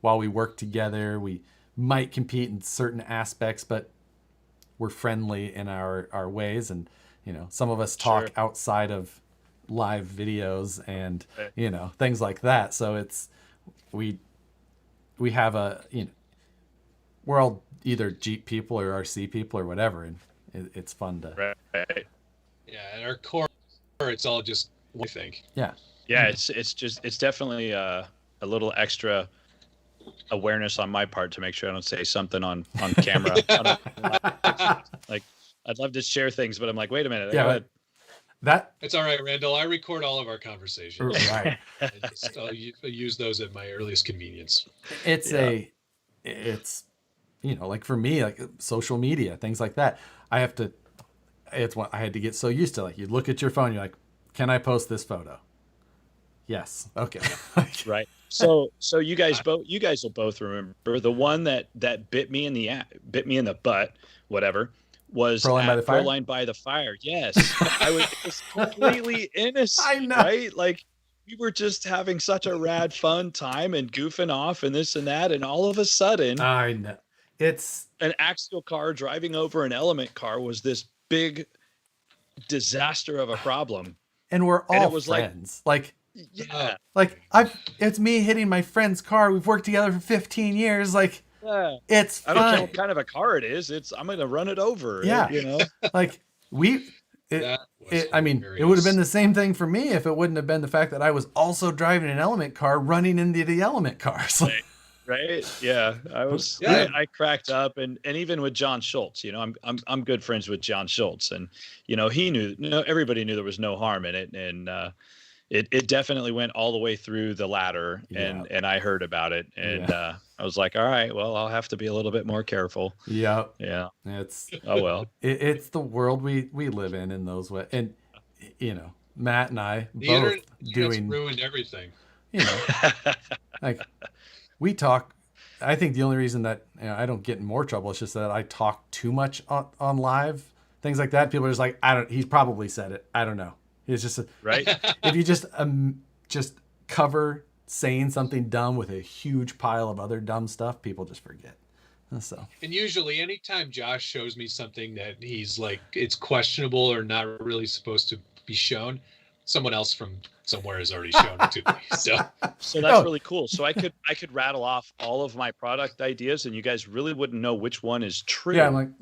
while we work together, we might compete in certain aspects, but we're friendly in our ways. And, some of us talk outside of live videos and, things like that. So it's, we have we're all either Jeep people or RC people or whatever. And it's fun to. Right. Yeah. At our core, it's all just one thing. Yeah. Yeah. It's definitely a little extra awareness on my part to make sure I don't say something on camera. Like, I'd love to share things, but I'm like, wait a minute. Yeah, it's all right, Randall. I record all of our conversations. Right. I'll use those at my earliest convenience. It's like for me, like social media, things like that. I had to get so used to, like, you look at your phone, you're like, can I post this photo? Yes. Okay. Right. So you guys will both remember the one that bit me in the butt, whatever, was Proline by the Fire. Yes. I was completely innocent. I know. Right? Like, we were just having such a rad fun time and goofing off and this and that, and all of a sudden, I know, it's an Axial car driving over an Element car was this big disaster of a problem. And we're all friends. It's me hitting my friend's car. We've worked together for 15 years. Like, it's fun. I don't care what kind of a car it is. I'm going to run it over. Yeah. Like it would have been the same thing for me if it wouldn't have been the fact that I was also driving an Element car running into the Element cars. Right. Yeah. I cracked up, and even with John Schultz, I'm good friends with John Schultz, and, he knew, everybody knew there was no harm in it. And, it definitely went all the way through the ladder, and I heard about it, and I was like, all right, well, I'll have to be a little bit more careful. Yeah. It's it's the world we live in those ways. And Matt and I both doing ruined everything. Like, we talk. I think the only reason that I don't get in more trouble is just that I talk too much on live, things like that. People are just like, he's probably said it. I don't know. It's just right. If you just cover saying something dumb with a huge pile of other dumb stuff, people just forget. So. And usually, anytime Josh shows me something that he's like, it's questionable or not really supposed to be shown, someone else from somewhere has already shown it to me. So that's really cool. So I could rattle off all of my product ideas, and you guys really wouldn't know which one is true. Yeah, I'm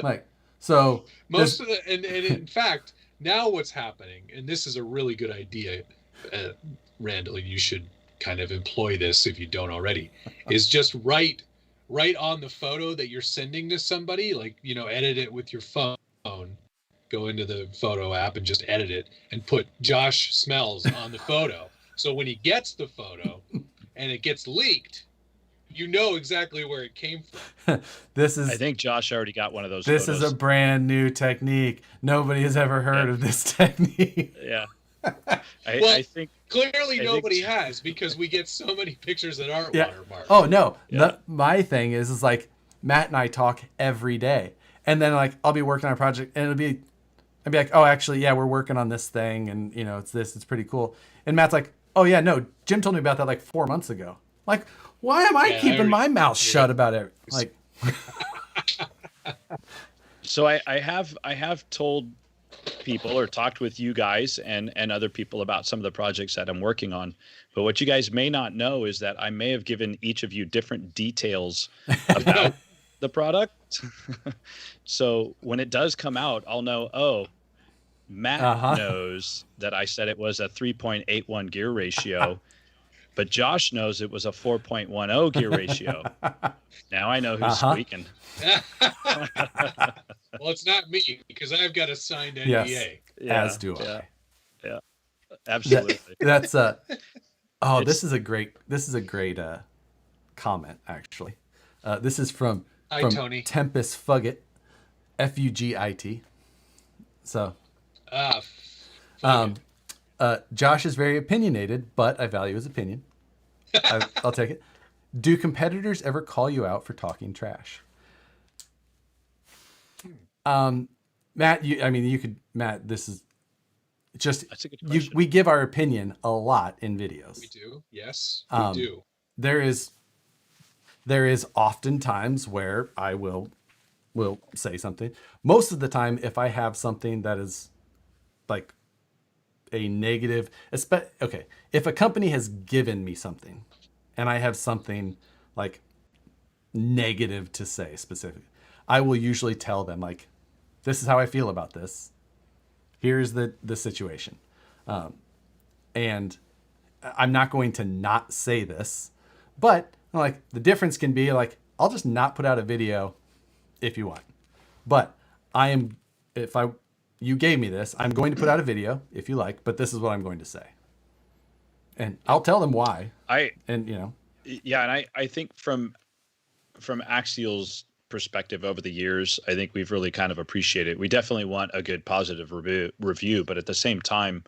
like, so most of the, and in fact, now what's happening, and this is a really good idea, Randall, you should kind of employ this if you don't already, is just write right on the photo that you're sending to somebody, like, edit it with your phone, go into the photo app and just edit it and put Josh Smells on the photo. So when he gets the photo and it gets leaked, you know exactly where it came from. I think Josh already got one of those This photos. is a brand new technique. Nobody has ever heard of this technique. Yeah. I think clearly nobody has, because we get so many pictures that aren't watermarked. Oh no. Yeah. My thing is like Matt and I talk every day. And then like I'll be working on a project and I'd be like, oh, actually, yeah, we're working on this thing, and it's pretty cool. And Matt's like, oh yeah, no, Jim told me about that like 4 months ago. Like, why am I keeping my mouth shut about it? Like, so I have told people or talked with you guys and other people about some of the projects that I'm working on. But what you guys may not know is that I may have given each of you different details about the product. So when it does come out, I'll know, oh, Matt knows that I said it was a 3.81 gear ratio, but Josh knows it was a 4.10 gear ratio. Now I know who's squeaking. Well, it's not me, because I've got a signed NDA. Yes, as do I. Yeah, absolutely. That's this is a great comment, actually. This is from Tony. Tempest Fugit, Fugit. So, Josh is very opinionated, but I value his opinion. I'll take it. Do competitors ever call you out for talking trash? Matt, Matt, this is just, that's a good question. We give our opinion a lot in videos. We do. Yes, we do. There is often times where I will say something. Most of the time, if I have something that is like a negative, if a company has given me something and I have something like negative to say specifically, I will usually tell them like, this is how I feel about this. Here's the situation. And I'm not going to not say this, but like the difference can be like, I'll just not put out a video if you want, but you gave me this, I'm going to put out a video if you like, but this is what I'm going to say. And I'll tell them why. And I think from Axial's perspective over the years, I think we've really kind of appreciated. We definitely want a good positive review, but at the same time,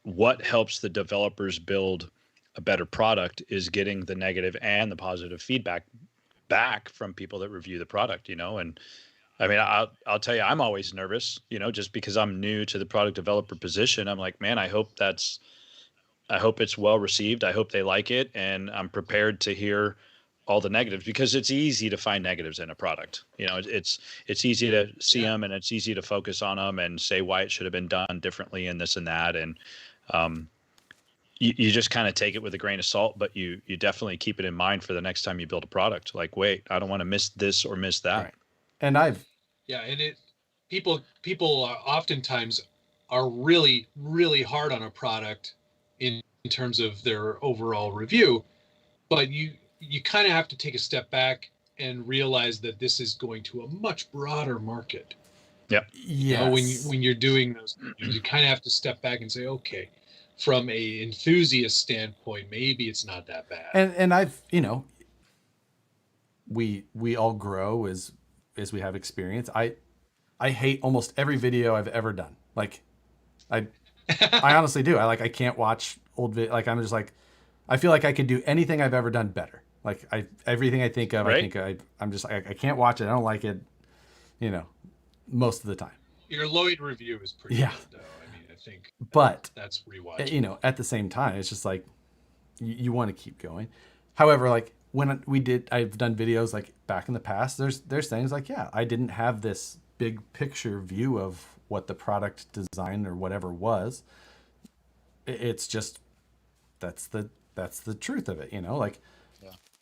what helps the developers build a better product is getting the negative and the positive feedback back from people that review the product, and I mean, I'll tell you, I'm always nervous, just because I'm new to the product developer position. I'm like, man, I hope it's well received. I hope they like it. And I'm prepared to hear all the negatives, because it's easy to find negatives in a product. It's easy to see them, and it's easy to focus on them and say why it should have been done differently and this and that. And you just kind of take it with a grain of salt, but you definitely keep it in mind for the next time you build a product. Like, wait, I don't want to miss this or miss that. Right. And people oftentimes are really, really hard on a product in terms of their overall review, but you kind of have to take a step back and realize that this is going to a much broader market. Yeah. Yes. When you're doing those things, you kind of have to step back and say, okay, from a enthusiast standpoint, maybe it's not that bad. And I've, we all grow as we have experience. I hate almost every video I've ever done. Like I honestly do. I can't watch old video. Like I'm just like, I feel like I could do anything I've ever done better. Like everything I think of, right? I'm just like, I can't watch it. I don't like it, most of the time. Your Lloyd review is pretty good though. I mean, I think that's rewatchable. At the same time, it's just like, you want to keep going. However, like when I've done videos like back in the past, there's things like, I didn't have this big picture view of what the product design or whatever was. It's just, that's the truth of it, like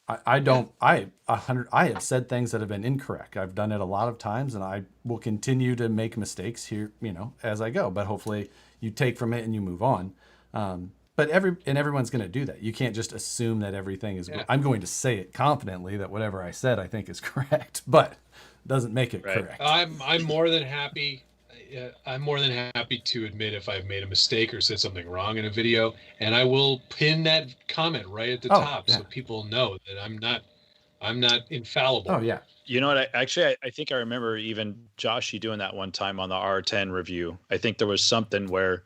I have said things that have been incorrect. I've done it a lot of times, and I will continue to make mistakes here, as I go, but hopefully you take from it and you move on. But everyone's going to do that. You can't just assume that everything is. I'm going to say it confidently that whatever I said I think is correct, but doesn't make it correct. I'm more than happy. I'm more than happy to admit if I've made a mistake or said something wrong in a video, and I will pin that comment right at the top so people know that I'm not infallible. Oh yeah. You know what? I think I remember even Josh, you doing that one time on the R10 review. I think there was something where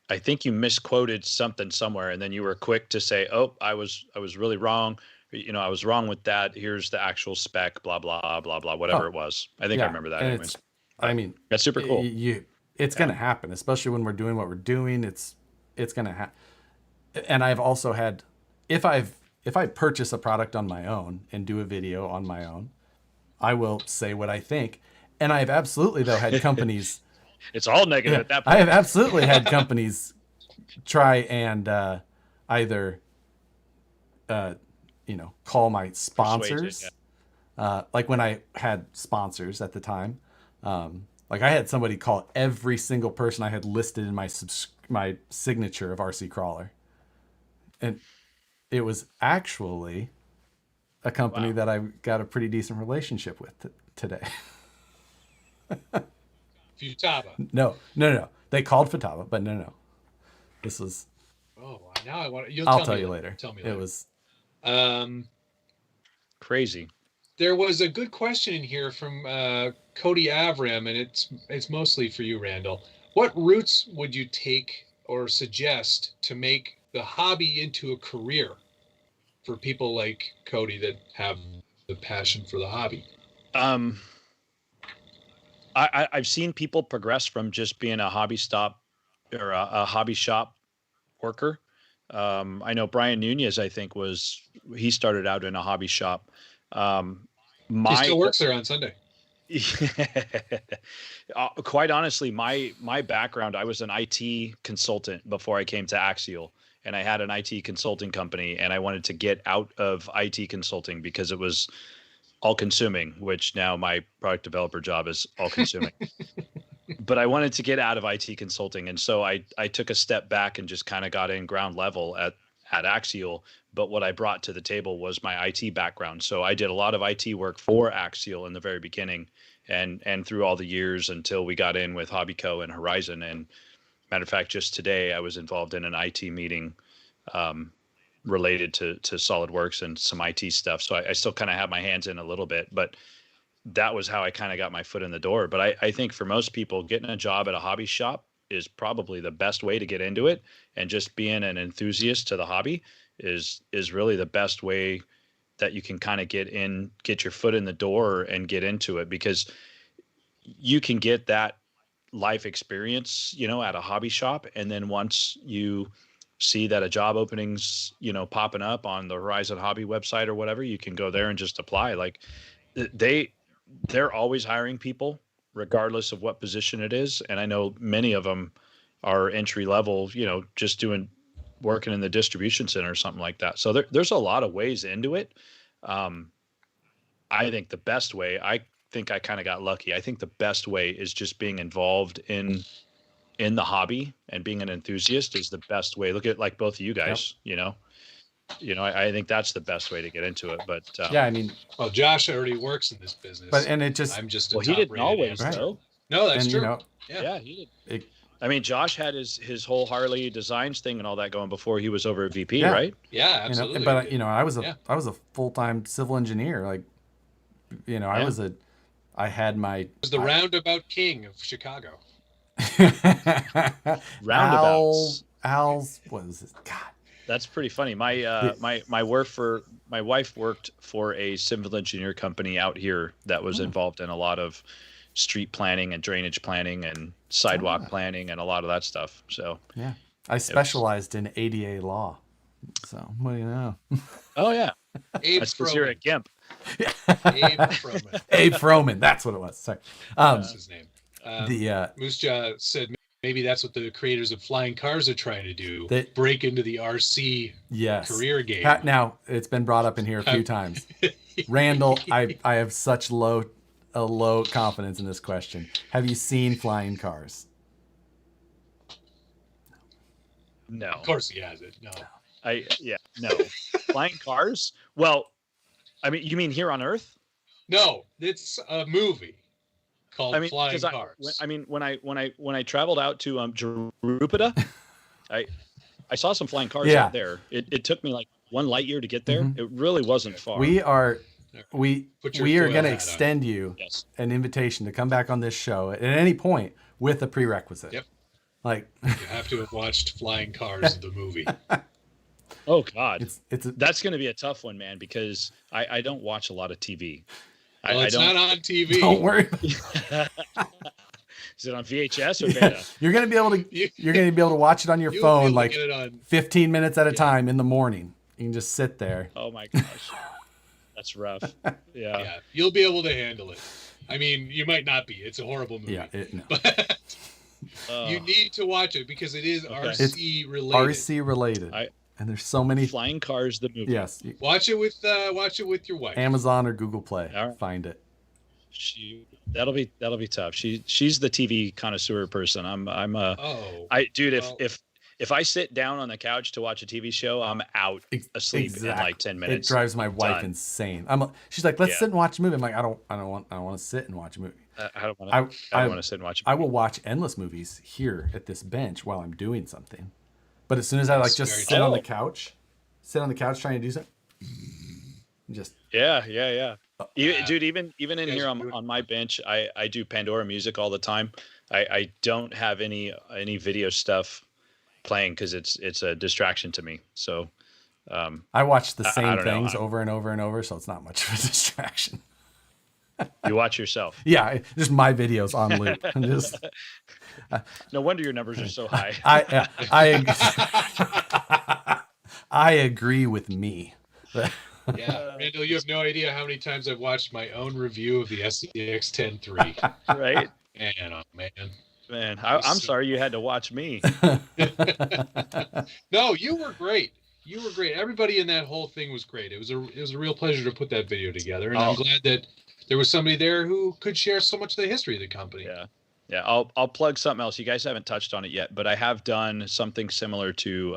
I think you misquoted something somewhere, and then you were quick to say, "Oh, I was really wrong. I was wrong with that. Here's the actual spec. Blah blah blah blah. Whatever it was. I think I remember that. Anyways, I mean, that's super cool. It's going to happen, especially when we're doing what we're doing. It's going to happen. And I've also had, if I purchase a product on my own and do a video on my own, I will say what I think. And I've absolutely though had companies. It's all negative at that point. I have absolutely had companies try and either, call my sponsors. Like when I had sponsors at the time, like I had somebody call every single person I had listed in my signature of RC Crawler, and it was actually a company that I got a pretty decent relationship with today. Futaba. No. They called Futaba, but no. This was. Oh, now I want. I'll tell you later. Tell me later. It was. Crazy. There was a good question in here from Cody Avram, and it's mostly for you, Randall. What routes would you take or suggest to make the hobby into a career for people like Cody that have the passion for the hobby? I've seen people progress from just being a hobby stop or a hobby shop worker. I know Brian Nunez, I think he started out in a hobby shop. He still works there on Sunday. Quite honestly, my background, I was an IT consultant before I came to Axial, and I had an IT consulting company, and I wanted to get out of IT consulting because it was all consuming, which now my product developer job is all consuming. But I wanted to get out of IT consulting. And so I took a step back and just kind of got in ground level at Axial. But what I brought to the table was my IT background. So I did a lot of IT work for Axial in the very beginning and through all the years until we got in with Hobbyco and Horizon. And matter of fact, just today I was involved in an IT meeting related to SolidWorks and some IT stuff. So I still kind of have my hands in a little bit, but that was how I kind of got my foot in the door. But I think for most people, getting a job at a hobby shop is probably the best way to get into it. And just being an enthusiast to the hobby is really the best way that you can kind of get your foot in the door and get into it, because you can get that life experience, at a hobby shop. And then once you see that a job opening's, popping up on the Horizon Hobby website or whatever, you can go there and just apply. Like they're always hiring people regardless of what position it is. And I know many of them are entry level, just working in the distribution center or something like that. So there's a lot of ways into it. I think the best way, I think I kind of got lucky. I think the best way is just being involved in the hobby and being an enthusiast is the best way. Look at like both of you guys, I think that's the best way to get into it. But well, Josh already works in this business, I'm just he didn't always, though. No, that's true. He did. Josh had his whole Harley designs thing and all that going before he was over at VP, right? Yeah, absolutely. But I was a full-time civil engineer. Like, I had my. I was the roundabout king of Chicago. Roundabouts. Al's what is this? God. That's pretty funny. My wife worked for a civil engineer company out here that was involved in a lot of street planning and drainage planning and sidewalk planning and a lot of that stuff. So I specialized in ADA law. So what do you know? Oh yeah, That's because you're a gimp. Abe Froman. Abe Froman. That's what it was. Sorry. That's his name. Moose Jaw said maybe that's what the creators of flying cars are trying to do. Break into the RC career game. Now, it's been brought up in here a few times. Randall, I have such low confidence in this question. Have you seen flying cars? No. Of course he has it. No. No. Flying cars? Well, I mean, you mean here on Earth? No, it's a movie called Flying Cars. When I traveled out to Jupiter, I saw some flying cars out there. It took me like 1 light year to get there. It really wasn't far. We are going to extend you an invitation to come back on this show at any point with a prerequisite. Yep. Like you have to have watched Flying Cars, the movie. Oh God, that's going to be a tough one, man, because I don't watch a lot of TV. Well, it's not on TV. Don't worry. Is it on VHS or beta? You're gonna be able to watch it on your phone like 15 minutes at a time in the morning. You can just sit there. Oh my gosh, that's rough. Yeah, you'll be able to handle it. I mean, you might not be. It's a horrible movie. Yeah, no. But you need to watch it because it is RC related. RC related. And there's so many Flying Cars, the movie. Yes. Watch it with your wife. Amazon or Google Play. Right. Find it. That'll be tough. She's the TV connoisseur person. If I sit down on the couch to watch a TV show, I'm out asleep in like 10 minutes. It drives my wife insane. She's like, let's sit and watch a movie. I'm like, I don't want to sit and watch a movie. I don't want to sit and watch a movie. I will watch endless movies here at this bench while I'm doing something. But as soon as I sit on the couch trying to do something, just dude, even in here on my bench, I do Pandora music all the time. I don't have any video stuff playing because it's a distraction to me. So I watch the same things over and over and over, so it's not much of a distraction. You watch yourself? Yeah, just my videos on loop. No wonder your numbers are so high. I agree with me. Yeah, Randall, you have no idea how many times I've watched my own review of the SCX10 III. Right? Man, I'm sorry you had to watch me. No, you were great. You were great. Everybody in that whole thing was great. It was a real pleasure to put that video together, and I'm glad that there was somebody there who could share so much of the history of the company. Yeah. I'll plug something else. You guys haven't touched on it yet, but I have done something similar to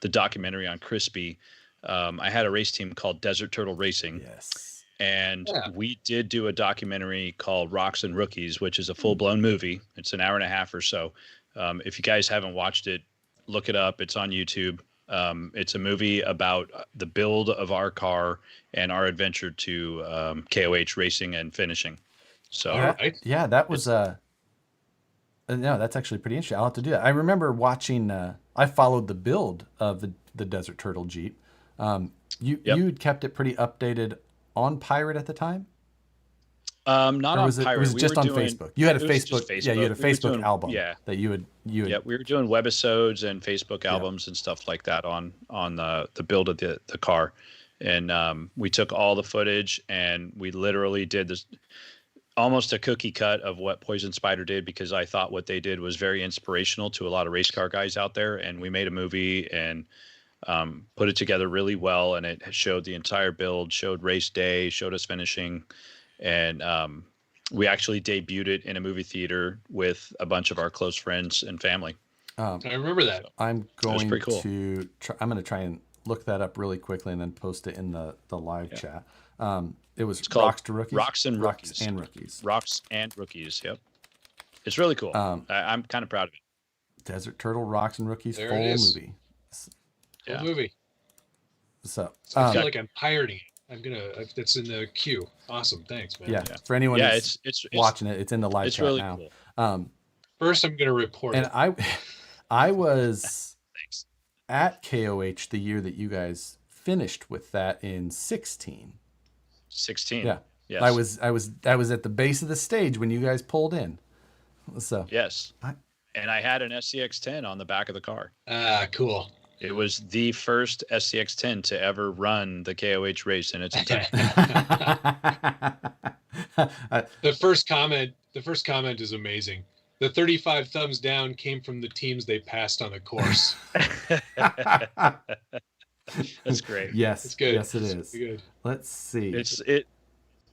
the documentary on Crispy. I had a race team called Desert Turtle Racing. Yes. And we did do a documentary called Rocks and Rookies, which is a full-blown movie. It's an hour and a half or so. If you guys haven't watched it, look it up. It's on YouTube. It's a movie about the build of our car and our adventure to KOH racing and finishing. So yeah, that was no, that's actually pretty interesting. I'll have to do that. I remember watching. I followed the build of the Desert Turtle Jeep. You kept it pretty updated on Pirate at the time. Not on Pirate. It was just on Facebook. You had a Facebook. Yeah, you had a Facebook album. That you would. Yeah, we were doing webisodes and Facebook albums and stuff like that on the build of the car, and we took all the footage and we literally did this almost a cookie cut of what Poison Spider did, because I thought what they did was very inspirational to a lot of race car guys out there, and we made a movie and put it together really well, and it showed the entire build, showed race day, showed us finishing. And we actually debuted it in a movie theater with a bunch of our close friends and family. I remember that. I'm going to try and look that up really quickly and then post it in the live chat. It's called Rocks and Rookies. Rocks and Rookies. Yep. It's really cool. I'm kind of proud of it. Desert Turtle Rocks and Rookies full movie. Full movie. So I feel like I'm pirating it. That's in the queue. Awesome. Thanks, man. Yeah. For anyone who's watching it, it's in the live chat really now. Cool. First, I'm going to report it. And I was at KOH the year that you guys finished with that in 16. 16. Yeah. Yes. I was at the base of the stage when you guys pulled in. So yes. And I had an SCX10 on the back of the car. Cool. It was the first SCX10 to ever run the KOH race in its entirety. The first comment is amazing. The 35 thumbs down came from the teams they passed on the course. That's great. Yes, it's good. Yes, it is. Good. Let's see.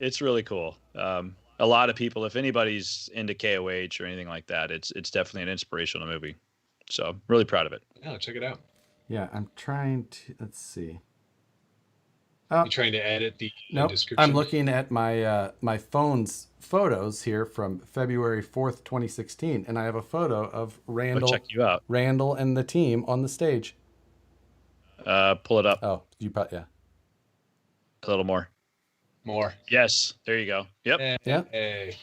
It's really cool. A lot of people, if anybody's into KOH or anything like that, it's definitely an inspirational movie. So really proud of it. Yeah, check it out. Yeah, I'm trying to. Let's see. You trying to edit the Nope. description? I'm looking at my my phone's photos here from February 4th, 2016, and I have a photo of Randall. Check you out. Randall and the team on the stage. Pull it up. Oh, yeah. A little more. More. Yes, there you go. Yep. Yeah. Hey.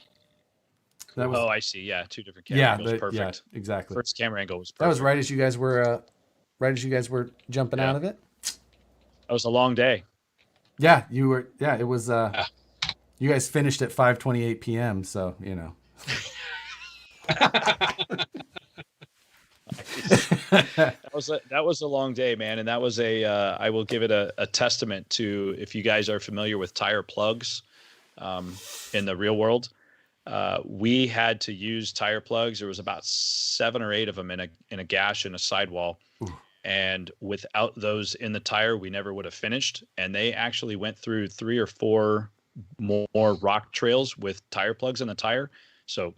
That was, I see. Yeah, 2 different camera angles. Perfect. Yeah, exactly. First camera angle was perfect. That was right as you guys were jumping out of it. That was a long day. Yeah, you were. Yeah, it was. You guys finished at 5:28 p.m. So you know. that was a long day, man, and that was I will give it a testament to, if you guys are familiar with tire plugs in the real world. We had to use tire plugs. There was about 7 or 8 of them in a gash in a sidewall. Ooh. And without those in the tire, we never would have finished. And they actually went through 3 or 4 more rock trails with tire plugs in the tire. So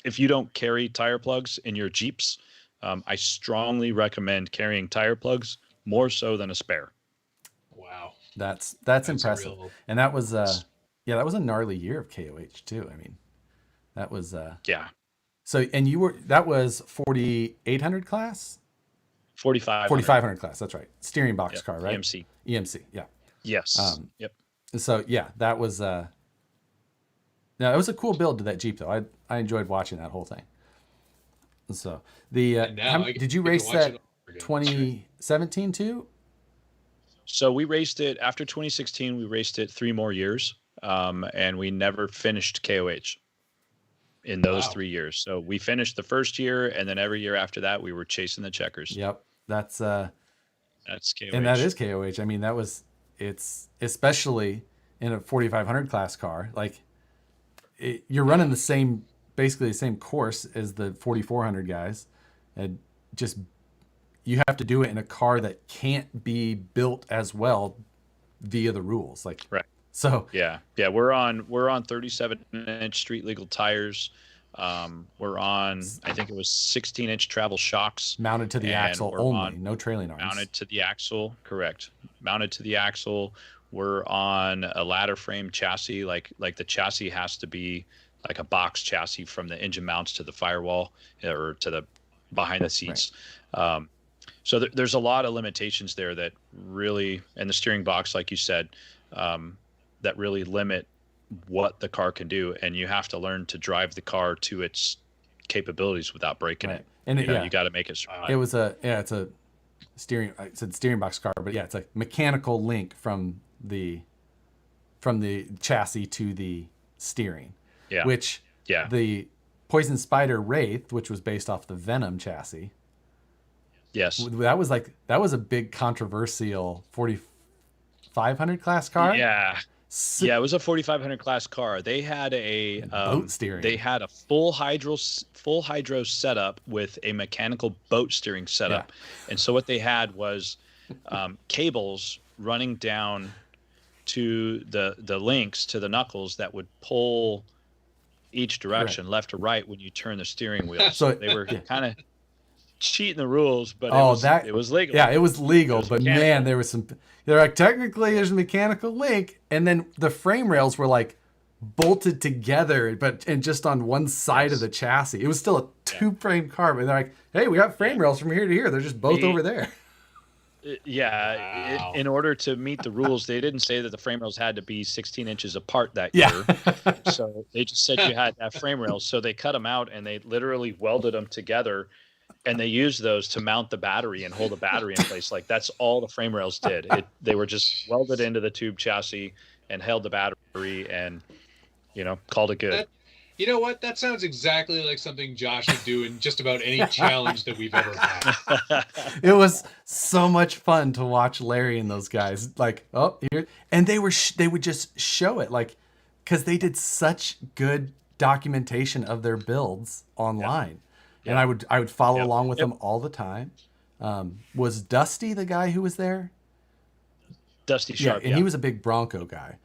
if you don't carry tire plugs in your Jeeps, I strongly recommend carrying tire plugs more so than a spare. Wow. That's impressive. And that was that was a gnarly year of KOH too. I mean, that was yeah. So, and that was 4,800 class? 4,500 class. That's right. Steering box car, right? EMC. Yeah. Yes. Yep. So yeah, that was it was a cool build to that Jeep though. I enjoyed watching that whole thing. So did you race that 2017 too? So we raced it after 2016. We raced it 3 more years, and we never finished KOH in those 3 years. So we finished the first year, and then every year after that, we were chasing the checkers. Yep, that's KOH, and that is KOH. I mean, it's especially in a 4,500 class car. Like you're running basically the same course as the 4,400 guys, and just you have to do it in a car that can't be built as well via the rules. Like right. So yeah, we're on 37-inch street legal tires. We're on, I think it was 16-inch travel shocks mounted to the axle only, no trailing arms. Mounted to the axle, correct. Mounted to the axle. We're on a ladder frame chassis, like the chassis has to be like a box chassis from the engine mounts to the firewall or to the behind the seats. Right. So there's a lot of limitations there that really, and the steering box, like you said, that really limit what the car can do, and you have to learn to drive the car to its capabilities without breaking it. And you got to make it survive. It's a steering. I said steering box car, but yeah, it's a mechanical link from the chassis to the steering. Yeah. Which the Poison Spider Wraith, which was based off the Venom chassis. Yes. That was a big controversial 4,500 class car. Yeah. Yeah, it was a 4,500 class car. They had a boat steering. They had a full hydro setup with a mechanical boat steering setup. Yeah. And so what they had was cables running down to the links to the knuckles that would pull each direction, left or right, when you turn the steering wheel. So they were kind of cheating the rules, but it was legal. Yeah, it was legal, but man, there was they're like, technically there's a mechanical link, and then the frame rails were like bolted together, and just on one side of the chassis. It was still a 2-frame car, but they're like, hey, we got frame rails from here to here. They're just both over there. Yeah, wow. In order to meet the rules, they didn't say that the frame rails had to be 16 inches apart that year. So they just said you had to have frame rails. So they cut them out, and they literally welded them together, and they used those to mount the battery and hold the battery in place. Like that's all the frame rails did. They were just welded into the tube chassis and held the battery, and called it good. You know what? That sounds exactly like something Josh would do in just about any challenge that we've ever had. It was so much fun to watch Larry and those guys. Like, oh, here, and they would just show it, like, because they did such good documentation of their builds online, and I would follow along with them all the time. Was Dusty the guy who was there? Dusty Sharp, and he was a big Bronco guy.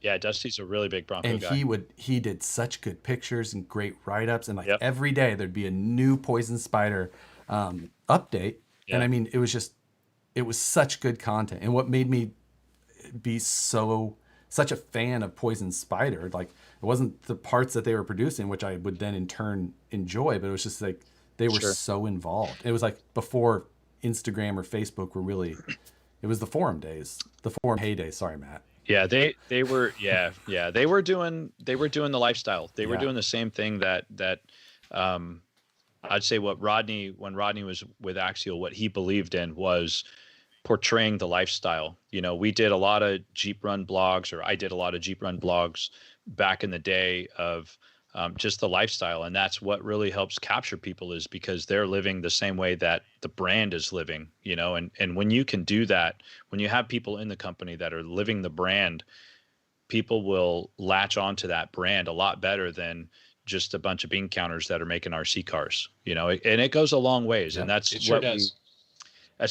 Yeah, Dusty's a really big Bronco guy. And he did such good pictures and great write-ups, and every day there'd be a new Poison Spider update. Yeah. And I mean, it was such good content. And what made me be such a fan of Poison Spider, like it wasn't the parts that they were producing, which I would then in turn enjoy, but it was just like they were so involved. It was like before Instagram or Facebook were really, it was the forum days, the forum heyday. Sorry, Matt. Yeah, they were they were doing the lifestyle. They were doing the same thing that I'd say when Rodney was with Axial, what he believed in was portraying the lifestyle. You know, we did a lot of Jeep Run blogs, or I did a lot of Jeep Run blogs back in the day of just the lifestyle. And that's what really helps capture people, is because they're living the same way that the brand is living, you know, and when you can do that, when you have people in the company that are living the brand, people will latch onto that brand a lot better than just a bunch of bean counters that are making RC cars, you know, and it goes a long ways. And that's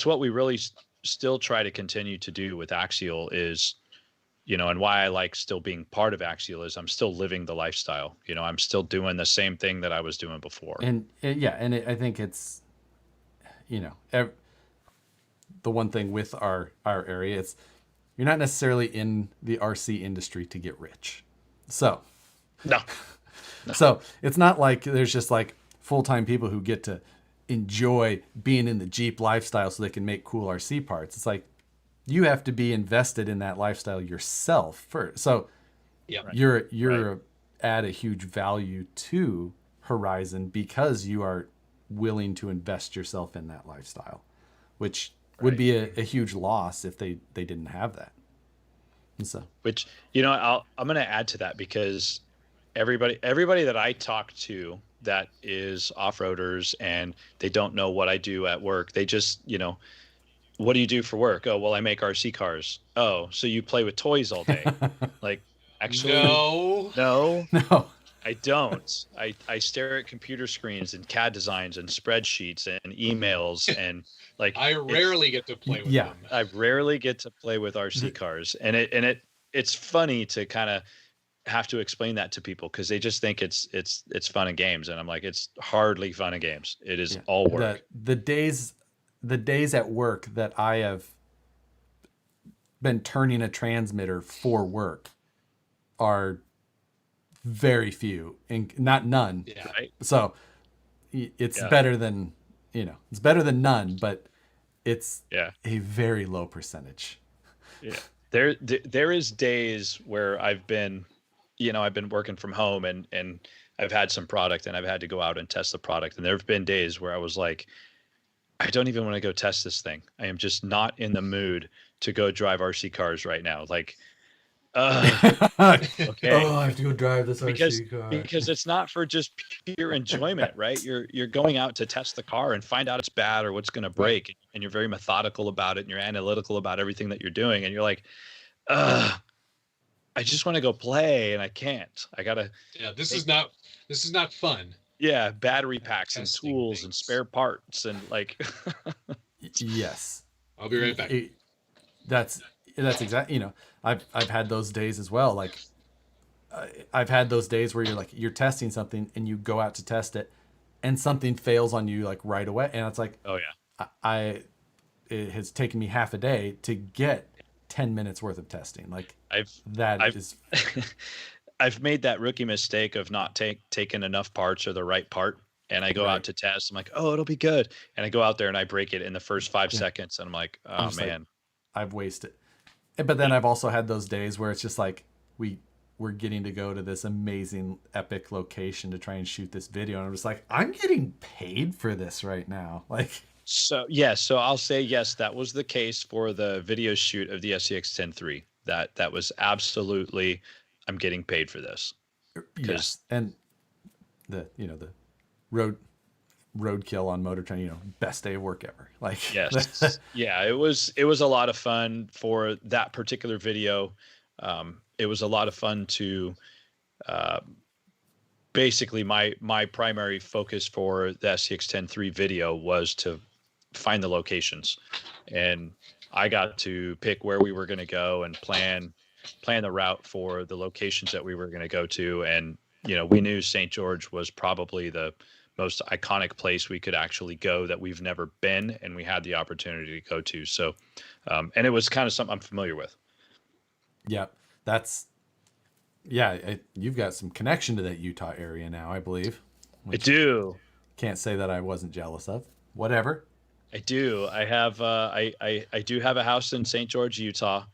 what we really still try to continue to do with Axial is, you know, and why I like still being part of Axial is I'm still living the lifestyle. You know, I'm still doing the same thing that I was doing before. And I think it's, you know, the one thing with our area, it's you're not necessarily in the RC industry to get rich. So, no. So it's not like there's just like full-time people who get to enjoy being in the Jeep lifestyle so they can make cool RC parts. It's like you have to be invested in that lifestyle yourself first. So you're add a huge value to Horizon because you are willing to invest yourself in that lifestyle, which would be a huge loss if they didn't have that. And so, which, you know, I'm going to add to that, because everybody that I talk to that is off-roaders and they don't know what I do at work, they just, you know, what do you do for work? Oh, well, I make RC cars. Oh, so you play with toys all day? Like, actually, no, I don't. I stare at computer screens and CAD designs and spreadsheets and emails and like. I rarely get to play with them. I rarely get to play with RC cars, and it's funny to kind of have to explain that to people, because they just think it's fun and games, and I'm like, it's hardly fun and games. It is all work. The days at work that I have been turning a transmitter for work are very few, and not none. Yeah. Right? So it's better than, you know, it's better than none, but it's a very low percentage. Yeah. There is days where I've been working from home and I've had some product and I've had to go out and test the product. And there've been days where I was like, I don't even want to go test this thing. I am just not in the mood to go drive RC cars right now. Like, okay. Oh, I have to go drive this RC car. Because it's not for just pure enjoyment, right? You're going out to test the car and find out it's bad or what's going to break. And you're very methodical about it, and you're analytical about everything that you're doing. And you're like, I just want to go play and I can't. I gotta. Yeah, this is not fun. Yeah, battery packs and tools and spare parts and like. Yes. I'll be right back. That's exactly, you know, I've had those days as well. Like I've had those days where you're testing something and you go out to test it and something fails on you like right away. And it's like, oh yeah, it has taken me half a day to get 10 minutes worth of testing. Like I've made that rookie mistake of not taking enough parts or the right part. And I go out to test. I'm like, oh, it'll be good. And I go out there and I break it in the first 5 seconds. And I'm like, oh man, like, I've wasted. But then I've also had those days where it's just like, we're getting to go to this amazing epic location to try and shoot this video. And I'm just like, I'm getting paid for this right now. Like, so I'll say, yes, that was the case for the video shoot of the SCX24 B-17. That was absolutely, I'm getting paid for this. Yes. And the roadkill on Motor Trend, best day of work ever. Like, yes. Yeah, it was a lot of fun for that particular video. It was a lot of fun to, basically my primary focus for the SCX24 video was to find the locations, and I got to pick where we were going to go and plan the route for the locations that we were going to go to. And, we knew St. George was probably the most iconic place we could actually go that we've never been, and we had the opportunity to go to. So, and it was kind of something I'm familiar with. Yeah, you've got some connection to that Utah area now, I believe. I do. Can't say that I wasn't jealous of. Whatever. I do. I have. I do have a house in St. George, Utah.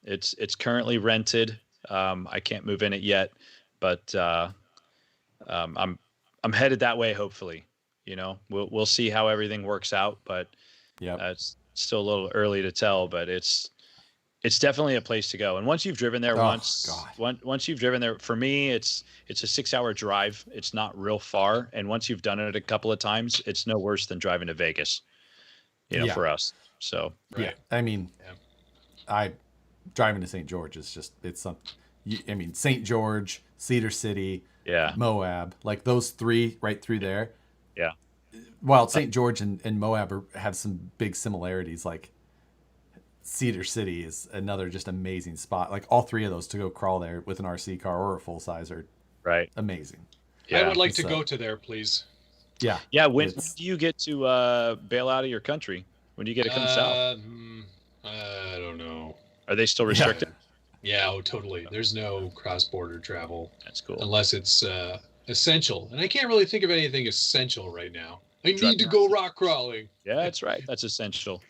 It's currently rented. I can't move in it yet, but I'm headed that way. Hopefully, we'll see how everything works out. But it's still a little early to tell. But it's definitely a place to go. And once you've driven there once you've driven there, for me, it's a 6-hour drive. It's not real far. And once you've done it a couple of times, it's no worse than driving to Vegas, for us. So, right. I mean, driving to St. George is just, it's something. I mean, St. George, Cedar City, Moab, like those three right through there. Yeah. While St. George and Moab have some big similarities, like Cedar City is another just amazing spot. Like all three of those to go crawl there with an RC car or a full size are amazing. Yeah. I would like to go to there, please. Yeah. Yeah. When do you get to bail out of your country? When do you get to come south? I don't know. Are they still restricted? Yeah, totally. There's no cross-border travel. That's cool. Unless it's essential. And I can't really think of anything essential right now. I need to go rock crawling. Yeah, that's right. That's essential.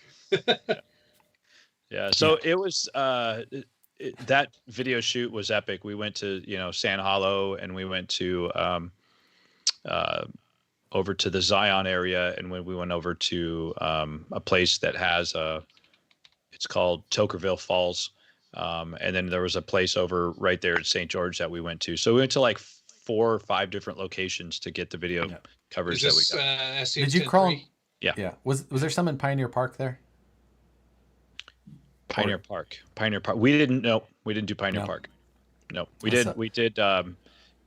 Yeah. So it was that video shoot was epic. We went to, Sand Hollow, and we went to over to the Zion area, and when we went over to a place that has it's called Tokerville Falls. And then there was a place over right there at St. George that we went to. So we went to like 4 or 5 different locations to get the video coverage that we got. SCX Did you crawl? Yeah. Yeah. Was there some in Pioneer Park there? Pioneer Park. We didn't do Pioneer Park. No, we did. We did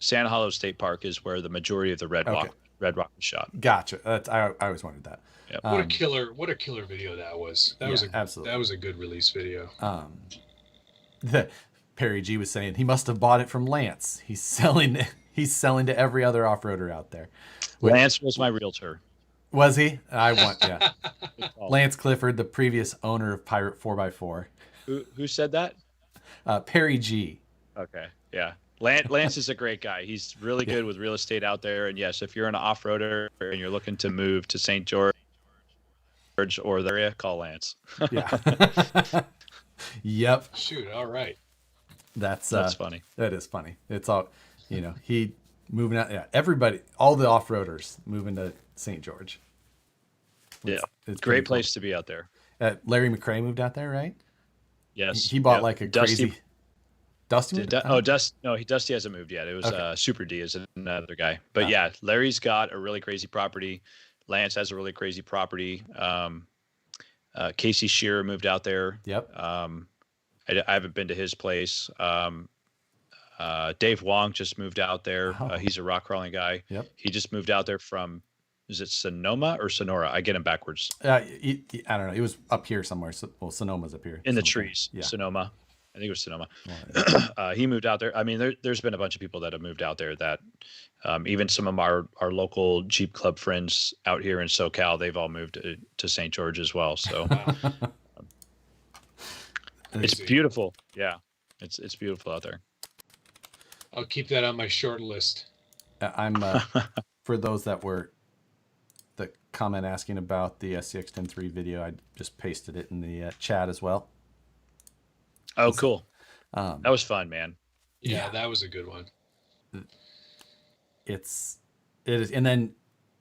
Sand Hollow State Park is where the majority of the Red Rock was shot. Gotcha. I always wondered that. Yep. What a killer video that was. Absolutely. That was a good release video. Perry G was saying he must have bought it from Lance. He's selling to every other off-roader out there. Lance was my realtor. Was he? Lance Clifford, the previous owner of Pirate 4x4. Who said that? Perry G. Okay. Yeah. Lance is a great guy. He's really good with real estate out there. And yes, if you're an off-roader and you're looking to move to St. George or the area, call Lance. Yeah. Yep. Shoot. All right. That's funny. That is funny. It's all, he moving out. Yeah. Everybody, all the off-roaders moving to St. George. It's great place to be out there. Larry McCrae moved out there, right? Yes. He bought like a crazy. Dusty moved? Dusty hasn't moved yet. It was Super D is another guy. But yeah, Larry's got a really crazy property. Lance has a really crazy property. Casey Shearer moved out there. Yep. I haven't been to his place. Dave Wong just moved out there. He's a rock crawling guy. Yep. He just moved out there from, is it Sonoma or Sonora? I get him backwards. I don't know. It was up here somewhere. Sonoma's up here. In the trees. Yeah. Sonoma. I think it was Sonoma. He moved out there. I mean, there's been a bunch of people that have moved out there that even some of our local Jeep Club friends out here in SoCal, they've all moved to St. George as well. So it's beautiful. Yeah, it's beautiful out there. I'll keep that on my short list. I'm for those that were the comment asking about the SCX10 video, I just pasted it in the chat as well. Oh, cool. That was fun, man. Yeah, that was a good one. It is. And then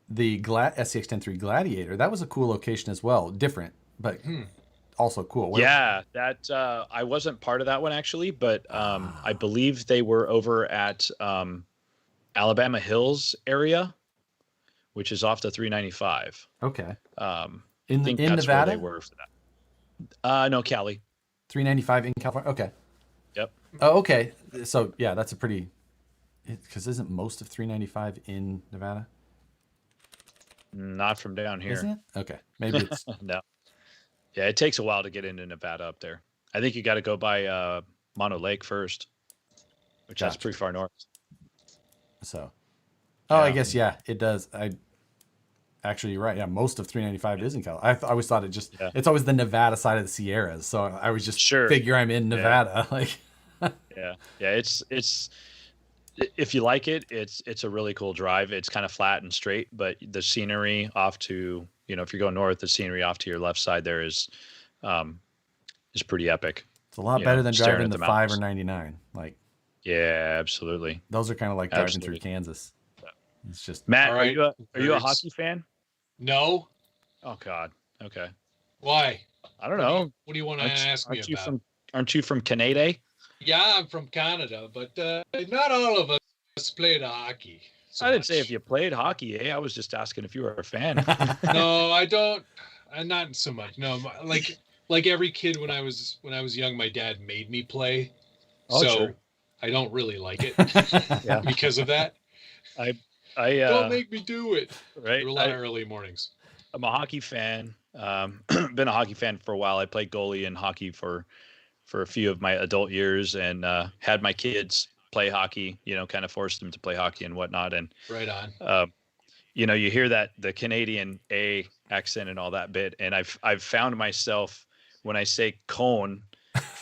the SCX10 Gladiator, that was a cool location as well. Different, but also cool. That I wasn't part of that one actually, but I believe they were over at Alabama Hills area, which is off the 395. Okay. In Nevada? Where they were for that. No, Cali. 395 in California. Okay. Yep. Oh, okay. So yeah, that's a pretty. Because isn't most of 395 in Nevada? Not from down here. Isn't it? Okay. Maybe it's no. Yeah, it takes a while to get into Nevada up there. I think you got to go by Mono Lake first, which that's pretty far north. So, Oh, I guess, yeah, it does. Actually, you're right. Yeah, most of 395 is in California. I always thought it's always the Nevada side of the Sierras. So I was just figure I'm in Nevada. Like, yeah. It's if you like it, it's a really cool drive. It's kind of flat and straight, but the scenery off to, if you're going north, the scenery off to your left side there is pretty epic. It's a lot better than driving the 5 or 99. Like, yeah, absolutely. Those are kind of like driving through Kansas. It's just Matt. Right. Are you a hockey fan? No. Oh God. Okay. Why? I don't know. What do you want to ask me about? Aren't you from Canada? Yeah, I'm from Canada, but not all of us played hockey. I didn't say if you played hockey. I was just asking if you were a fan. No, I don't. Not so much. No, like every kid when I was young, my dad made me play. Oh, so sure. I don't really like it because of that. I don't make me do it. Right. There were a lot of early mornings. I'm a hockey fan. Been a hockey fan for a while. I played goalie in hockey for a few of my adult years, and had my kids play hockey. Kind of forced them to play hockey and whatnot. And right on. You hear that the Canadian A accent and all that bit, and I've found myself when I say cone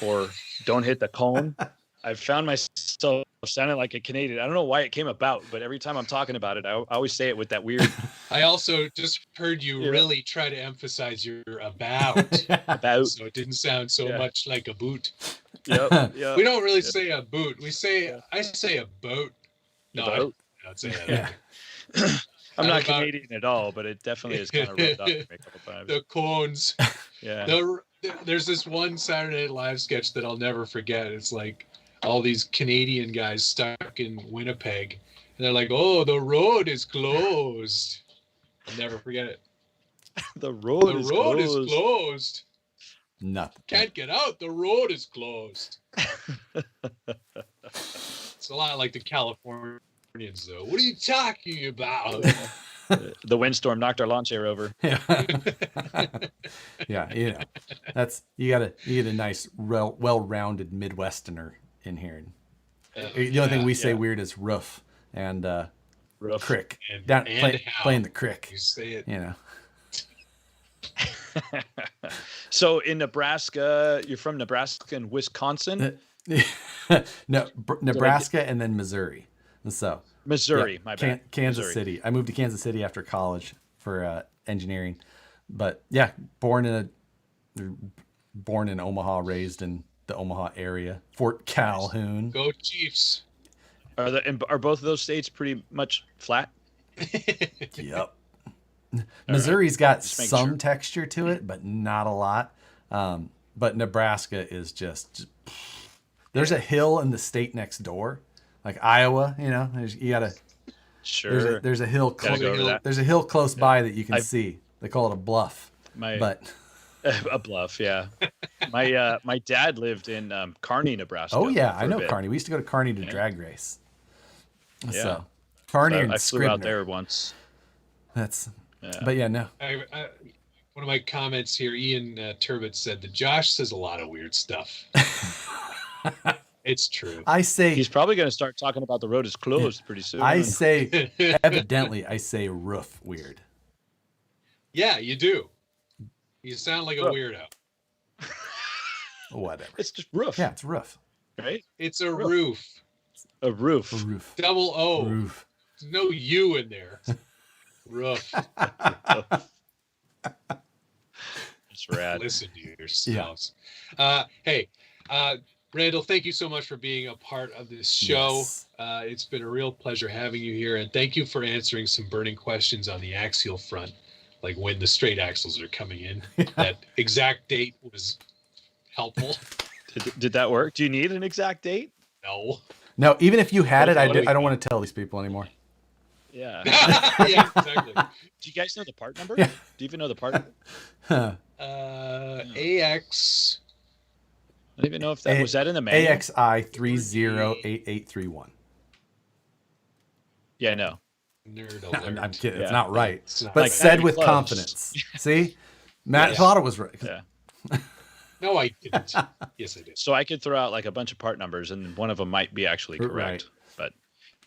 or don't hit the cone, I've found myself sounding like a Canadian. I don't know why it came about, but every time I'm talking about it, I always say it with that weird. I also just heard you really try to emphasize your about, so it didn't sound so much like a boot. Yep. We don't really say a boot. We say I say a boat. No, I don't say that. Yeah. I'm not Canadian at all, but it definitely is kind of rubbed off me a couple times. The cones. Yeah. There's this one Saturday Night Live sketch that I'll never forget. It's like all these Canadian guys stuck in Winnipeg, and they're like, "Oh, the road is closed." I'll never forget it. The road is closed. Nothing. Can't get out. The road is closed. It's a lot like the Californians, though. What are you talking about? The windstorm knocked our lawn chair over. Yeah, that's you get a nice, well-rounded Midwesterner in here. The only thing we say weird is roof and crick. Playing the crick. You say it. So in Nebraska, you're from Nebraska and Wisconsin? No, Nebraska and then Missouri. So Missouri, my bad. Kansas Missouri. City. I moved to Kansas City after college for engineering, but yeah, born in Omaha, raised in the Omaha area, Fort Calhoun. Go Chiefs! Are both of those states pretty much flat? Yep. Missouri's got some texture to it, but not a lot. But Nebraska is just there's a hill in the state next door. Like Iowa, you gotta. Sure. There's a hill. There's a hill close by that you can see. They call it a bluff. A bluff, yeah. My dad lived in Kearney, Nebraska. Oh yeah, I know Kearney. We used to go to Kearney to drag race. Yeah. So Kearney and I flew Scribner. out there once. But yeah, no. One of my comments here, Ian Turbot said that Josh says a lot of weird stuff. It's true. I say he's probably going to start talking about the road is closed pretty soon. I say evidently I say roof weird. Yeah, you do. You sound like a weirdo. Whatever. It's just roof. Yeah, it's roof. Right? It's a roof. A roof. A roof. Double O. Roof. There's no U in there. Roof. It's rad. Listen to yourselves. Yeah. Hey, Randall, thank you so much for being a part of this show. Yes. It's been a real pleasure having you here, and thank you for answering some burning questions on the axial front, like when the straight axles are coming in. That exact date was helpful. Did that work? Do you need an exact date? No, even if you had it, I don't want to tell these people anymore. Yeah. Yeah, exactly. Do you guys know the part number? Yeah. Do you even know the part number? AX. I don't even know if that was that in the manual. AXI 308831. Yeah, I know. Nerd alert. I'm kidding. Yeah. It's not right. It's not But like said that with close. confidence. See? Matt thought it was right. Yeah. No, I didn't. Yes, I did. So I could throw out like a bunch of part numbers, and one of them might be actually correct. Right. But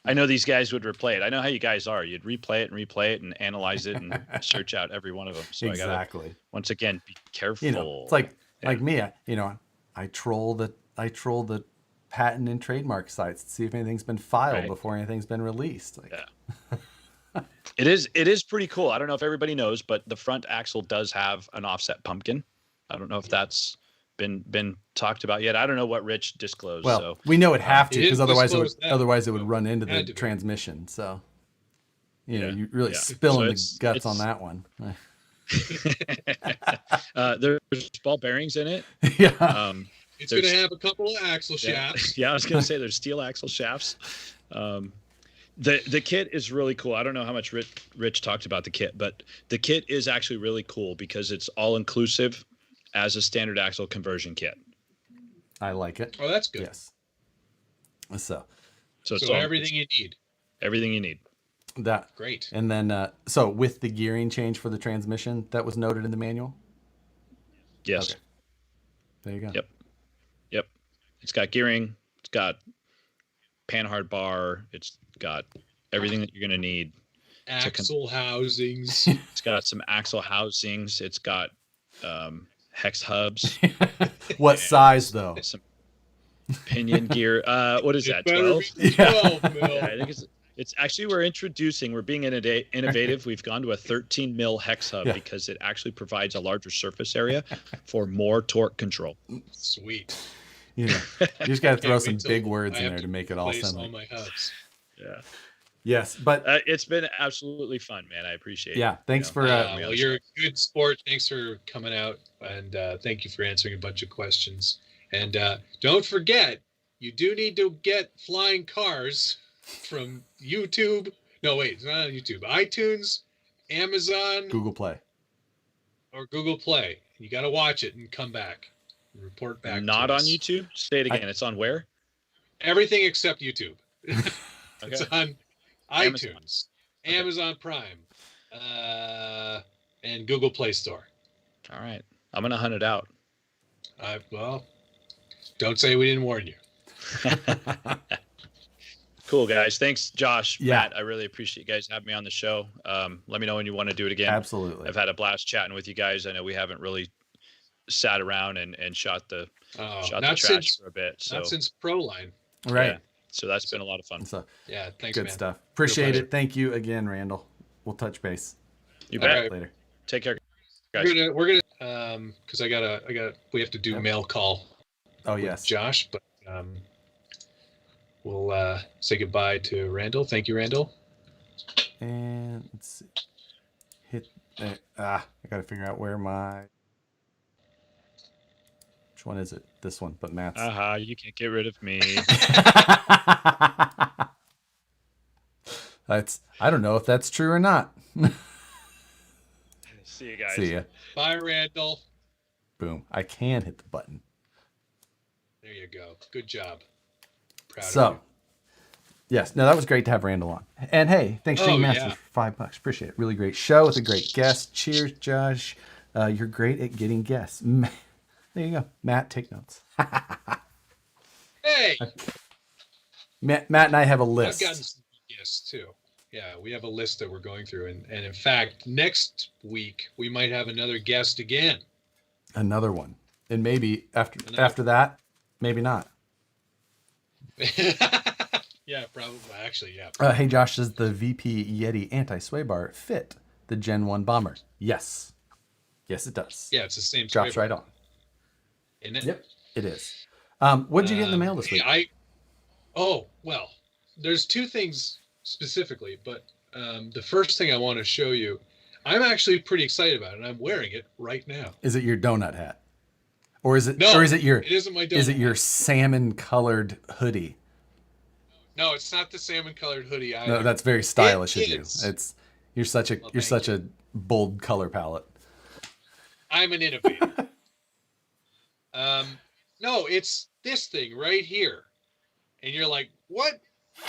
I know these guys would replay it. I know how you guys are. You'd replay it and analyze it and search out every one of them. So exactly. I gotta, once again, be careful. You know, it's like me. I troll the patent and trademark sites to see if anything's been filed before anything's been released. Like, yeah. It is pretty cool. I don't know if everybody knows, but the front axle does have an offset pumpkin. I don't know if that's been talked about yet. I don't know what Rich disclosed. Well, so we know it have to, because otherwise it would So run into the transmission. So you really spilling the guts on that one. There's ball bearings in it. Yeah. It's going to have a couple of axle shafts. Yeah, I was going to say there's steel axle shafts. The kit is really cool. I don't know how much Rich talked about the kit, but the kit is actually really cool because it's all inclusive as a standard axle conversion kit. I like it. Oh, that's good. Yes. So it's everything you need. Everything you need. That great. And then so with the gearing change for the transmission that was noted in the manual. Yes. Okay. There you go. Yep. It's got gearing. It's got panhard bar. It's got everything that you're going to need. Axle housings. It's got some axle housings. It's got hex hubs. What size though? Some pinion gear. What is that? 12? 12 mil. Yeah, I think it's actually, we're being innovative. We've gone to a 13 mil hex hub because it actually provides a larger surface area for more torque control. Sweet. You just got to throw some big words in there to make it all sound all like. my hubs. Yeah. Yes, but it's been absolutely fun, man. I appreciate it. Yeah, thanks for. Well, you're a good sport. Thanks for coming out, and thank you for answering a bunch of questions. And don't forget, you do need to get flying cars from YouTube. No, wait, it's not on YouTube. iTunes, Amazon, Google Play, or Google Play. You got to watch it and come back and report back. Not on YouTube. Say it again. It's on where? Everything except YouTube. Okay. It's on iTunes, Amazon Prime, and Google Play Store. All right, I'm gonna hunt it out. Well, don't say we didn't warn you. Cool, guys. Thanks, Josh. Yeah. Matt, I really appreciate you guys having me on the show. Let me know when you want to do it again. Absolutely. I've had a blast chatting with you guys. I know we haven't really sat around and shot the trash for a bit. So not since Proline. Right. Yeah. So that's been a lot of fun. So, yeah, thanks, good man. stuff. Appreciate it. Thank you again, Randall. We'll touch base. You bet. Right. Later. Take care, guys. We're gonna because we have to do mail call. Oh yes, Josh, but we'll say goodbye to Randall. Thank you, Randall. And let's see. I gotta figure out where which one is it? This one, but Matt's. You can't get rid of me. I don't know if that's true or not. See you guys. See ya. Bye, Randall. Boom. I can hit the button. There you go. Good job. Proud of you. Yes, no, that was great to have Randall on. And hey, thanks Shane Masters for $5. Appreciate it. Really great show with a great guest. Cheers, Josh. You're great at getting guests. There you go. Matt, take notes. Hey! Matt and I have a list. I've gotten some guests too. Yeah, we have a list that we're going through. And in fact, next week, we might have another guest again. Another one. And maybe after that, maybe not. Yeah, probably. Actually, yeah. Hey, Josh, does the VP Yeti anti-sway bar fit the Gen 1 bomber? Yes. Yes, it does. Yeah, it's the same. Drops right on. Isn't it? Yep, it is. What did you get in the mail this week? Well, there's two things specifically, but the first thing I want to show you, I'm actually pretty excited about it, and I'm wearing it right now. Is it your donut hat? Or is it No, or is it your it isn't my donut Is it your hat. salmon colored hoodie? No, it's not the salmon colored hoodie either. No, that's very stylish of you. Is. You're such a bold color palette. I'm an innovator. No, it's this thing right here. And you're like, what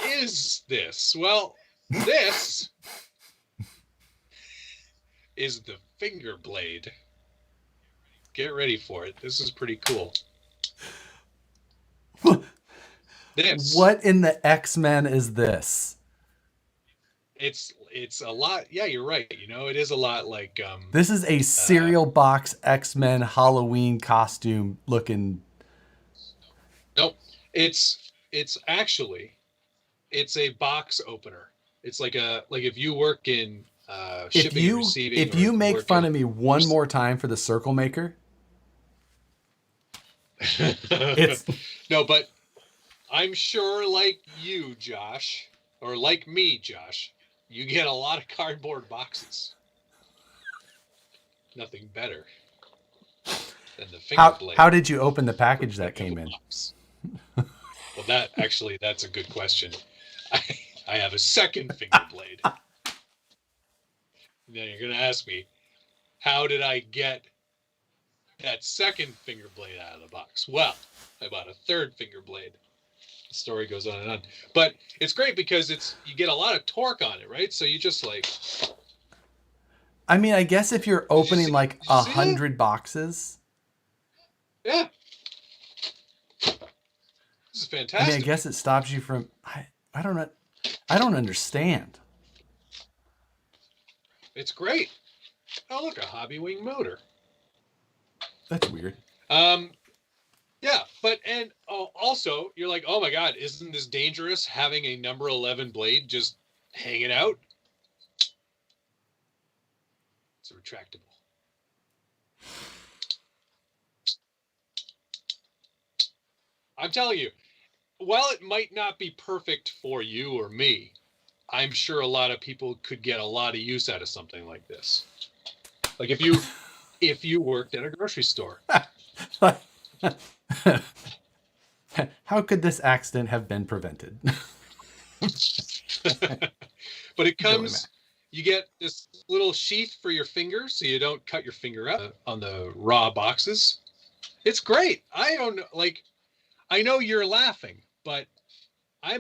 is this? Well, this is the finger blade. Get ready for it. This is pretty cool. This. What in the X-Men is this? It's a lot. Yeah, you're right. You know, it is a lot like This is a cereal box X-Men Halloween costume looking. Nope. It's actually it's a box opener. It's like if you work in shipping and receiving. If you make fun of me one more time for the circle maker, it's no, but I'm sure like you, Josh, or like me, Josh, you get a lot of cardboard boxes. Nothing better than the finger blade. How did you open the package that came in? Well, that's a good question. I have a second finger blade. Now you're going to ask me, how did I get that second finger blade out of the box? Well, I bought a third finger blade. The story goes on and on. But it's great because you get a lot of torque on it, right? So you just like... I mean, I guess if you're opening like 100 boxes. Yeah. This is fantastic. I mean, I guess it stops you from... I don't know. I don't understand. It's great. Oh, look, a Hobby Wing motor. That's weird. Yeah, but also you're like, oh my God, isn't this dangerous having a number 11 blade just hanging out? It's a retractable. I'm telling you, while it might not be perfect for you or me, I'm sure a lot of people could get a lot of use out of something like this. Like if you worked at a grocery store. How could this accident have been prevented? But it comes, you get this little sheath for your finger so you don't cut your finger up on the raw boxes. It's great. I don't know, like, I know you're laughing, but I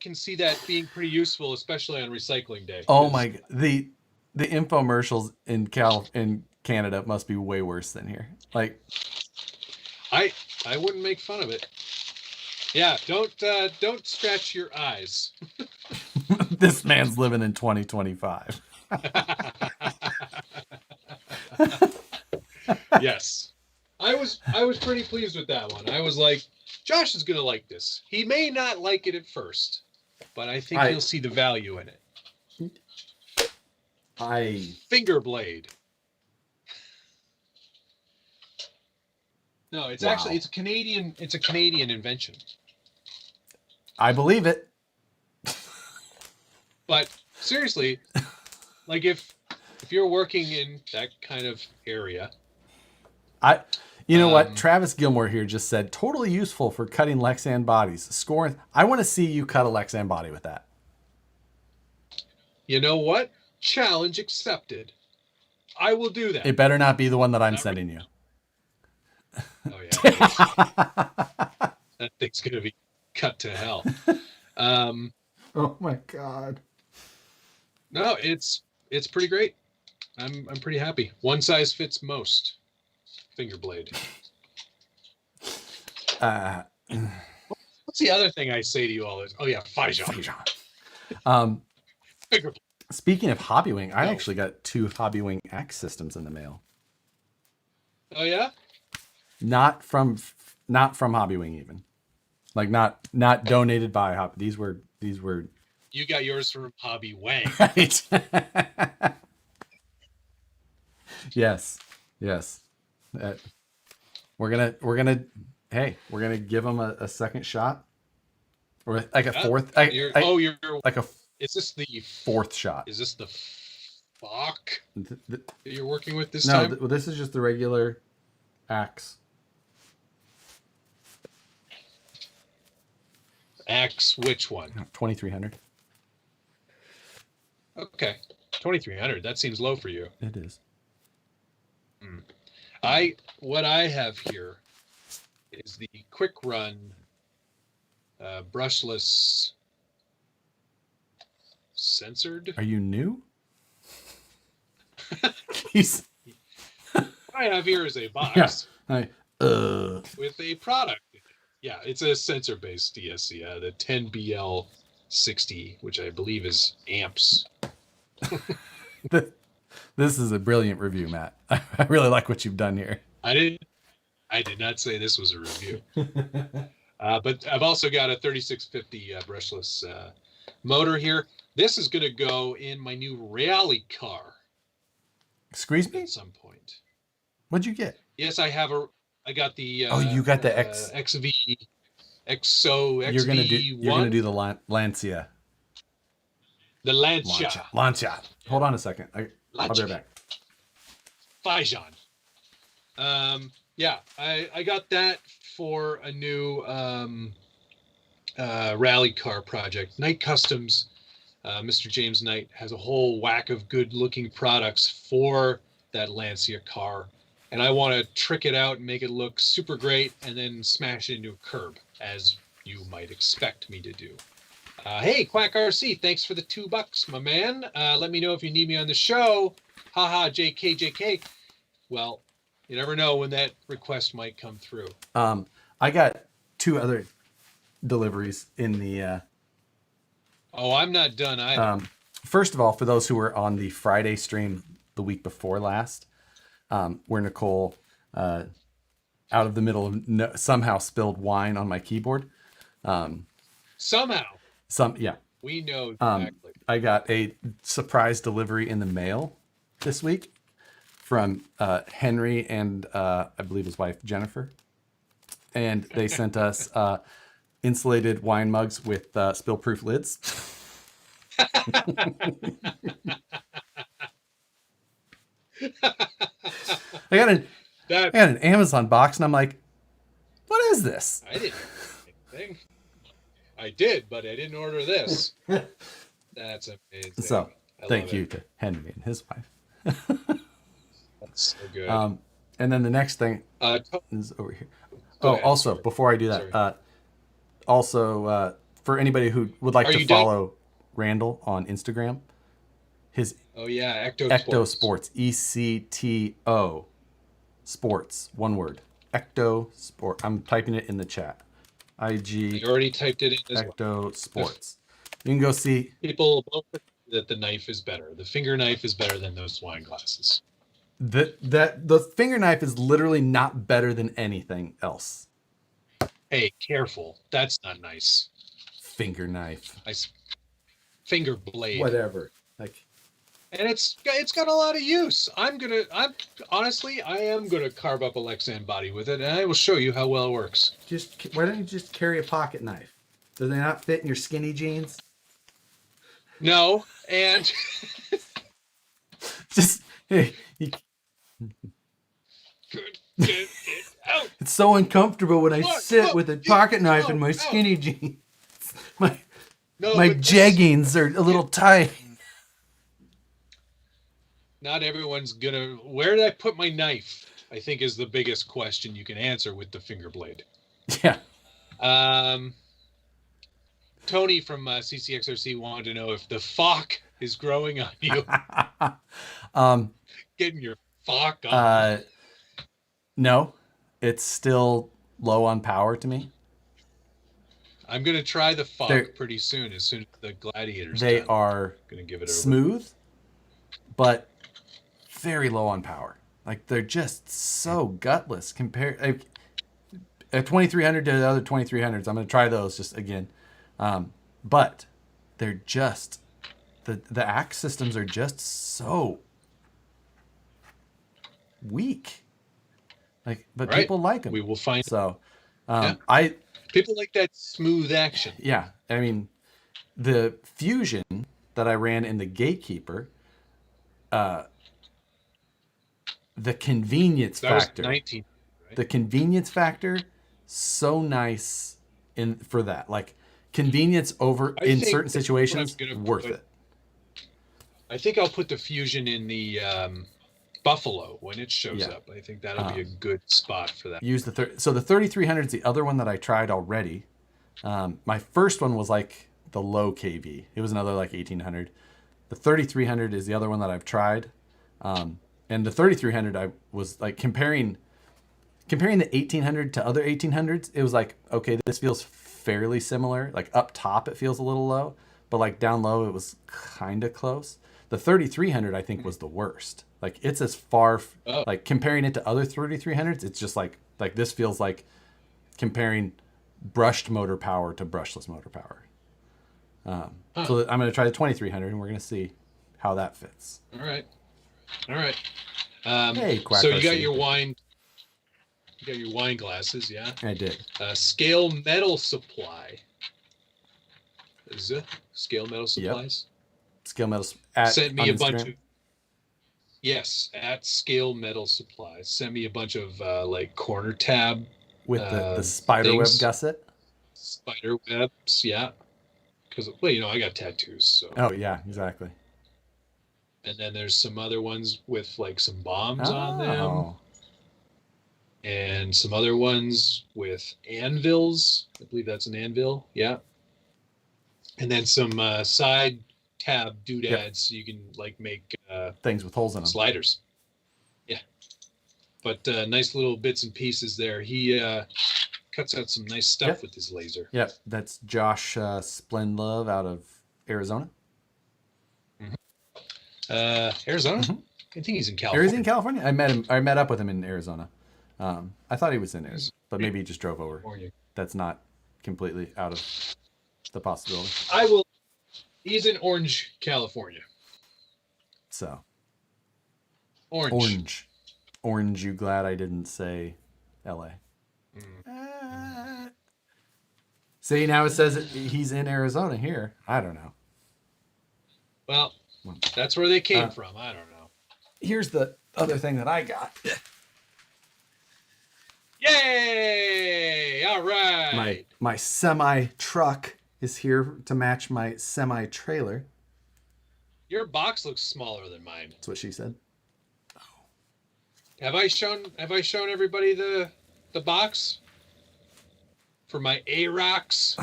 can see that being pretty useful, especially on recycling day. Oh my God. The infomercials in Canada must be way worse than here. Like, I wouldn't make fun of it. Yeah, don't scratch your eyes. This man's living in 2025. Yes. I was pretty pleased with that one. I was like, Josh is going to like this. He may not like it at first, but I think he'll see the value in it. Finger blade. No, it's actually it's a Canadian invention. I believe it. But seriously, like if you're working in that kind of area, you know what? Travis Gilmore here just said totally useful for cutting Lexan bodies. Scoring. I want to see you cut a Lexan body with that. You know what? Challenge accepted. I will do that. It better not be the one that I'm sending you. Oh yeah. That thing's gonna be cut to hell. Oh my God. No, it's pretty great. I'm pretty happy. One size fits most. Finger blade. What's the other thing I say to you all? Oh yeah, Fijan. Finger blade. Speaking of Hobbywing, I actually got 2 Hobbywing X systems in the mail. Oh yeah? Not from Hobbywing even. Like not donated by Hobby. These were You got yours from Hobby Wang. Right. Yes. We're gonna give them a second shot, or like a fourth. Is this the 4th shot? Is this the fuck that you're working with this time? No, this is just the regular axe. Axe, which one? 2300. Okay, 2300. That seems low for you. It is. What I have here is the Quick Run brushless censored. Are you new? What I have here is a box Yeah. with a product in it. Yeah, it's a sensor-based DSC, the 10BL60, which I believe is amps. This is a brilliant review, Matt. I really like what you've done here. I did not say this was a review. But I've also got a 3650 brushless motor here. This is going to go in my new rally car. Excuse me? At some point. What'd you get? Yes, I got the. Oh, you got the XV. XO. You're gonna do the Lancia. The Lancia. Lancia. Hold on a second. I'll be right back. Fajan. Yeah, I got that for a new rally car project. Knight Customs, Mr. James Knight has a whole whack of good-looking products for that Lancia car, and I want to trick it out and make it look super great, and then smash it into a curb, as you might expect me to do. Hey, Quack RC, thanks for the $2, my man. Let me know if you need me on the show. Haha, JK. Well, you never know when that request might come through. I got 2 other deliveries in the. Oh, I'm not done either. First of all, for those who were on the Friday stream the week before last, where Nicole, out of the middle of somehow spilled wine on my keyboard. Somehow. Yeah. We know exactly. I got a surprise delivery in the mail this week from Henry and I believe his wife Jennifer, and they sent us insulated wine mugs with spill-proof lids. I got an Amazon box, and I'm like, "What is this?" I didn't order anything. I did, but I didn't order this. That's amazing. So, thank you to Henry and his wife. That's so good. And then the next thing is over here. Also, before I do that, for anybody who would like to follow Randall on Instagram, his Ecto Sports, ECTO Sports, one word, Ecto Sport. I'm typing it in the chat. You already typed it in as Ecto Sports. You can go see. People that the knife is better. The finger knife is better than those wine glasses. The finger knife is literally not better than anything else. Hey, careful. That's not nice. Finger knife. Nice. Finger blade. Whatever. And it's got a lot of use. I am gonna carve up a Lexan body with it, and I will show you how well it works. Why don't you just carry a pocket knife? Do they not fit in your skinny jeans? No, and just hey. Get it out. It's so uncomfortable when I sit with a pocket knife in my skinny jeans. My jeggings are a little tight. Not everyone's gonna. Where did I put my knife? I think is the biggest question you can answer with the finger blade. Yeah. Tony from CCXRC wanted to know if the fock is growing on you. Getting your fock on. No, it's still low on power to me. I'm gonna try the fock pretty soon. As soon as the gladiators. They are gonna give it smooth, but very low on power. Like they're just so gutless compared. A 2300 to the other 2300s. I'm gonna try those just again, but they're just the axe systems are just so weak. But right. People like them. We will find. So, people like that smooth action. Yeah, I mean, the fusion that I ran in the Gatekeeper, the convenience factor. 19, right? The convenience factor, so nice for that. Like convenience in certain situations, worth it. I think I'll put the fusion in the Buffalo when it shows up. I think that'll be a good spot for that. Use the so the 3300 is the other one that I tried already. My first one was like the low KV. It was another like 1800. The 3300 is the other one that I've tried. And the 3300 I was like comparing comparing the 1800 to other 1800s, it was like, okay, this feels fairly similar. Like up top, it feels a little low, but like down low, it was kind of close. The 3300, I think, was the worst. Like it's as far, like comparing it to other 3300s, it's just like this feels like comparing brushed motor power to brushless motor power. So I'm going to try the 2300 and we're going to see how that fits. All right. Hey, Quack so RC. you got your wine. You got your wine glasses, yeah? I did. Scale Metal Supply. Is it Scale Metal Supplies? Yep. Scale Metal sent me a bunch Instagram? of. Yes, at Scale Metal Supplies. Sent me a bunch of like corner tab with the spider web gusset. Spider webs, yeah. Because I got tattoos, so. Oh yeah, exactly. And then there's some other ones with like some bombs on them. And some other ones with anvils. I believe that's an anvil. Yeah. And then some side tab doodads so you can like make things with holes in them. Sliders. Yeah. But nice little bits and pieces there. He cuts out some nice stuff with his laser. Yep. That's Josh Splendlove out of Arizona. Arizona? Mm-hmm. I think he's in California. Is he in California? I met up with him in Arizona. I thought he was in Arizona, but maybe he just drove over. That's not completely out of the possibility. He's in Orange, California. So. Orange. You glad I didn't say LA? See, now it says he's in Arizona here. I don't know. Well, that's where they came from. I don't know. Here's the other thing that I got. Yay! All right. My semi truck is here to match my semi trailer. Your box looks smaller than mine. That's what she said. Oh. Have I shown everybody the box for my A-Rocks?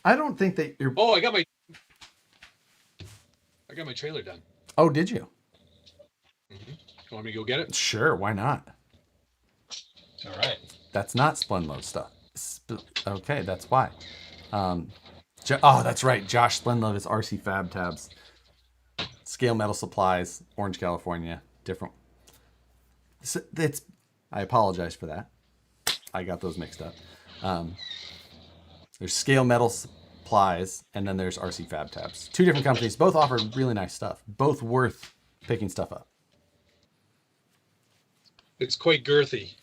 I don't think that you're. Oh, I got my trailer done. Oh, did you? Mm-hmm. You want me to go get it? Sure, why not? All right. That's not Splendlow stuff. Okay, that's why. That's right. Josh Splendlove is RC Fab Tabs. Scale Metal Supplies, Orange, California. Different. I apologize for that. I got those mixed up. There's Scale Metal Supplies, and then there's RC Fab Tabs. Two different companies. Both offer really nice stuff. Both worth picking stuff up. It's quite girthy.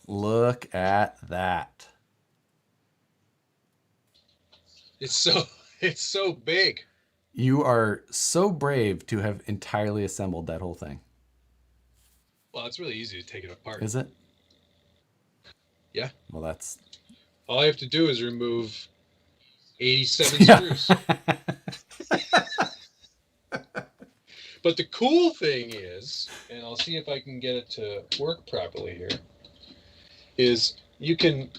Look at that. It's so big. You are so brave to have entirely assembled that whole thing. Well, it's really easy to take it apart. Is it? Yeah. Well, that's... All I have to do is remove 87 screws. But the cool thing is, and I'll see if I can get it to work properly here, is you can,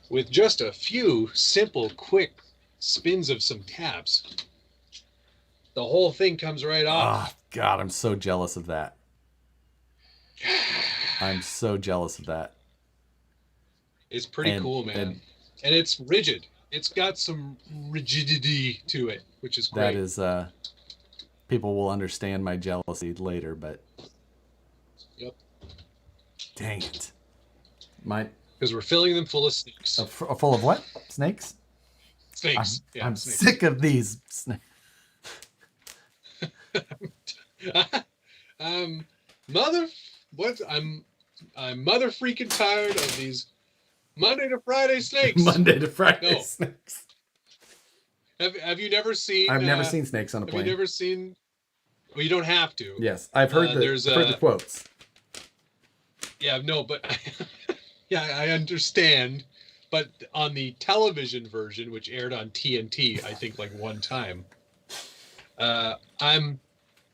with just a few simple, quick spins of some tabs, the whole thing comes right off. Oh, God, I'm so jealous of that. I'm so jealous of that. It's pretty cool, man. And it's rigid. It's got some rigidity to it, which is great. That is, people will understand my jealousy later, but... Yep. Dang it. Because we're filling them full of snakes. Full of what? Snakes? Snakes. I'm sick of these snakes. I'm mother freaking tired of these Monday to Friday snakes. Monday to Friday snakes. Have you never seen? I've never seen snakes on a plane. Have you never seen? Well, you don't have to. Yes, I've heard the quotes. Yeah, no, but yeah, I understand. But on the television version, which aired on TNT, I think like one time, I'm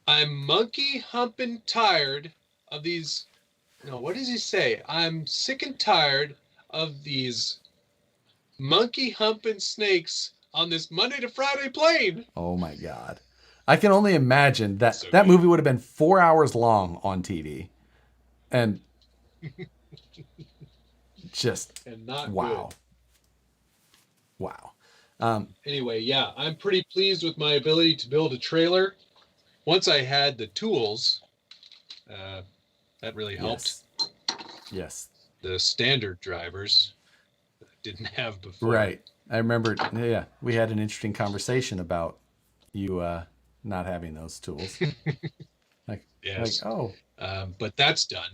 monkey humping tired of these. No, what does he say? I'm sick and tired of these monkey humping snakes on this Monday to Friday plane. Oh my God. I can only imagine that movie would have been 4 hours long on TV. And just and not wow. good. Wow. Anyway, yeah, I'm pretty pleased with my ability to build a trailer. Once I had the tools, that really helped. Yes. The standard drivers that I didn't have before. Right. I remember, yeah, we had an interesting conversation about you not having those tools. Yes. Oh. But that's done.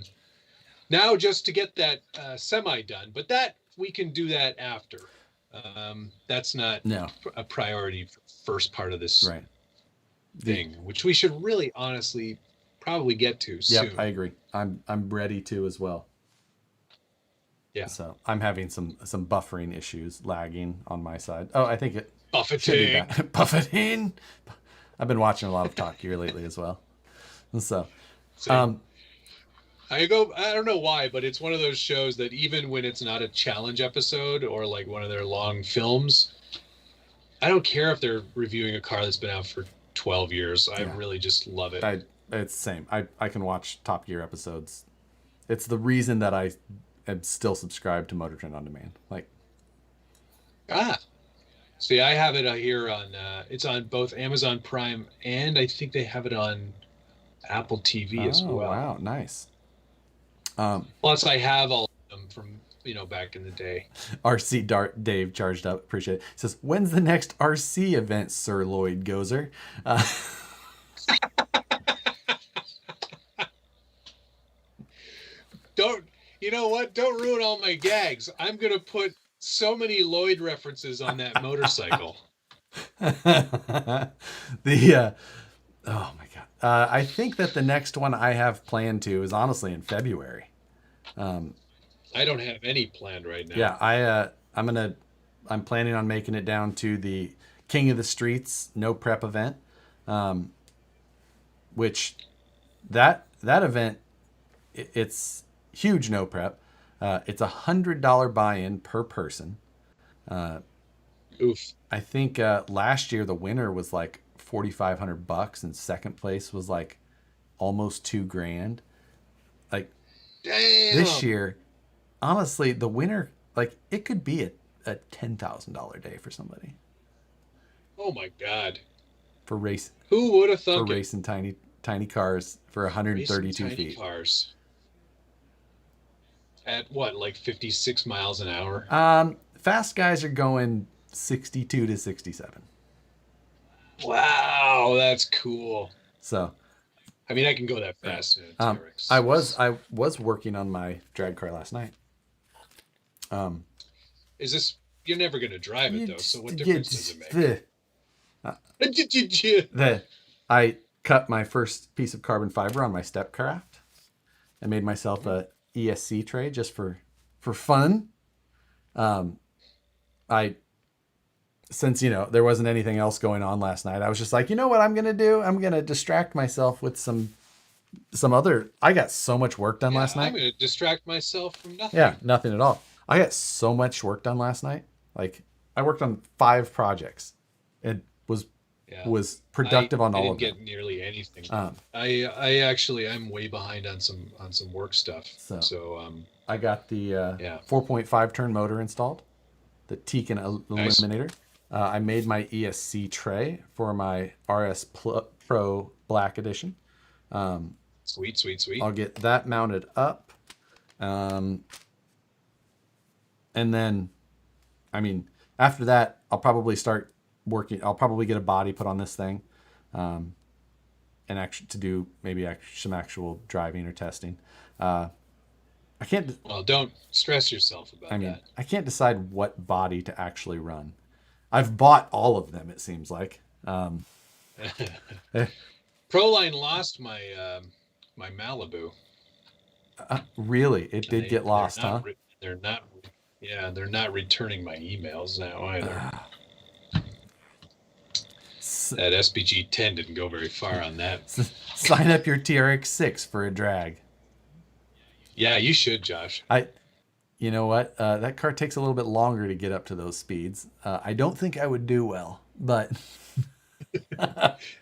Now just to get that semi done, but that we can do that after. That's not a priority for the first part of this thing, which we should really honestly probably get to soon. Yep, I agree. I'm ready to as well. Yeah. So I'm having some buffering issues, lagging on my side. Oh, I think it buffeting. Buffeting. I've been watching a lot of Top Gear lately as well. And so I don't know why, but it's one of those shows that even when it's not a challenge episode or like one of their long films, I don't care if they're reviewing a car that's been out for 12 years. I really just love it. It's the same. I can watch Top Gear episodes. It's the reason that I am still subscribed to Motor Trend On Demand. See, I have it here on, it's on both Amazon Prime and I think they have it on Apple TV as well. Wow, nice. Plus, I have all of them from back in the day. RC Dave charged up. Appreciate it. Says, when's the next RC event, Sir Lloyd Gozer? You know what? Don't ruin all my gags. I'm gonna put so many Lloyd references on that motorcycle. Oh my god! I think that the next one I have planned to is honestly in February. I don't have any planned right now. Yeah, I'm planning on making it down to the King of the Streets no prep event, which that event it's huge no prep. It's $100 buy-in per person. Oof. I think last year the winner was like $4,500 and second place was like almost $2,000. Like, damn. This year, honestly, the winner, like, it could be a $10,000 day for somebody. Oh my god. For race. Who would have thought? For racing tiny cars for 132 tiny feet. Cars. At what, like 56 miles an hour? Fast guys are going 62 to 67. Wow, that's cool. So, I mean, I can go that fast in a TRX. I was working on my drag car last night. Is this? You're never going to drive it though. So what difference does it make? I cut my first piece of carbon fiber on my step craft. I made myself a ESC tray just for fun. Since there wasn't anything else going on last night, I was just like, you know what I'm gonna do? I'm gonna distract myself with some other. I got so much work done last night. I'm gonna distract myself from nothing. Yeah, nothing at all. I got so much work done last night. Like, I worked on 5 projects. It was productive on all of them. I didn't get nearly anything. I'm way behind on some work stuff. So I got the 4.5 turn motor installed, the Tekin eliminator. I made my ESC tray for my RS Pro Black Edition. Sweet. I'll get that mounted up. And then, I mean, after that, I'll probably start working. I'll probably get a body put on this thing, and actually to do maybe some actual driving or testing. I can't. Well, don't stress yourself about that. I can't decide what body to actually run. I've bought all of them. It seems like. Proline lost my my Malibu. Really, it did get lost, huh? They're not. Yeah, they're not returning my emails now either. That SBG 10 didn't go very far on that. Sign up your TRX 6 for a drag. Yeah, you should, Josh. You know what? That car takes a little bit longer to get up to those speeds. I don't think I would do well, but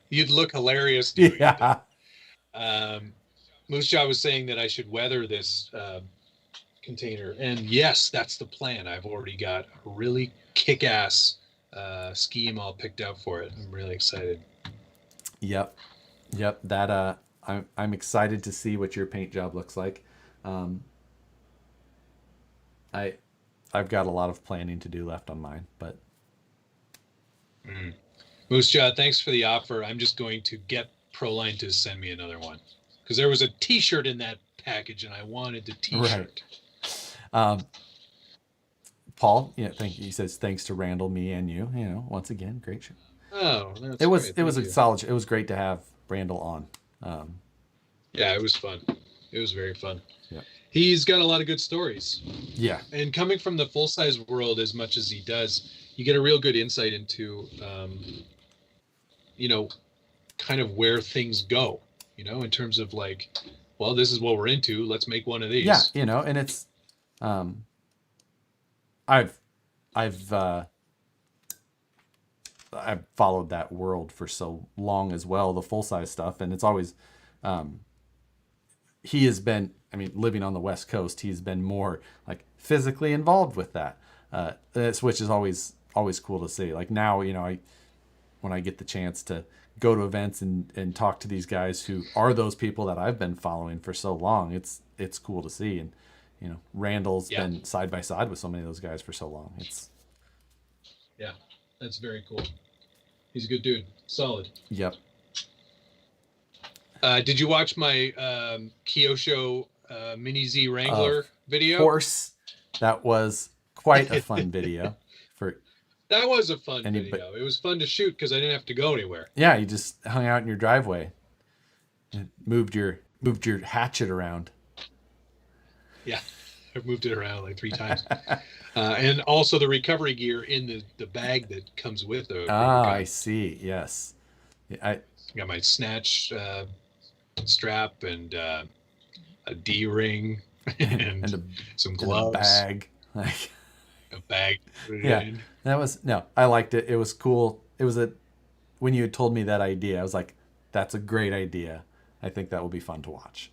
you'd look hilarious doing it. Moose Jaw was saying that I should weather this container, and yes, that's the plan. I've already got a really kick-ass scheme all picked out for it. I'm really excited. Yep. That I'm excited to see what your paint job looks like. I've got a lot of planning to do left on mine, but Moose Jaw, thanks for the offer. I'm just going to get Proline to send me another one, because there was a T-shirt in that package, and I wanted the T-shirt. Right. Paul, thank you. He says thanks to Randall, me, and you. Once again, great show. Oh, that's it was great. It was a solid. It was great to have Randall on. Yeah, it was fun. It was very fun. Yeah. He's got a lot of good stories. Yeah. And coming from the full size world as much as he does, you get a real good insight into, kind of where things go, in terms of like, well, this is what we're into. Let's make one of these. Yeah. And it's, I've followed that world for so long as well, the full size stuff. And it's always, he has been, living on the West Coast, he's been more like physically involved with that, which is always cool to see. Like now, when I get the chance to go to events and talk to these guys who are those people that I've been following for so long, it's cool to see. And, Randall's been side by side with so many of those guys for so long. Yeah, that's very cool. He's a good dude. Solid. Yep. Did you watch my Kyosho Mini Z Wrangler video? Of course. That was quite a fun video. That was a fun video. It was fun to shoot because I didn't have to go anywhere. Yeah, you just hung out in your driveway and moved your hatchet around. Yeah, I've moved it around like 3 times. And also the recovery gear in the bag that comes with it. I see. Yes. I got my snatch strap and a D-ring and some gloves. And a bag. A bag. Yeah. I liked it. It was cool. It was when you had told me that idea, I was like, that's a great idea. I think that will be fun to watch.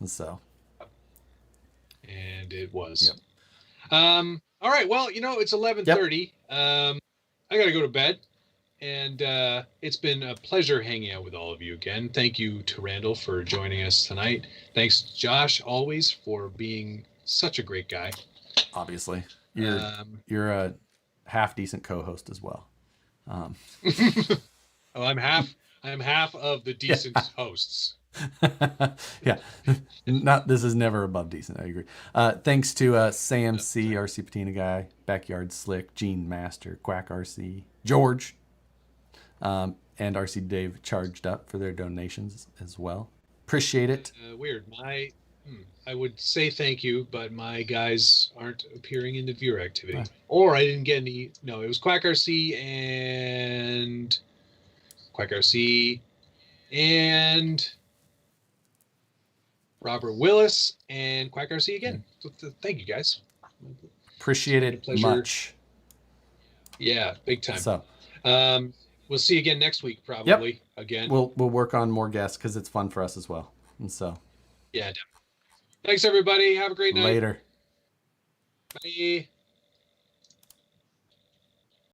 And so. And it was. Yep. All right. Well, it's 11:30. Yep. I got to go to bed. And it's been a pleasure hanging out with all of you again. Thank you to Randall for joining us tonight. Thanks, Josh, always for being such a great guy. Obviously. You're a half decent co-host as well. Oh, I'm half of the decent hosts. Yeah. This is never above decent. I agree. Thanks to Sam C, RC Patina Guy, Backyard Slick, Gene Master, Quack RC, George, and RC Dave Charged Up for their donations as well. Appreciate it. Weird. I would say thank you, but my guys aren't appearing in the viewer activity. Right. Or I didn't get any. No, it was Quack RC and Robert Willis and Quack RC again. So thank you guys. Appreciate it much. Yeah, big time. So, we'll see you again next week, probably. Yep. Again. We'll work on more guests because it's fun for us as well. And so. Yeah, definitely. Thanks, everybody. Have a great night. Later. Bye.